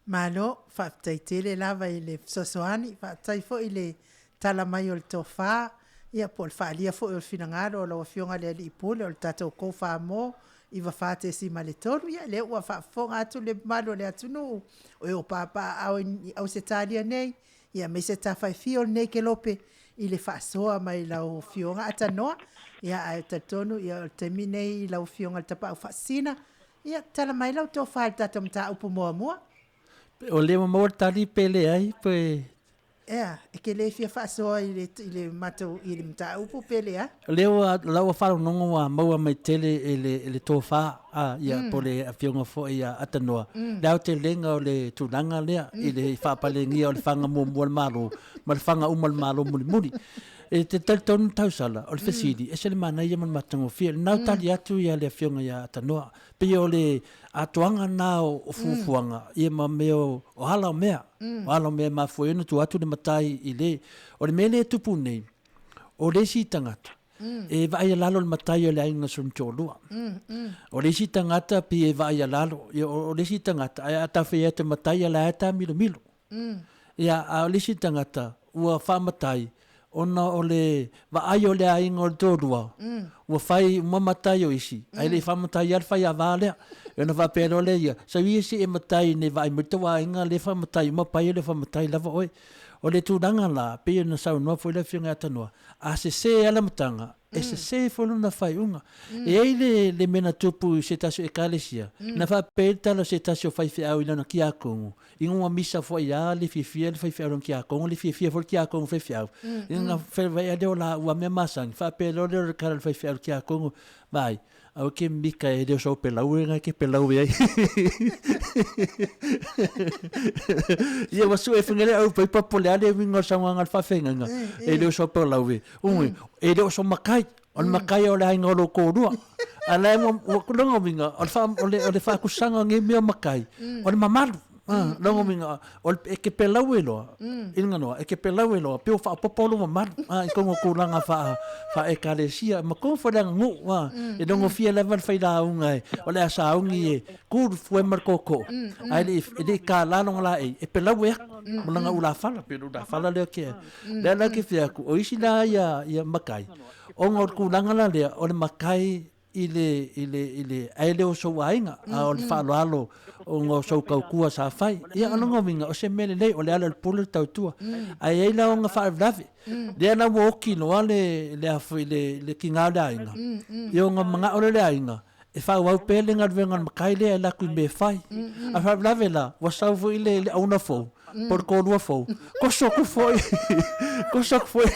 Malo, whaaftaitele lava I le sosoani, whaatai fo I le tala mai o le tofa, ia po le whaalia fo I le finangaro o lawa fionga le ali ipule o le tatou kou whaamo, I wa whaate si ma le tolu, ia le ua whaafonga atu le malo le atunu, o e o papa au se talia nei, ia me se tawhai nei ke lope i le whaasoa mai lau fionga atanoa ia ai tatonu ia te minei lau fionga tapa au whaasina ia tala mai lau tō whaal tata mta upu mua mua. O le mawar tali pele ai pe. Ia, e ke le fia whaasoa i le matau i le mta upu pele ai. Leo lau a wharo nongo wa maua mai tele e le tō wha ia po le fionga fo ia atanoa. Leo te lenga o le tūranga lea i le whaapale ngia o le whanga mua malo ma le whanga umal malo muli muli. E te tonu tausala o le fesiri e se le mana ia man matango fia nau tali atu ia le fionga ia atanoa pe o le atuanga na o fufuanga ia ma meo o hala o mea ma fuena tu atu le matai i le o le mele tupu nei o le si tangata e vai lalo le matai o le ainga sun cholua o le si tangata pe e vai lalo o le si tangata ai ata fe te matai la ata milo ia o le si tangata ua fa matai ona o le vai o le ainga o le tōrua ua fai mamatai o isi ai le whamatai al fai a vale e na whapero le ia sa isi e matai ne vai mitawa ainga le whamatai mapai le whamatai lava oe o le tūranga la pe na sau noa fo le whiunga atanua a se ala matanga e se fo na whai unga e ei le mena tupu se taso e kalesia na whapetala se taso whai whiau ilana ki a kongu inga misa fo ia le fifia le whai whiau ki a kongu le fifia fo ki a kongu whai whiau inga whai adeo la ua mea masang whapelo le kara le whai whiau ki a kongu vai au ke mika e deo so pelau e ngai ke pelau e ai ia wasu e whengere au pai papole ale wingo sa wanga whawhenga e deo so pelau e ui e deo so makai on makai o le hainga o lo kōrua ala e mo kulonga winga o le whakusanga nge mea makai o le mamalu longo minga o e ke pelau e loa inga noa e ke pelau e loa pe o whaapopolo mamalu i kongo kūranga wha e kalesia ma kongo whareanga ngu e dongo fia lewan whaida unga o le asa ungi e kūru fue markoko ai le ka lalonga la e pelau e mulanga ula whala pe ula whala leo ke lea la ke whiaku o isi la ia makai o ngor kūranga la lea o le makai i le aile o so wainga o le whaaloalo o ngō sau kaukua sa whai ia anonga winga o se mele lei o le ala le polo tautua ai eila o ngā whaarelawe lea na wo oki loa le ki ngā le ainga i o ngā mga o le ainga e whau au pēle ngā rwenga makai lea e laku i me whai a whaarelawe la wa sau fu i le auna fau por kōrua fau ko soku foi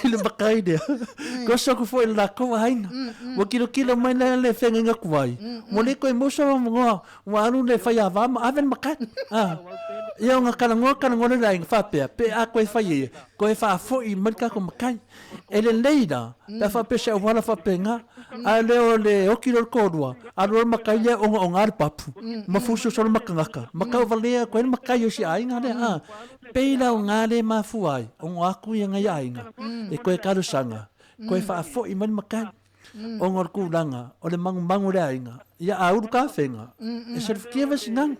le makai lea ko soku foi le lako hainga wa kilo mai le whenga kuai mo le koe mosa wa mga wa anu le whai awama awen makai ia o ngā karangoa le ainga whapea pe a koe whai e koe wha foi marika ko makai e le leida la whape se awala whapenga a leo le okiro le kōrua a roa makai lea o ngā papu mafuso solo makangaka makau valea koe makai o si ainga lea peila o ngā le mafuai o ngā aku i ngai ainga e koe karusanga koe wha foi mani makai o ngor kūranga o le mangu le ainga ia a uru ka whenga e sarifkia vasinang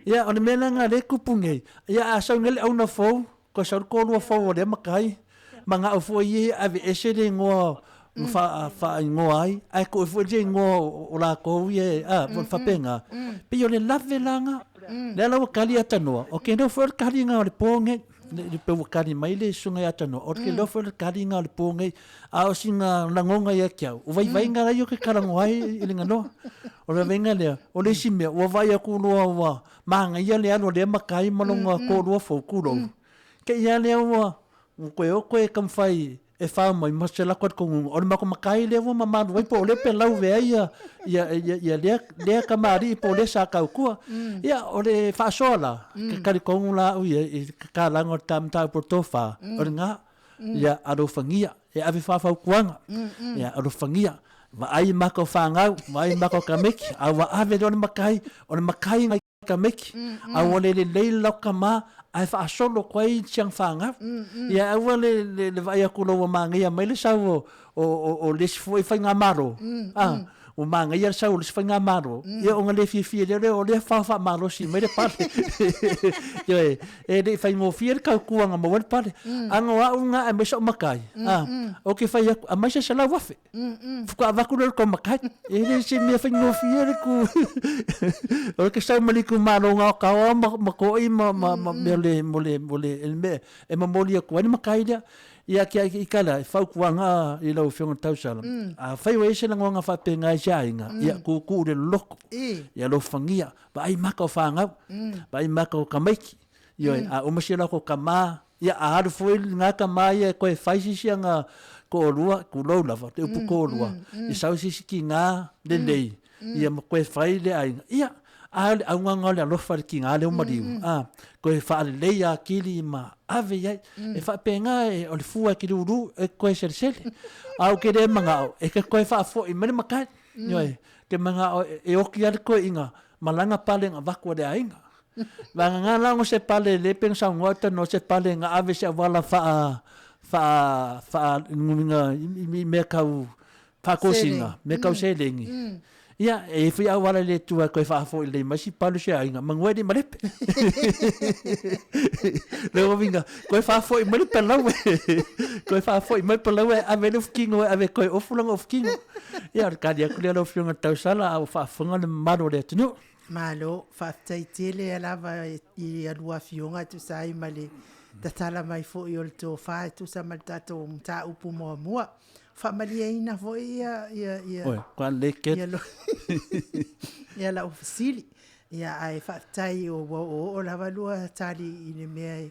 ia o le melanga le kupungei ia a saungele au na fau ko saur kōrua fau o le makai manga o fo ye ave ese le ngo fa ngo ai ko fo je ngo o la ko ye fa penga pe yo le lave langa le la kali atanoa o ke no for kali nga o le ponge le pe kali mai le sunga atanoa o ke no for kali nga o le ponge a o singa langonga ya kia o vai nga yo ke karango ai ile nga no o le venga le o le sime o vai aku no wa manga ia le ano le makai malonga ko ro fo kuro ke ia le wa koe kam fai e wha mai masela kwa kongu o le mako makai le wa mamanu wai po le pelau vea ia lea kamari po le sa kaukua ia o le wha sola kari kongu la ui e kakalanga o tamtau por tofa o le ngā ia aro whangia e ave whawhau kuanga ia aro whangia wa ai mako whangau wa ai mako kameki a wa ave o le makai ngai kameki a wa le lauka maa ai fa solo kwai chiang fanga ia awa le vai aku lo mangia mai le sau o le foi fa ngamaro o manga ia sa o le fanga maro ia o ngale fi le o le fa maro si me le pale yo e de fai mo fier ka kuanga mo wal pale anga wa unga me so makai o ke fai a mai sa la wafe fuka va ku le ko makai e le si me fai mo fier ku o ke sa mali ku maro nga ka o ma ko i ma mole elme e ma moli ko ni makai dia ia kia i kala fau kuanga i lau whionga tausala a fai wa ese langonga fa penga i inga ia ku le loko ia lo fangia ba ai maka o whangau ba ai maka o kamaiki ioi a umasila ko kama ia a haru foi nga kama ia koe faisi sianga ko olua ku lau lava te upu ko olua i sau sisi ki ngā lelei ia koe fai le ainga ia a nganga le alofa ki ngā leo mariu koe whaale leia kili ma ave iai e whapenga e o le fua ki ruru e koe sele au ke re manga au e ke koe whaafo i mene makai ke manga au e oki ale koe inga malanga pale nga wakua le ainga vanga ngā lango se pale le peng sa ngota no se pale nga ave se wala wha ngunga me kau whakosinga me kau selengi ia e fui au wala le tua koe whaafo i le masi palu se ainga mangwe di marepe leo vinga koe whaafo i marepe laue koe whaafo i marepe laue ave le ufikingo ave koe ofulanga ufikingo ia kadi aku le alo fiunga tausala au whaafunga le maro le tunu malo whaaftaitele alava i alua fiunga tu sai male tatala mai fo i ol tō whae tu sa mal tato mta upu mua mua whamalia ina fo ia oe kwa leket ia la ofisili ia ai whaaftai o lava lua tali i ne mea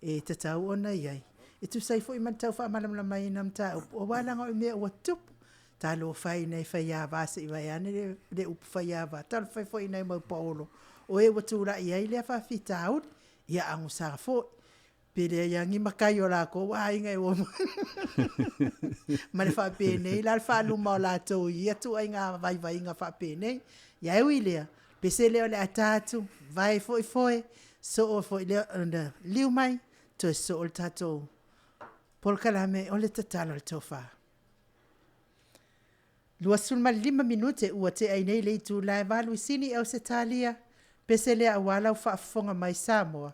e tatau ona iai e tu sai fo i mantau whaamalamla mai ina mta o walanga o mea ua tupu talo fai nei fai ava se i vai ane le upu fai ava talo fai fo i nei mau paolo o e watura iai lea whaafita au ia angu sara fo pere yangi makai o la ko wa inga e o mare fa pene la fa lu ma la to ia tu inga vai inga fa pene ya e wile pese le le atatu vai foi so foi le liu mai to so o tato por kalame o le tatalo to fa lua sulma 5 minute ua te ai nei le tu la valu sini o se talia pese le awala fa fonga mai Samoa.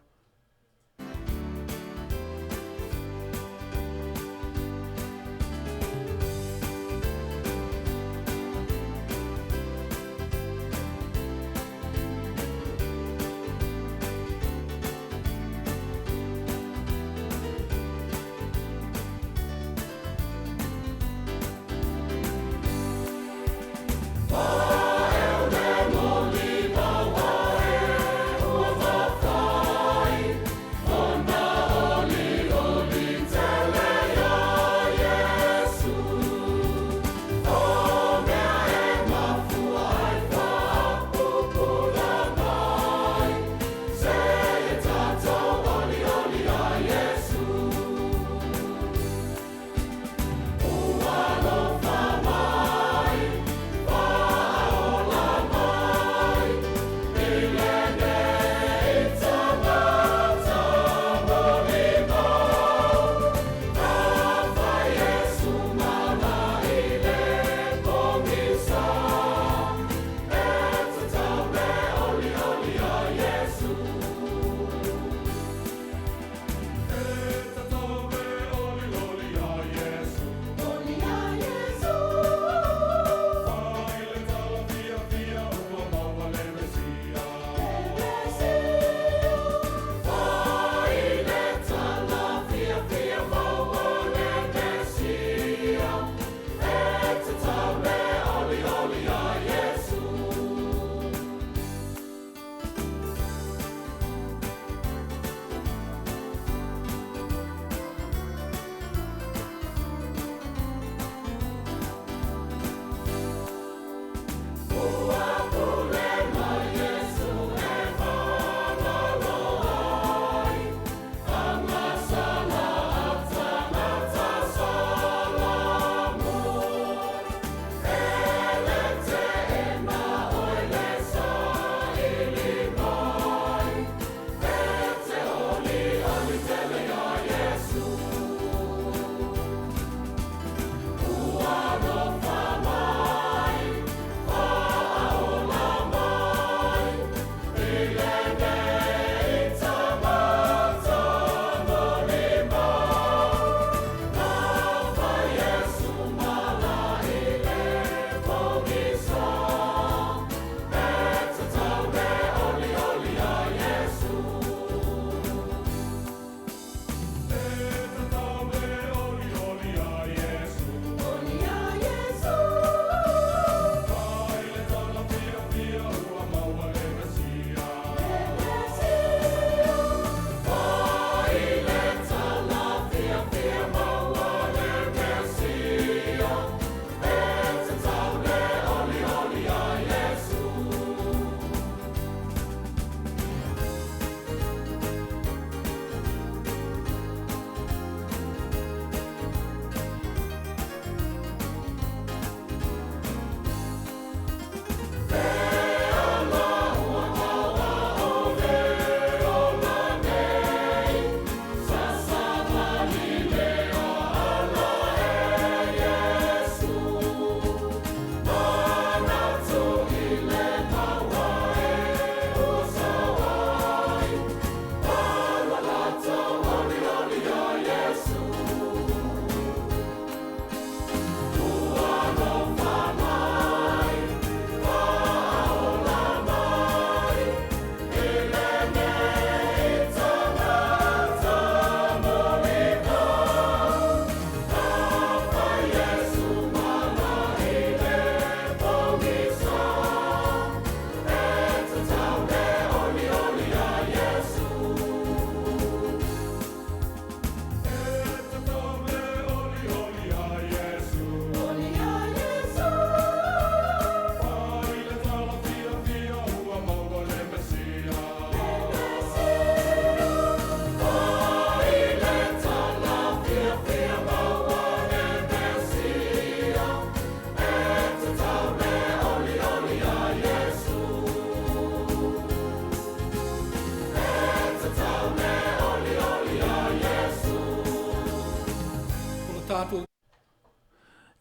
Fire,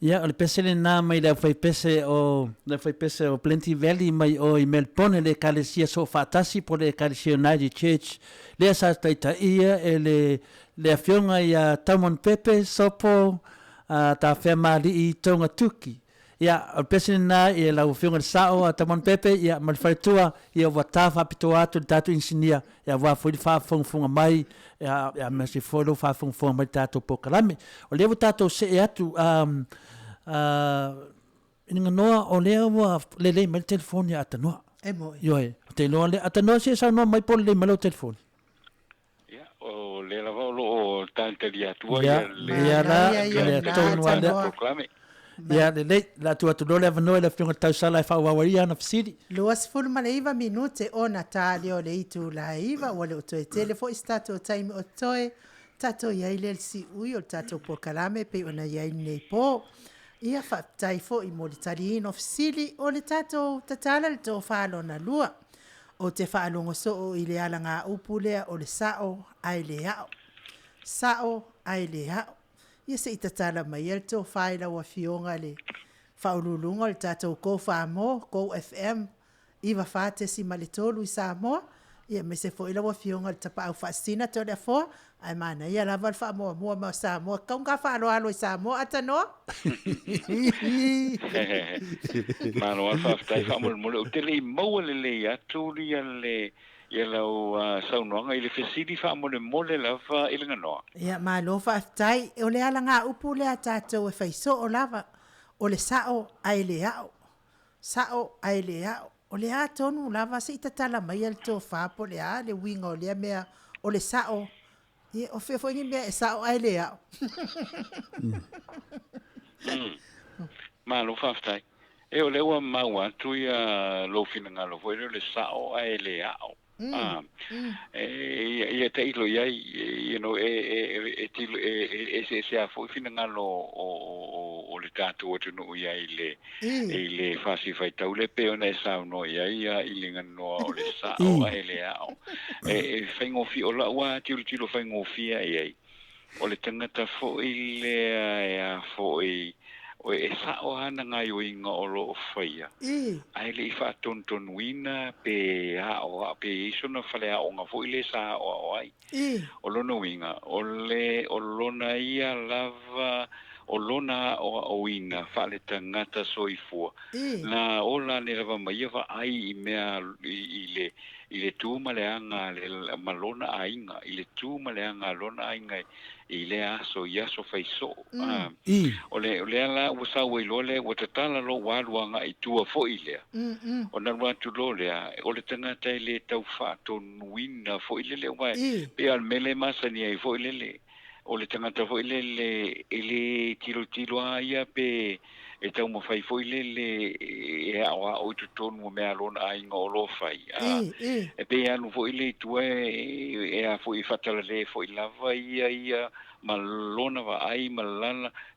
Ia, o le pese le nā mai le fai pese o Plenty Valley mai o i Melbourne le kalesia so whaatasi po le kalesia United Church. Lea sa taita ia e le awhionga i a Taumon Pepe sopo ta whea maali i Tonga Tuki. Ia, o pese le nā i e lau whionga le sao a Taumon Pepe, ia, ma le whaitua i a watafa apito atu le tatu insinia, ia wafuri whaafonga mai, ia masi wholo whaafonga mai tatu po kalame. O lewa tatu se e atu, ina noa o lea wa lelei mai telefoni ata noa. E moi. Yoe, te noa le ata noa se sa noa mai po lelei mai lo telefoni. Ia, o le lava o tantari atua ia le tonu ale. Ia lelei, la tua tu dole avanoa le whiunga tausala e whauawaria ana fisiri. Luas fulu ma le iwa minute o Natali o le itu la iwa o le otoe telefo i stato o taimi o toe tato iai le si ui o tato po kalame pe ona iai nei po. Ia whaptai fo i mo le tari ino fisili o le tato tatala le tō whalo na lua. O te whaalongo so o i le ala ngā upulea o le sao ai le ao. Sao ai le ao. Ia se i tatala mai el tō whaila wa fionga le whaululunga le tato ko whaamo, ko FM. Iwa whate si ma le tolu i Samoa. Ia me se fo ila wa fionga le tapa au whaasina tō le fo. Ai mana, ia lava le whaamoa mua ma Samoa. Kaunga whaalo alo i Samoa ata noa? Mano al whaftai whaamole o te rei maua le le aturi ia lau saunoanga i le fesiri whaamole mole lava i lenga noa. Ia malo whaftai o le ala ngā upu le a tātou e whaiso o lava o le sao ai le ao. Sao ai le ao. O le a tonu lava se itatala mai al tō whaapo le a le winga o le mea o le sao. Ia o whewho ingi mea e sao ai le ao. Malo whaftai. E o lewa maua tui a lofina ngā lofo le sao ai le ao. Ia te ilo iai, you know, se a fo fina ngā lo o le tātou atu no iai le whasi whaitau le peo nei sao no iai i le nganoa o le sao ai le ao. Whaingofi o la ua tilo whaingofi iai. O le tangata fo i le fo i o e sao hana ngai o inga o lo o whaia. Ai le i whaatonton wina pe iso na whale a o ngā fo i le sa o ai. O lona winga, o lona ia lava, o lona o ina whale tangata soifua. Na ola ne lava mai wa ai i mea i le tūma le anga le malona a inga, i le tūma le anga lona a inga i le aso i aso faiso. O le ala ua sau i lole, ua tatala lo waluanga i tua fo i lea. O na watu lo lea, o le tangata i le tau whatonuina fo i lele wai. Pe al mele masani ai fo i lele. O le tangata fo i lele, ele tilo aia pe e tau mawhai fo i lele e awa o tu tonu mea lona a inga o lo fai. E pe anu fo i le tua e a fo i whatala le fo i lava ia ma lona wa ai ma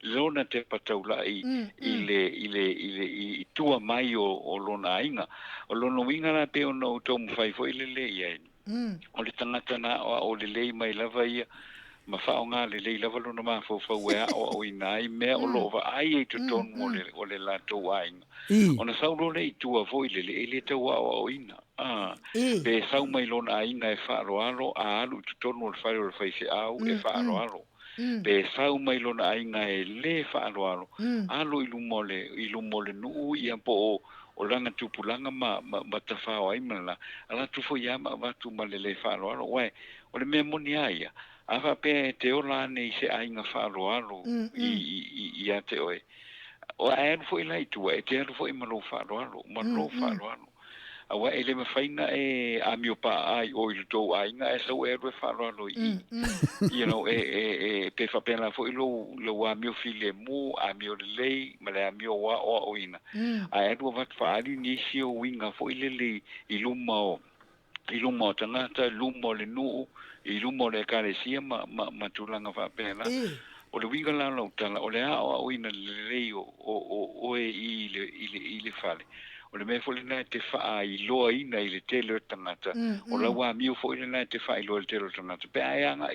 lona te pataula i tua mai o lona ainga. O lona winga na pe o na o tau mawhai fo i lele ia. O le tangata na o le lei mai lava ia. Ma whao ngā le lei lava luna maa fau ea o inai mea o lova ai e tutonu o le lātou ainga. O na sauro le i tua voi le tau o ina. Pe sau mai lona ainga e whaaroaro a alu tutonu o le whare o le whaise au e whaaroaro. Pe sau mai lona ainga e le whaaroaro. Alo i lumo le nuu i ampo o langa tupulanga ma tawhao aimana. Ala tufo iama watu ma le whaaroaro. Wai, o le mea moni aia. Awa pe te ola nei se ainga whaaroaro i a te oe. O a eru fo i lai tua, e te eru fo i malo whaaroaro. Awa ele me whainga e a mio pa ai o i lutou ainga e sau eru e whaaroaro i. You know, pe whapena fo i lo a mio file mu, a mio lei, ma le a mio wa o ina. A eru a wat whaari nisi o winga fo i lele i luma o tangata, luma o le nuu, i lumo le karesia ma tulanga whapena. O le winga la lautala, o le o ina lei o e i le whale. O le mea fo le nai te wha i loa ina i le tele o tangata. O la wā miu fo i le nai te wha i loa le tele o tangata. Pe ai anga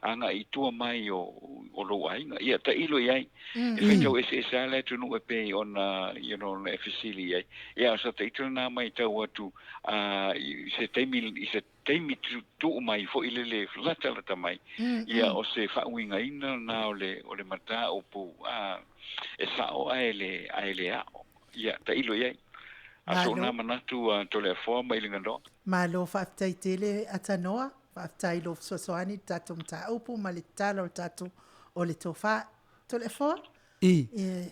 anga I tua mai o lo ainga ia ta ilo ai e tau ese sala tu no pe ona le facility ai ia sa te tuna mai tau atu se teimi tu mai fo ile lata mai ia o se whauinga ina na o le mata o pu e sao aele a ia ta ilo ai aso na manatu to le fo mai linga do ma lo whaftai tele atanoa whaftai lo sosoani tatu mta upu ma le tala o tatu o le tofa to le fo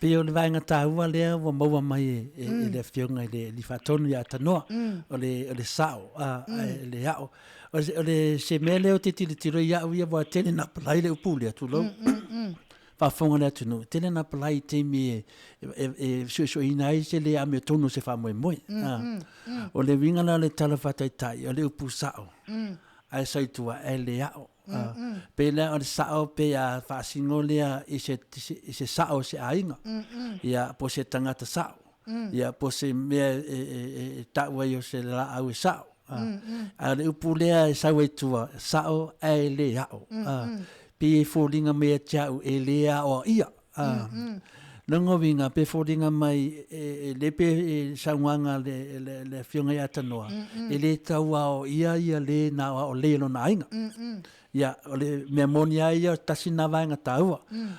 pe o le vainga tāua lea wa maua mai le fionga le whatonu i atanoa o le sao le ao o le se mele o te tiro i au ia wa tele na palai le upu le atu lau whafonga le atu no tele na palai te mi so ina ai se le ame tonu se wha moe o le winga la le tala whataitai o le upu sao ai saitua e le ao pe la o sao pe a fasingo lea i se sao se ainga ia po se tangata sao ia po se me taua yo se la au sao a le upu lea e sau e tua sao e le ao pe folinga me chau e le ao ia Nango winga pe folinga mai le pe saunganga le fionga ia tanoa le taua o ia le na o le no na inga ia o le memonia ia tasina vainga taua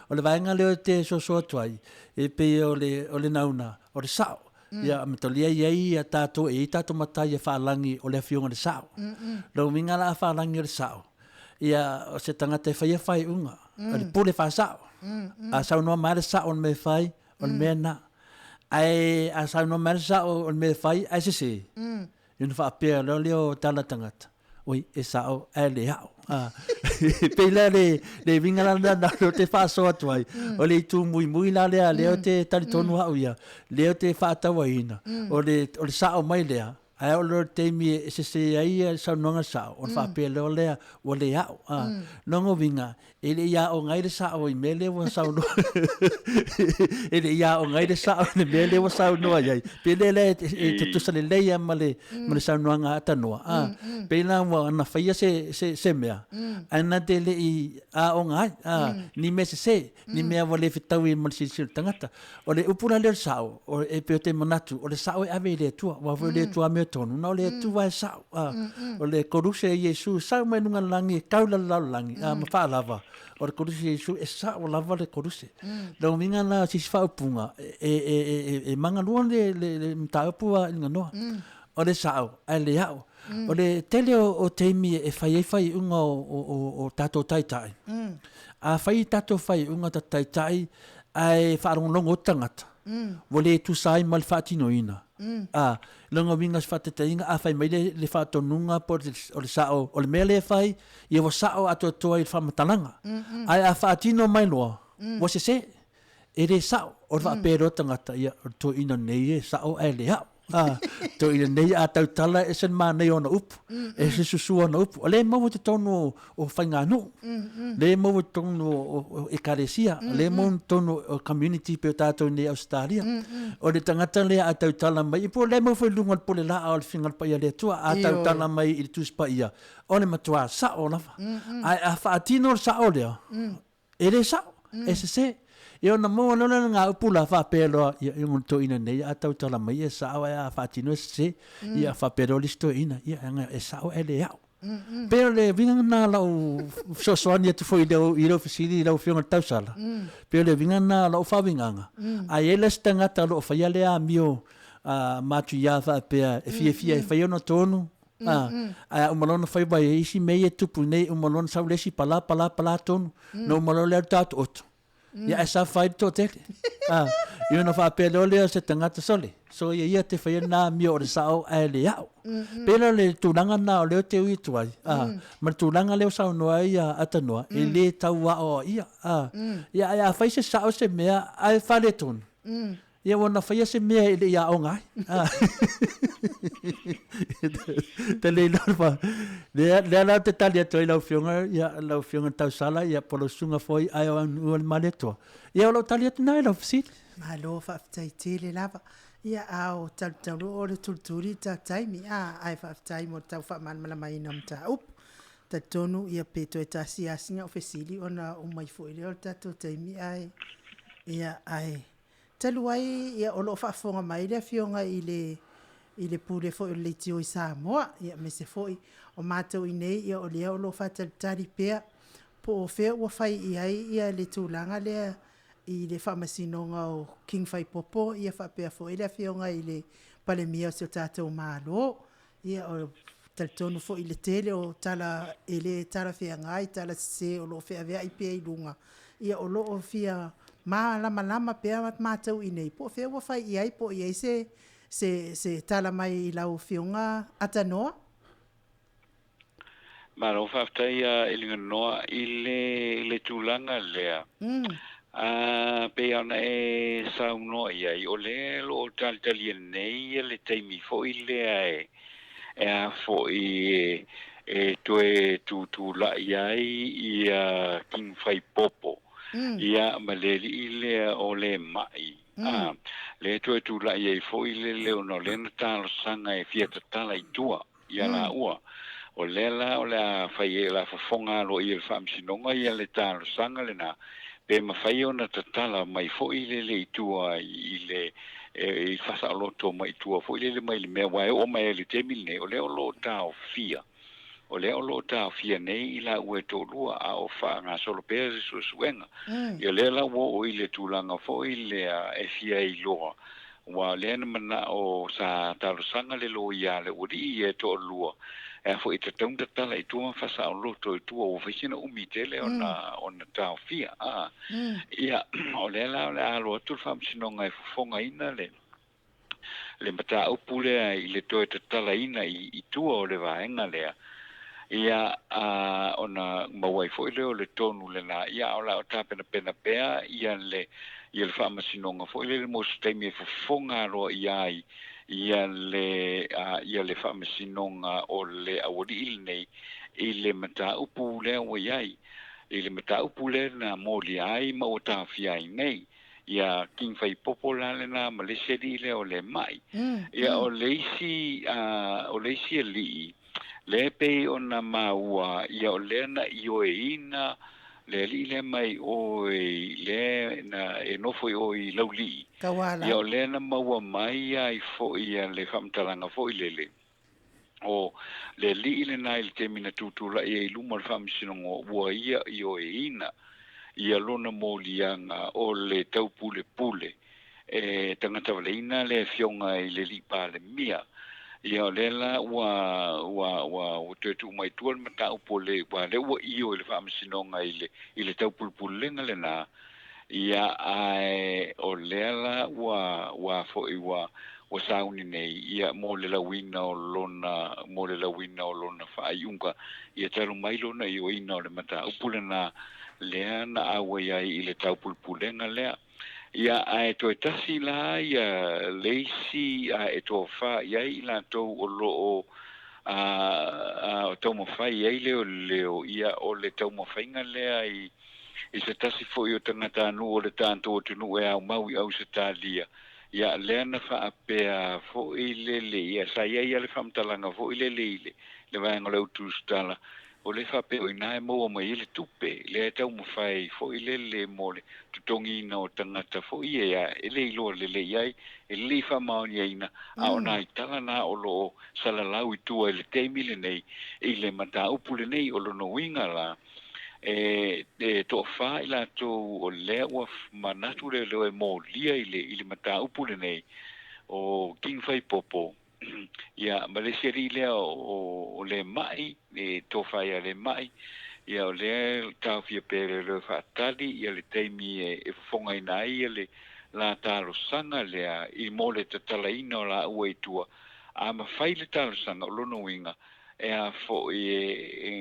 o le vainga le te so tuai e pe o le nauna o le sao ia metolia ia tato tato mata ia falangi o le fionga le sao lo winga la falangi o le sao ia o se tangata fai unga o le pule fa sao a sao no mare sao me fai o le mena ai a sao no mare sao o me fai ai se ina fa pe lo leo tala tangata oi e sao e le ao pe le vinga la te fa so atuai o le tu muy la le te tali tonu au ia le te fa tawaina o le sao mai lea ai o le te mi se ai sa nonga sao o fa pe lo le o le ao nongo vinga ele ia o ngai le sao i mele o sao no ele ia o ngai le sao le mele o sao no ai pe le te tu sa le ia male sao no nga atanoa pe na wa na faia se mea ana te le i a o ngai ni me se ni me o le fitau i mal sil tangata o le upuna le sao o e pe te manatu o le sao e ave le tua wa le tua me tonu no le tua sao o le koruse Yesu sao me nunga langi kaula langi ma fa lava o le koruse Yesu e sao lava le koruse lo minga na si fa upunga e manga luon le mtaupua inga noa o le sao ai le ao o le tele o teimi e fai unga o tato taitai a fai tato fai unga taitai ai whaarongolongo tangata wale tu sai mal fatinoina longa winga fatetainga a fai mai le fatonunga por o le sao o le mele fai i o sao ato i famatalanga ai a fatino mai loa wo se e le sao o va pero tangata ia to ina nei e sao e le hao to ina nei a tau tala e sen ma nei ona upu e se susu ona upu o le mau te tonu o whainga no le mau tonu o ekaresia le mau tonu o community pe o tātou nei Australia o le tangata le a tau tala mai po le mau whailunga po le la a o le whingal pa ia le tua a tau tala mai i le tuspa ia o le matua sa o lawa a whaatino sa o lea e le sa e se Yo na mo no nga upula fa pelo ia un to ina nei a tau tala mai e sa a fa tino se ia fa pelo listo ina ia nga e sa o ele ao pero le vinga na la so sonia tu foi do iro fisili la fiona tau sala pero le vinga na la fa vinga a ele stanga ta lo fa ile a mio matu ya fa pe e fia fa yo no tonu o malona fai vai isi mei e tupu nei o malona sa lesi pala tonu no malona le tatu oto ia esa fai to te io no fa pelo le se tangata sole so ia te fai na mi o sao ele ao pelo le tulanga na le te ui tuai ma tulanga le sao no ai atanoa ele taua o ia ia fai se sao se mea ai fale ton ia wana fai se mea ele ia o ngai te le norma le la te talia toi la fionga tau sala ia polo sunga foi ai o maleto ia lo talia tna la fisi malo fa tai tele lava ia au tau o le tulturi ta taimi ai fa tai mo tau fa man mai nam ta up tatonu ia peto e tasi asinga o fesili ona o mai fo ile o tato taimi ai ia ai talu ai ia o lo whaafonga mai le fionga ile pule fo le tio i Samoa ia me se foi o mātou i nei ia o lea o lo whatatari pea po o whea ua whai i ai ia le tūlanga lea i le whamasinonga o King Whai Popo ia whapea fo ile fionga i le palemia o se o tātou mālo ia o taltonu fo i le tele o tala ele tala fea ngai tala se o lo fea vea i pea i lunga ia o lo o fia ma lama pea mat mātou i nei po fea ua whai i ai po i ai se tala mai i lau fionga atanoa ma lo whaftai a ilinga noa i le tūlanga lea pe ana e saunoa i ai o le lo tali nei le teimi fo i lea e a fo i toe tu la iai i King Whai Popo ia maleli i lea o le mai le toe tu la iai fo i le leo no le na talo sanga e fia tatala i tua ia la ua o le la o le a whai e la fafonga lo i le whamsinonga ia le talo sanga le na pe mawhai o na tatala mai fo i le i tua i le i fasa aloto mai tua fo ile mai le mea wai o mai le temil nei o le o lo tau fia o le o lo tau fia nei i la ue to lua a o fa nga solo pe su suenga i le la wo o ile tulanga fo ile e fia i loa wa le na mana o sa tau sanga le lo ia le uri e to lua e fo ita tung tala i tua fasa aloto i tua o fishina umitele ona tau fia ia o le la o le alo tu fam sinonga e fonga ina le mata upule i le toe tala ina i tua o le vaenga lea ia ona mawai fo ile o le tonu le na ia o la o tapena pena pea ia le fam sinonga fo ile le mo stemi e fonga ro ia le fam sinonga o le awori il nei i le mata upule o iai i le mata upule na moli ai ma o ta fia nei ia King Whai Popo la le na Malaysia di le o le mai ia o leisi li le pe ona maua ia o le na io e ina le li le mai o le na e no foi o i lauli ia o le na maua mai ai fo ia le famtalanga fo i le o le li le na il temina tutula e luma famsinongo ua ia io e ina ia lona molianga o le tau pule e tangata waleina le fionga i le lipa le mia ia o lela wa tu mai tual mata upole wa le wa io le famsinonga i le tau pulpulenga le na ia ai o lela wa fo i wa sauni nei ia mo le lawina o lona fa iunga ia talo mai lona i o ina o le mata upulena lea na awa ia i le tau pulpulenga lea. Ia ai to tasi la ia leisi e to fa ia i la to o lo o to mo fa ia leo ia o le to mo fainga lea i se tasi fo i o tangata nu o le tanto o tunu e au mau i au se talia. Ia lea na fa apea fo i lele ia sa ia le famtalanga fo i lele le vanga le utustala. O le fa pe o ina mo mai le tupe le tau mo fai fo i le mole tutongi na o tangata fo i ia ele ilo le ia ele fa maoni ina a ona itala na o lo sala lau i tua le teimile nei i le mata upule nei o lo no winga la to fa ila to o le wa manatu le mo lia i le mata upule nei o King Whai Popo ia Malaysia le o le mai to fai le mai ia o le tau fia pere le fatali ia le teimi e fonga ina ia le la talo sanga le i mole te talaina o la uaitua a ma fai le talo sanga o lono winga e a fo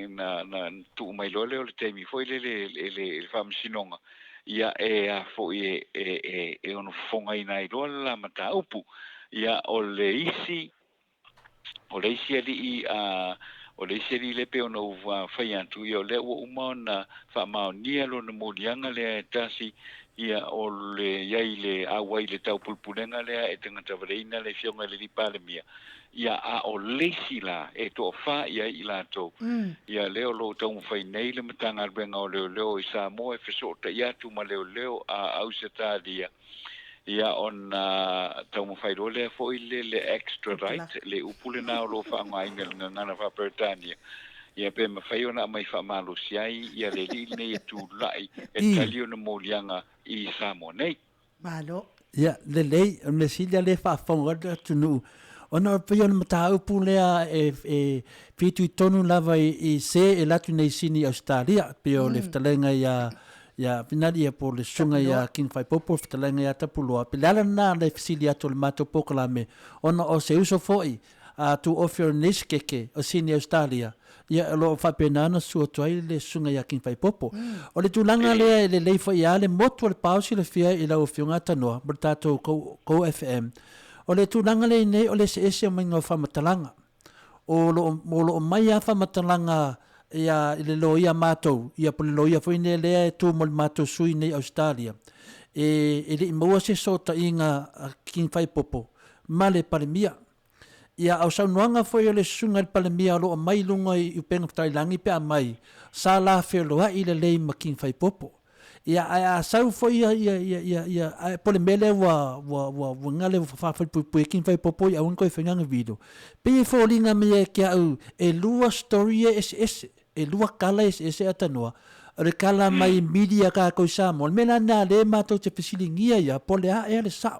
na tu mai lole o le teimi fo le famsinonga ia e a fo e ono fonga ina i lola la mata upu ia o le isi ali o le isi ali le pe ono fai atu ia o le ua umana fa maonia lo na molianga le tasi ia o le iai le awai le tau pulpunenga le e tangata vareina le fionga le lipa le mia ia a o leisi la e to fa ia I latou ia leo lo tau fai nei le matanga benga o leo I Samoa e feso ta ia tu ma leo a Ausitalia ia on tau fai le fo le extra right le upule na lo fa ngai ngana fa Britania ia pe ma fai ona mai fa malo siai ia le nei tu lai e talio na molianga I Samoa nei malo ia le me silia le fa fonga tunu ona pe ona mata upu lea e pitu tonu lava I se e latu nei sini Australia pe o le ftalenga ia pinadi e po le sunga ia king fai popo ftalenga ia tapuloa pe lala na le fisilia to le mato pokola me ona o se uso foi to offer niskeke o sini Australia ia lo fa penana su toai le sunga ia king fai popo o le tulanga le leifo ia le moto le pausi le fia I la o fiunga tanoa bertato ko FM o le tulanga le nei o le se mai ngo fa matalanga o lo mai fa matalanga ia le lo ia mato ia po lo ia foi ne le tu mo mato sui nei Australia e le mo se sota inga king fai popo male palemia ia au sa noanga foi o le sunga palemia lo mai lunga I penga tailangi pe mai sa la fe lo I le le ma king fai popo ia a sau foi ia po le mele wa ngale fa pu king fai popo ia un ko fenga video pe fo linga me ke au e lua story e lua kala ese atanoa re kala mai media ka ko sa mo mena na le mato te fisilingia ia po le a e le sa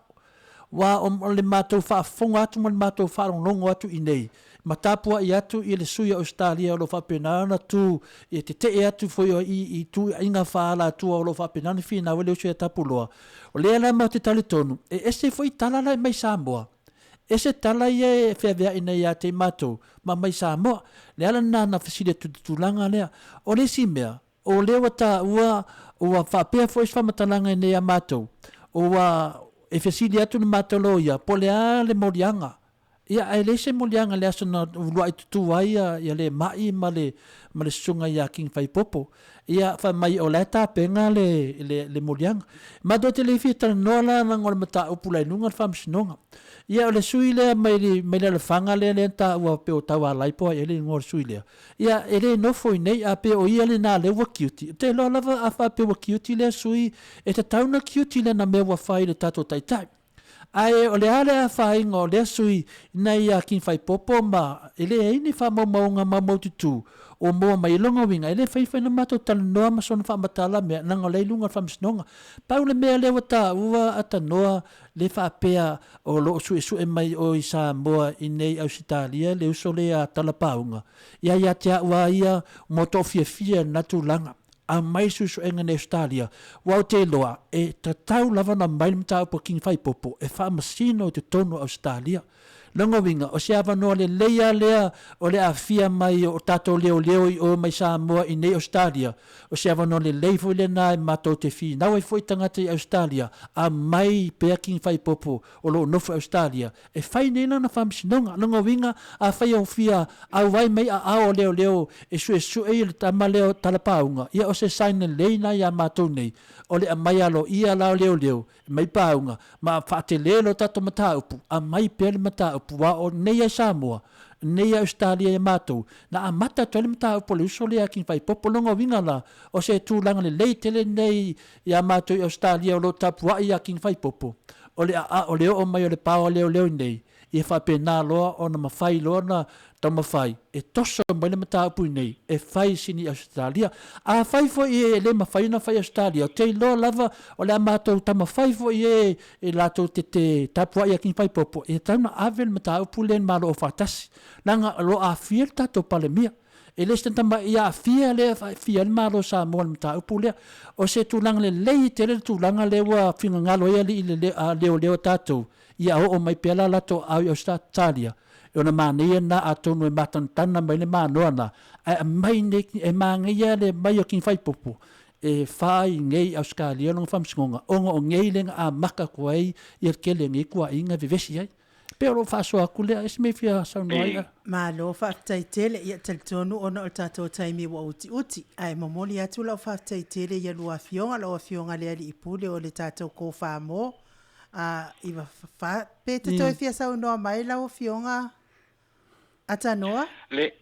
wa o le mato fa fonga atu mo le mato fa longo atu inei matapua I atu I le suia Australia lo fa penana tu e te atu foi I tu inga fa la tu lo fa penana fina wele suia tapuloa o le ala ma te tale tonu e ese foi tala la mai Samoa ese tala ia fe vea ina ia te mato ma mai Samoa le ala na fasile tu langa lea o le simea o le wata ua fa pe foi fa matalanga ina ia mato o e fasile atu na mato lo ia po le ale morianga ia ai le se molianga le asona lua I tutu ai ia le mai ma le sunga ia king fai popo ia fa mai o leta penga le molianga ma do te le fita no la na ngol mata upula nunga fam sinonga ia le suile mai le fanga le ta wa pe o tawa lai po ele ngor suile ia ele no foi nei a pe o ia le na le wa cute te lo lava a fa pe wa cute le sui e te tauna cute le na me wa fai le tato tai tai ai o le ale a fai ngo le sui nei a kin fai popo ma ele e ni fa mo nga ma mo tutu o mo mai longa winga ele fai na mato tal no ma son fa matala me na ngole lunga fa msnonga pa le me le wata ua ata noa le fa pea o lo su e mai o isa mo nei Australia le so le a tala paunga ia tia wa ia mo to fia na tu langa a mai susu enga ne Australia wa te loa e tatau lava na mai mta po king fai popo e fa masino te tono Australia longa winga o se ava no le lea o le afia mai o tato leo o mai Samoa I nei Australia o se ava no le leifo le na mato te fi na e foi tangata I Australia a mai pe king fai popo o lo nofo Australia e fai nena na famsinonga longa winga a fai o fia a vai mai a o leo e su e le tamaleo talapaunga ia o se saina leina ia mato nei o le mai alo ia la leo mai paunga ma fate lelo tato mata upu a mai pe mata wa o nei Samoa nei Australia e matou na a mata tole mata o le uso le akin fai popolonga winga la o se tu langa le leitele nei ia matou I Australia o lo tapua I akin fai popo o le o mai o le pao leo nei e fa pena loa o na mafai loa na tama fai e toso mai le mata pu nei e fai sini Australia a fai fo e le mafai na fai Australia te lo lava o le mato tama fai fo e lato te tapua ia kin fai popo e tama avel mata pu le malo o fatasi langa lo a fiel tato palemia e le tama ia fia le fia malo sa mo mata pu le o se tu lang le te le tu lang le wa finga ngalo ia le tato ia o mai pela lato au Australia ona mania na atonu e matantana mai le manoa na mai ne e mangia le mai o kin fai popo e fai ngei Australia long famsngonga onga o ngei lenga a maka koai ia kele ngi kwa inga vivesi ai pero fa so akule esme fia sa noia ma lo fa taitele ia teltonu ona o tato taimi wa uti ai momoli atu la fa taitele ia lua fionga le ali ipule o le tato ko fa mo iwa fa pe te toi fia sa no mai la o fionga Ata noa? Le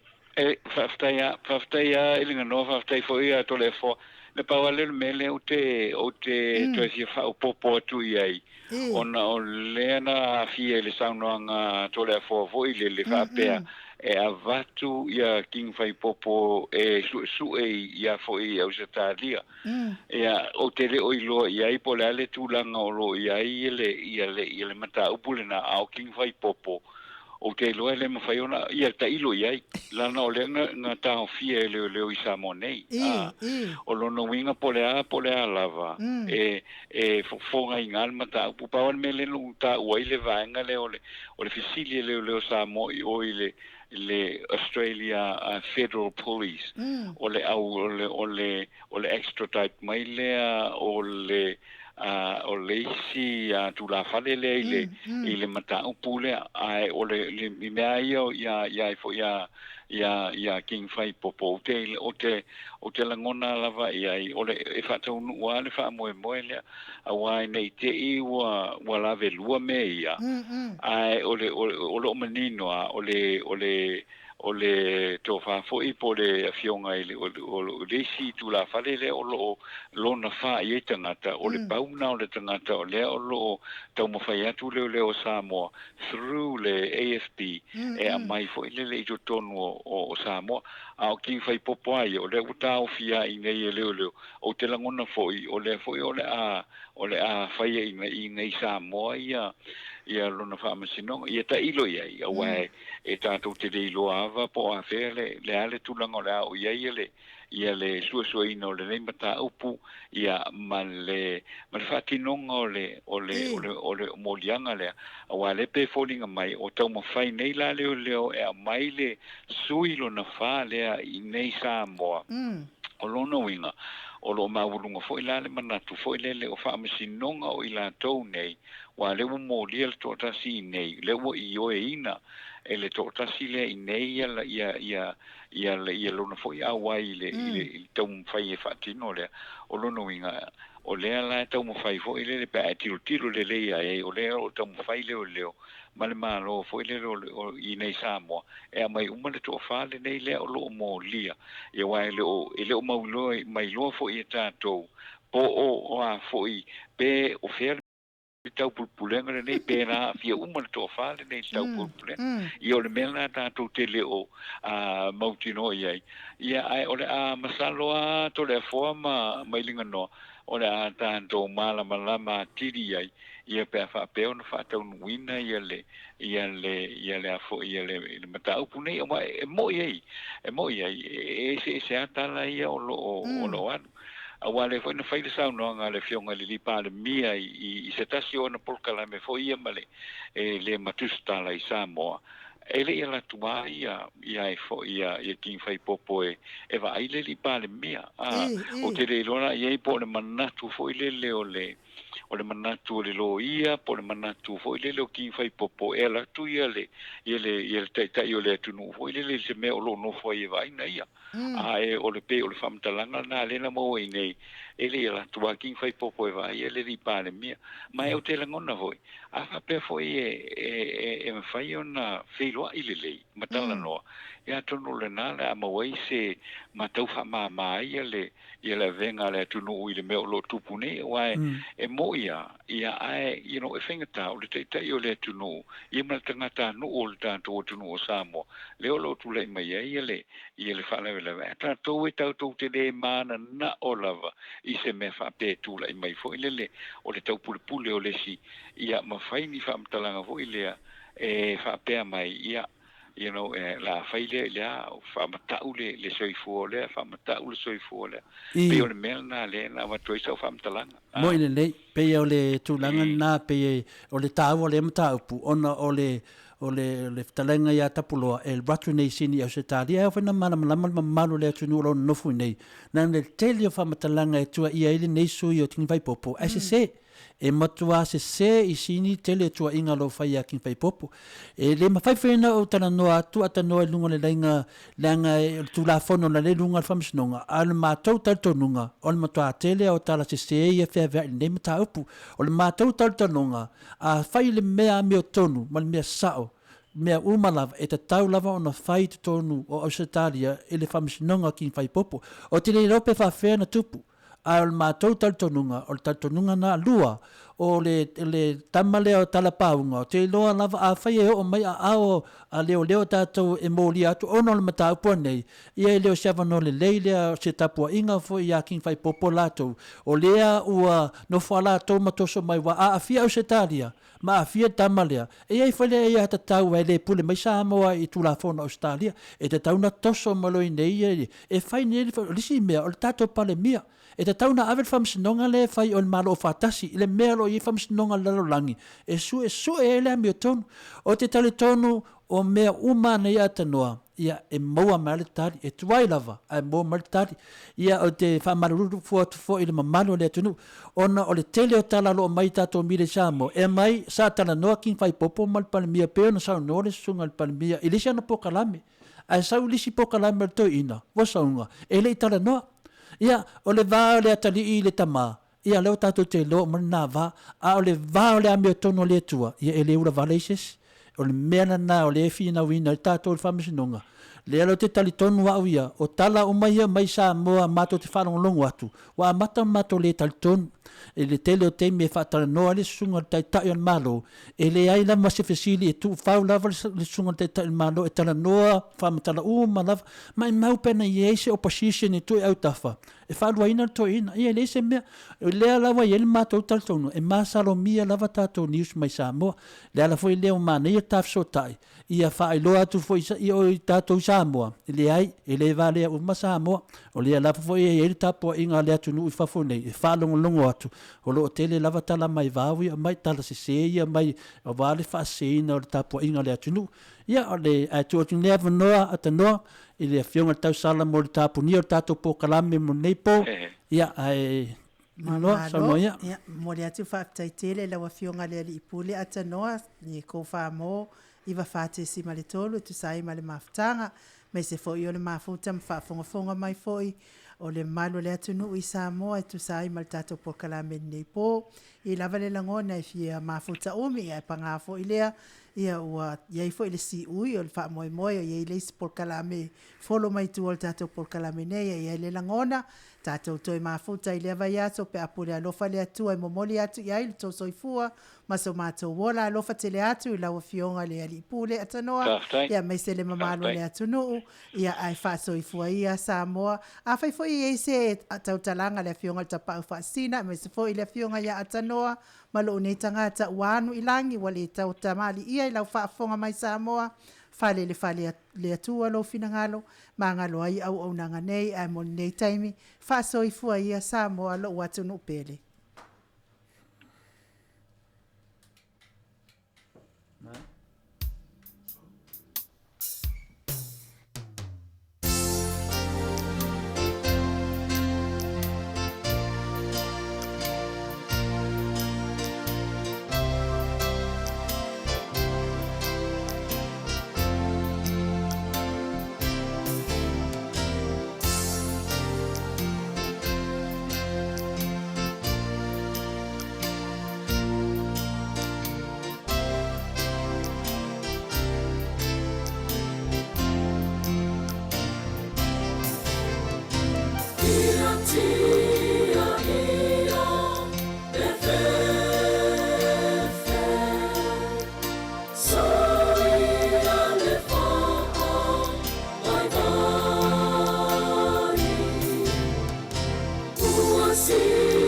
whaftaia ilinga no whaftai fo ia to le fo le pawale mele o te to si fa popo atu ai ona o le na fie le saunoanga to le fo le whapea e avatu ia king fai popo e su ia fo ia o se talia ia o te le o ilo ia i po le ale tūlanga o lo ia i le mata upule na au king fai popo o te loa le mawhai ona ia ta ilo iai lana o le nga tau fia le o isa mo nei o lono winga pole a lava e fonga inga alma ta upawan me le nung ta uai le vaenga le o le fisili le o sa mo i o le Australia Federal Police o le extradite mai lea o le isi tu la fale le ile mata upule ai o le mea ia fo ia king fai popo o te langona lava ia o le e fa tau wa le fa mo le awai nei te I wa la velua me ia ai o le manino o le to fa fo I po le fionga ile o le si tu la fale le o lo na fa I tangata o le pauna o le tangata o le o lo tau mo fai atu le o Samoa through le AFP e a mai fo ile le to tonu o Samoa a o king fai popo ai o le uta o fia I nei le o te langona fo o le a fai I nei Samoa ia lona whaamasino, ia ta ilo iai, a wai e tātou te re ilo ava po a whea le ale tūlanga o le au iai ia le suasua ina o le nei mata upu, ia ma le whaatinonga o le molianga lea, a wai le pe fōlinga mai, o tau mawhai nei la leo e a mai le sui lona wha lea I nei Samoa, o lona winga, o lo maulunga fo ila le manatu fo ile o whaamasinonga o ila tau nei, wa le mo lia le tōtasi nei, le o I o ina, e le tōtasi le I nei ia lona fo I awai le tau mwhai e whaatino lea, o lona winga, o lea la tau mwhai fo ile le pe a tiro le leia o lea o tau mwhai leo, male malo fo ile o I nei Samoa, e a mai umale tō whale nei lea o lo mo lia, ia wai le o maulo mai loa fo I tātou, po o a fo I pe o whea tau pulpulenga le nei pēnā fia umale tō whale nei tau pulpulenga, ia o le mena tātou te leo mautino iai, ia ai o le a masaloa to le a foa mai linga noa, o le a tātou malama tiri iai, ia pe a whapeo na whatau nuina ia le a fo ia le matau punei, e mo iai, e se atala ia o lo anu. A wale foi na fai de sau no nga le fionga li pa le mia I se tasio na polkala me foi ia male le matusta la I Samoa ele ia la tua ia fo ia king fai popo e va ile li pa le mia o te le lona ia po le manatu foi le o le manatu le lo ia po le manatu foi le king fai popo e la tu ia le ta io le tu no foi le se me o lo no foi va ina ia o le pe o le famtalanga na le na mo nei ele la tua king fai popo e va ia le li pa le mia mai o te langona foi a fa pe foi e me fai ona feilo ile le matala no ia tonu le nala a mawai se matau fa ma ia le venga le tu no ile me o lo tupune wai e mo ia ai e fingata o le te o le tu no ia ma tangata no o tanto tu no Samoa le o lo tu le mai ia le fa le ta to e tau te le mana na o lava I se me fa pe tu le mai fo ile o le tau pulpule o le si ia ma fai ni fa mtalanga fo ile e fa pe mai ia la faile le fa matau le soifo le fa matau le soifo le pe o le melna le na wa toi sa fa mtalanga mo ile le pe o le tulanga na pe o le tau le matau pu ona o le talanga ia tapuloa e ratu nei sini au se tali e whena malu le atunu lo nofu nei na le teli o whamatalanga e tua ia ili nei sui o tingi vai popo se e matua se I sini tele tua inga lo whai a king whai popo e le mawhai whena o tana noa atu ata noa lunga le langa tu la fono na le lunga whamisinonga a le mātou taltonunga o le matua tele o tala se ia whea vea i nei mata upu o le mātou taltonunga a whai le mea meo tonu ma le mea sao mea uma lava e te tau lava ona fai te tonu o Ausitalia e le whamisinonga ki whai popo. O te le rope whawhea na tupu. A o le mātou taltonunga, o le taltonunga na lua, o le tamale o talapaunga, o te loa lava a whai e o mai a ao a leo tātou e mōli atu, ono le mata upua nei, ia e leo siawa no le leilea se tapua inga fo i a king whai popo lātou, o lea ua no wha lātou matoso mai wa a fia au se tālia, ma a fia tamalea, e ai whale e a ta tau e le pule mai Samoa i tula whona Australia, e te tauna toso maloi nei e whai nei lisi mea, o le tātou pale mia, e te tauna avel whamsinonga le whai o le malo o whatasi, le mea lo i whamsinonga lalolangi, e su e le ami o tonu, o te tali tonu o mea umana i atanoa, ia e maua male tari, e tuai lava, a maua male tari, ia o te whamaruru fo i le mamalo le atunu, ona o le tele o talalo o mai tato mire Samo, e mai sa tala noa king whai popo mal palimia peo na sao nore sunga le palimia, i lisi ana pokalame, a sau lisi pokalame le toi ina, wasaunga, e le i tala noa, ia o le vā le atali i le tamā, ia leo tātou te lo mana vā, a o le vā o le ame o tono le tua, ia e le ura valeises, o le mea na o le e fina wina, le tātou le whamisinonga, le alo te tali tonu au ia, o tala o mai Samoa mātou te whanongonongo atu, wa amata mātou le tali tonu, e le tele o teimi e whaatara noa le sunga le tai on malo, e le aila masi fesili e tu whau lava le sunga le tai on malo, e tala noa whamatala uma lava, mai mau pena i eise opposition e tu e au tafa, e whalua ina to ina, ia le se mea, e lea lava i ele mātou tali tonu, e māsalo mia lava tātou news mai Samoa, le ala foi leo mana ia tafso tai, ia whaailoa atu foi i o tātou Samoa, e le ai, e le valea uma Samoa, o lea lava foi e ele tapua inga le atu nui whafonei, e whalongo atu, o lo tele lava tala mai vawi, mai tala se ia mai, o vale whaaseina o le tapua inga le atu nu, ia o le atu atu neava noa ata noa, i le fionga tau sala mo le tapu ni o tātou po kalame mo neipo, ia ai... Malo, ia, mo le atu whaaftaitele la wafionga le ali ipule ata noa, ni ko whaamo, iwa whaate si ma le tolu, tu sai ma le maftanga, mai se fo i o le mafuta mwhaafongafonga mai foi, o le malo le atu nu i Samoa, tu sai ma le tātou po kalame neipo, i lava le langona i fia mafuta umi, ia pangafo i lea, ia ua iai fo i le si ui o le wha moe moe o iai leisi por kalame folo mai tu o le tātou por kalame nei iai le langona tātou toi mafuta i le avai ato pe apure alofa le atua i momoli atu iai le tō soifua ma so mātou wola alofa te le atu i laua fionga le ali pule atanoa ia mai se le mamalo le atu nuu ia ai wha soifua ia Samoa a fai fo i eise tau talanga le fionga le tapau whaasina mai se fo i le fionga ia atanoa malo nei tangata wanu ilangi wale tau tamali ia i lau whaafonga mai Samoa fale le atua lo finangalo mangalo ai au nanga nei ai mon nei taimi fa soifua ia Samoa lo watu no pele See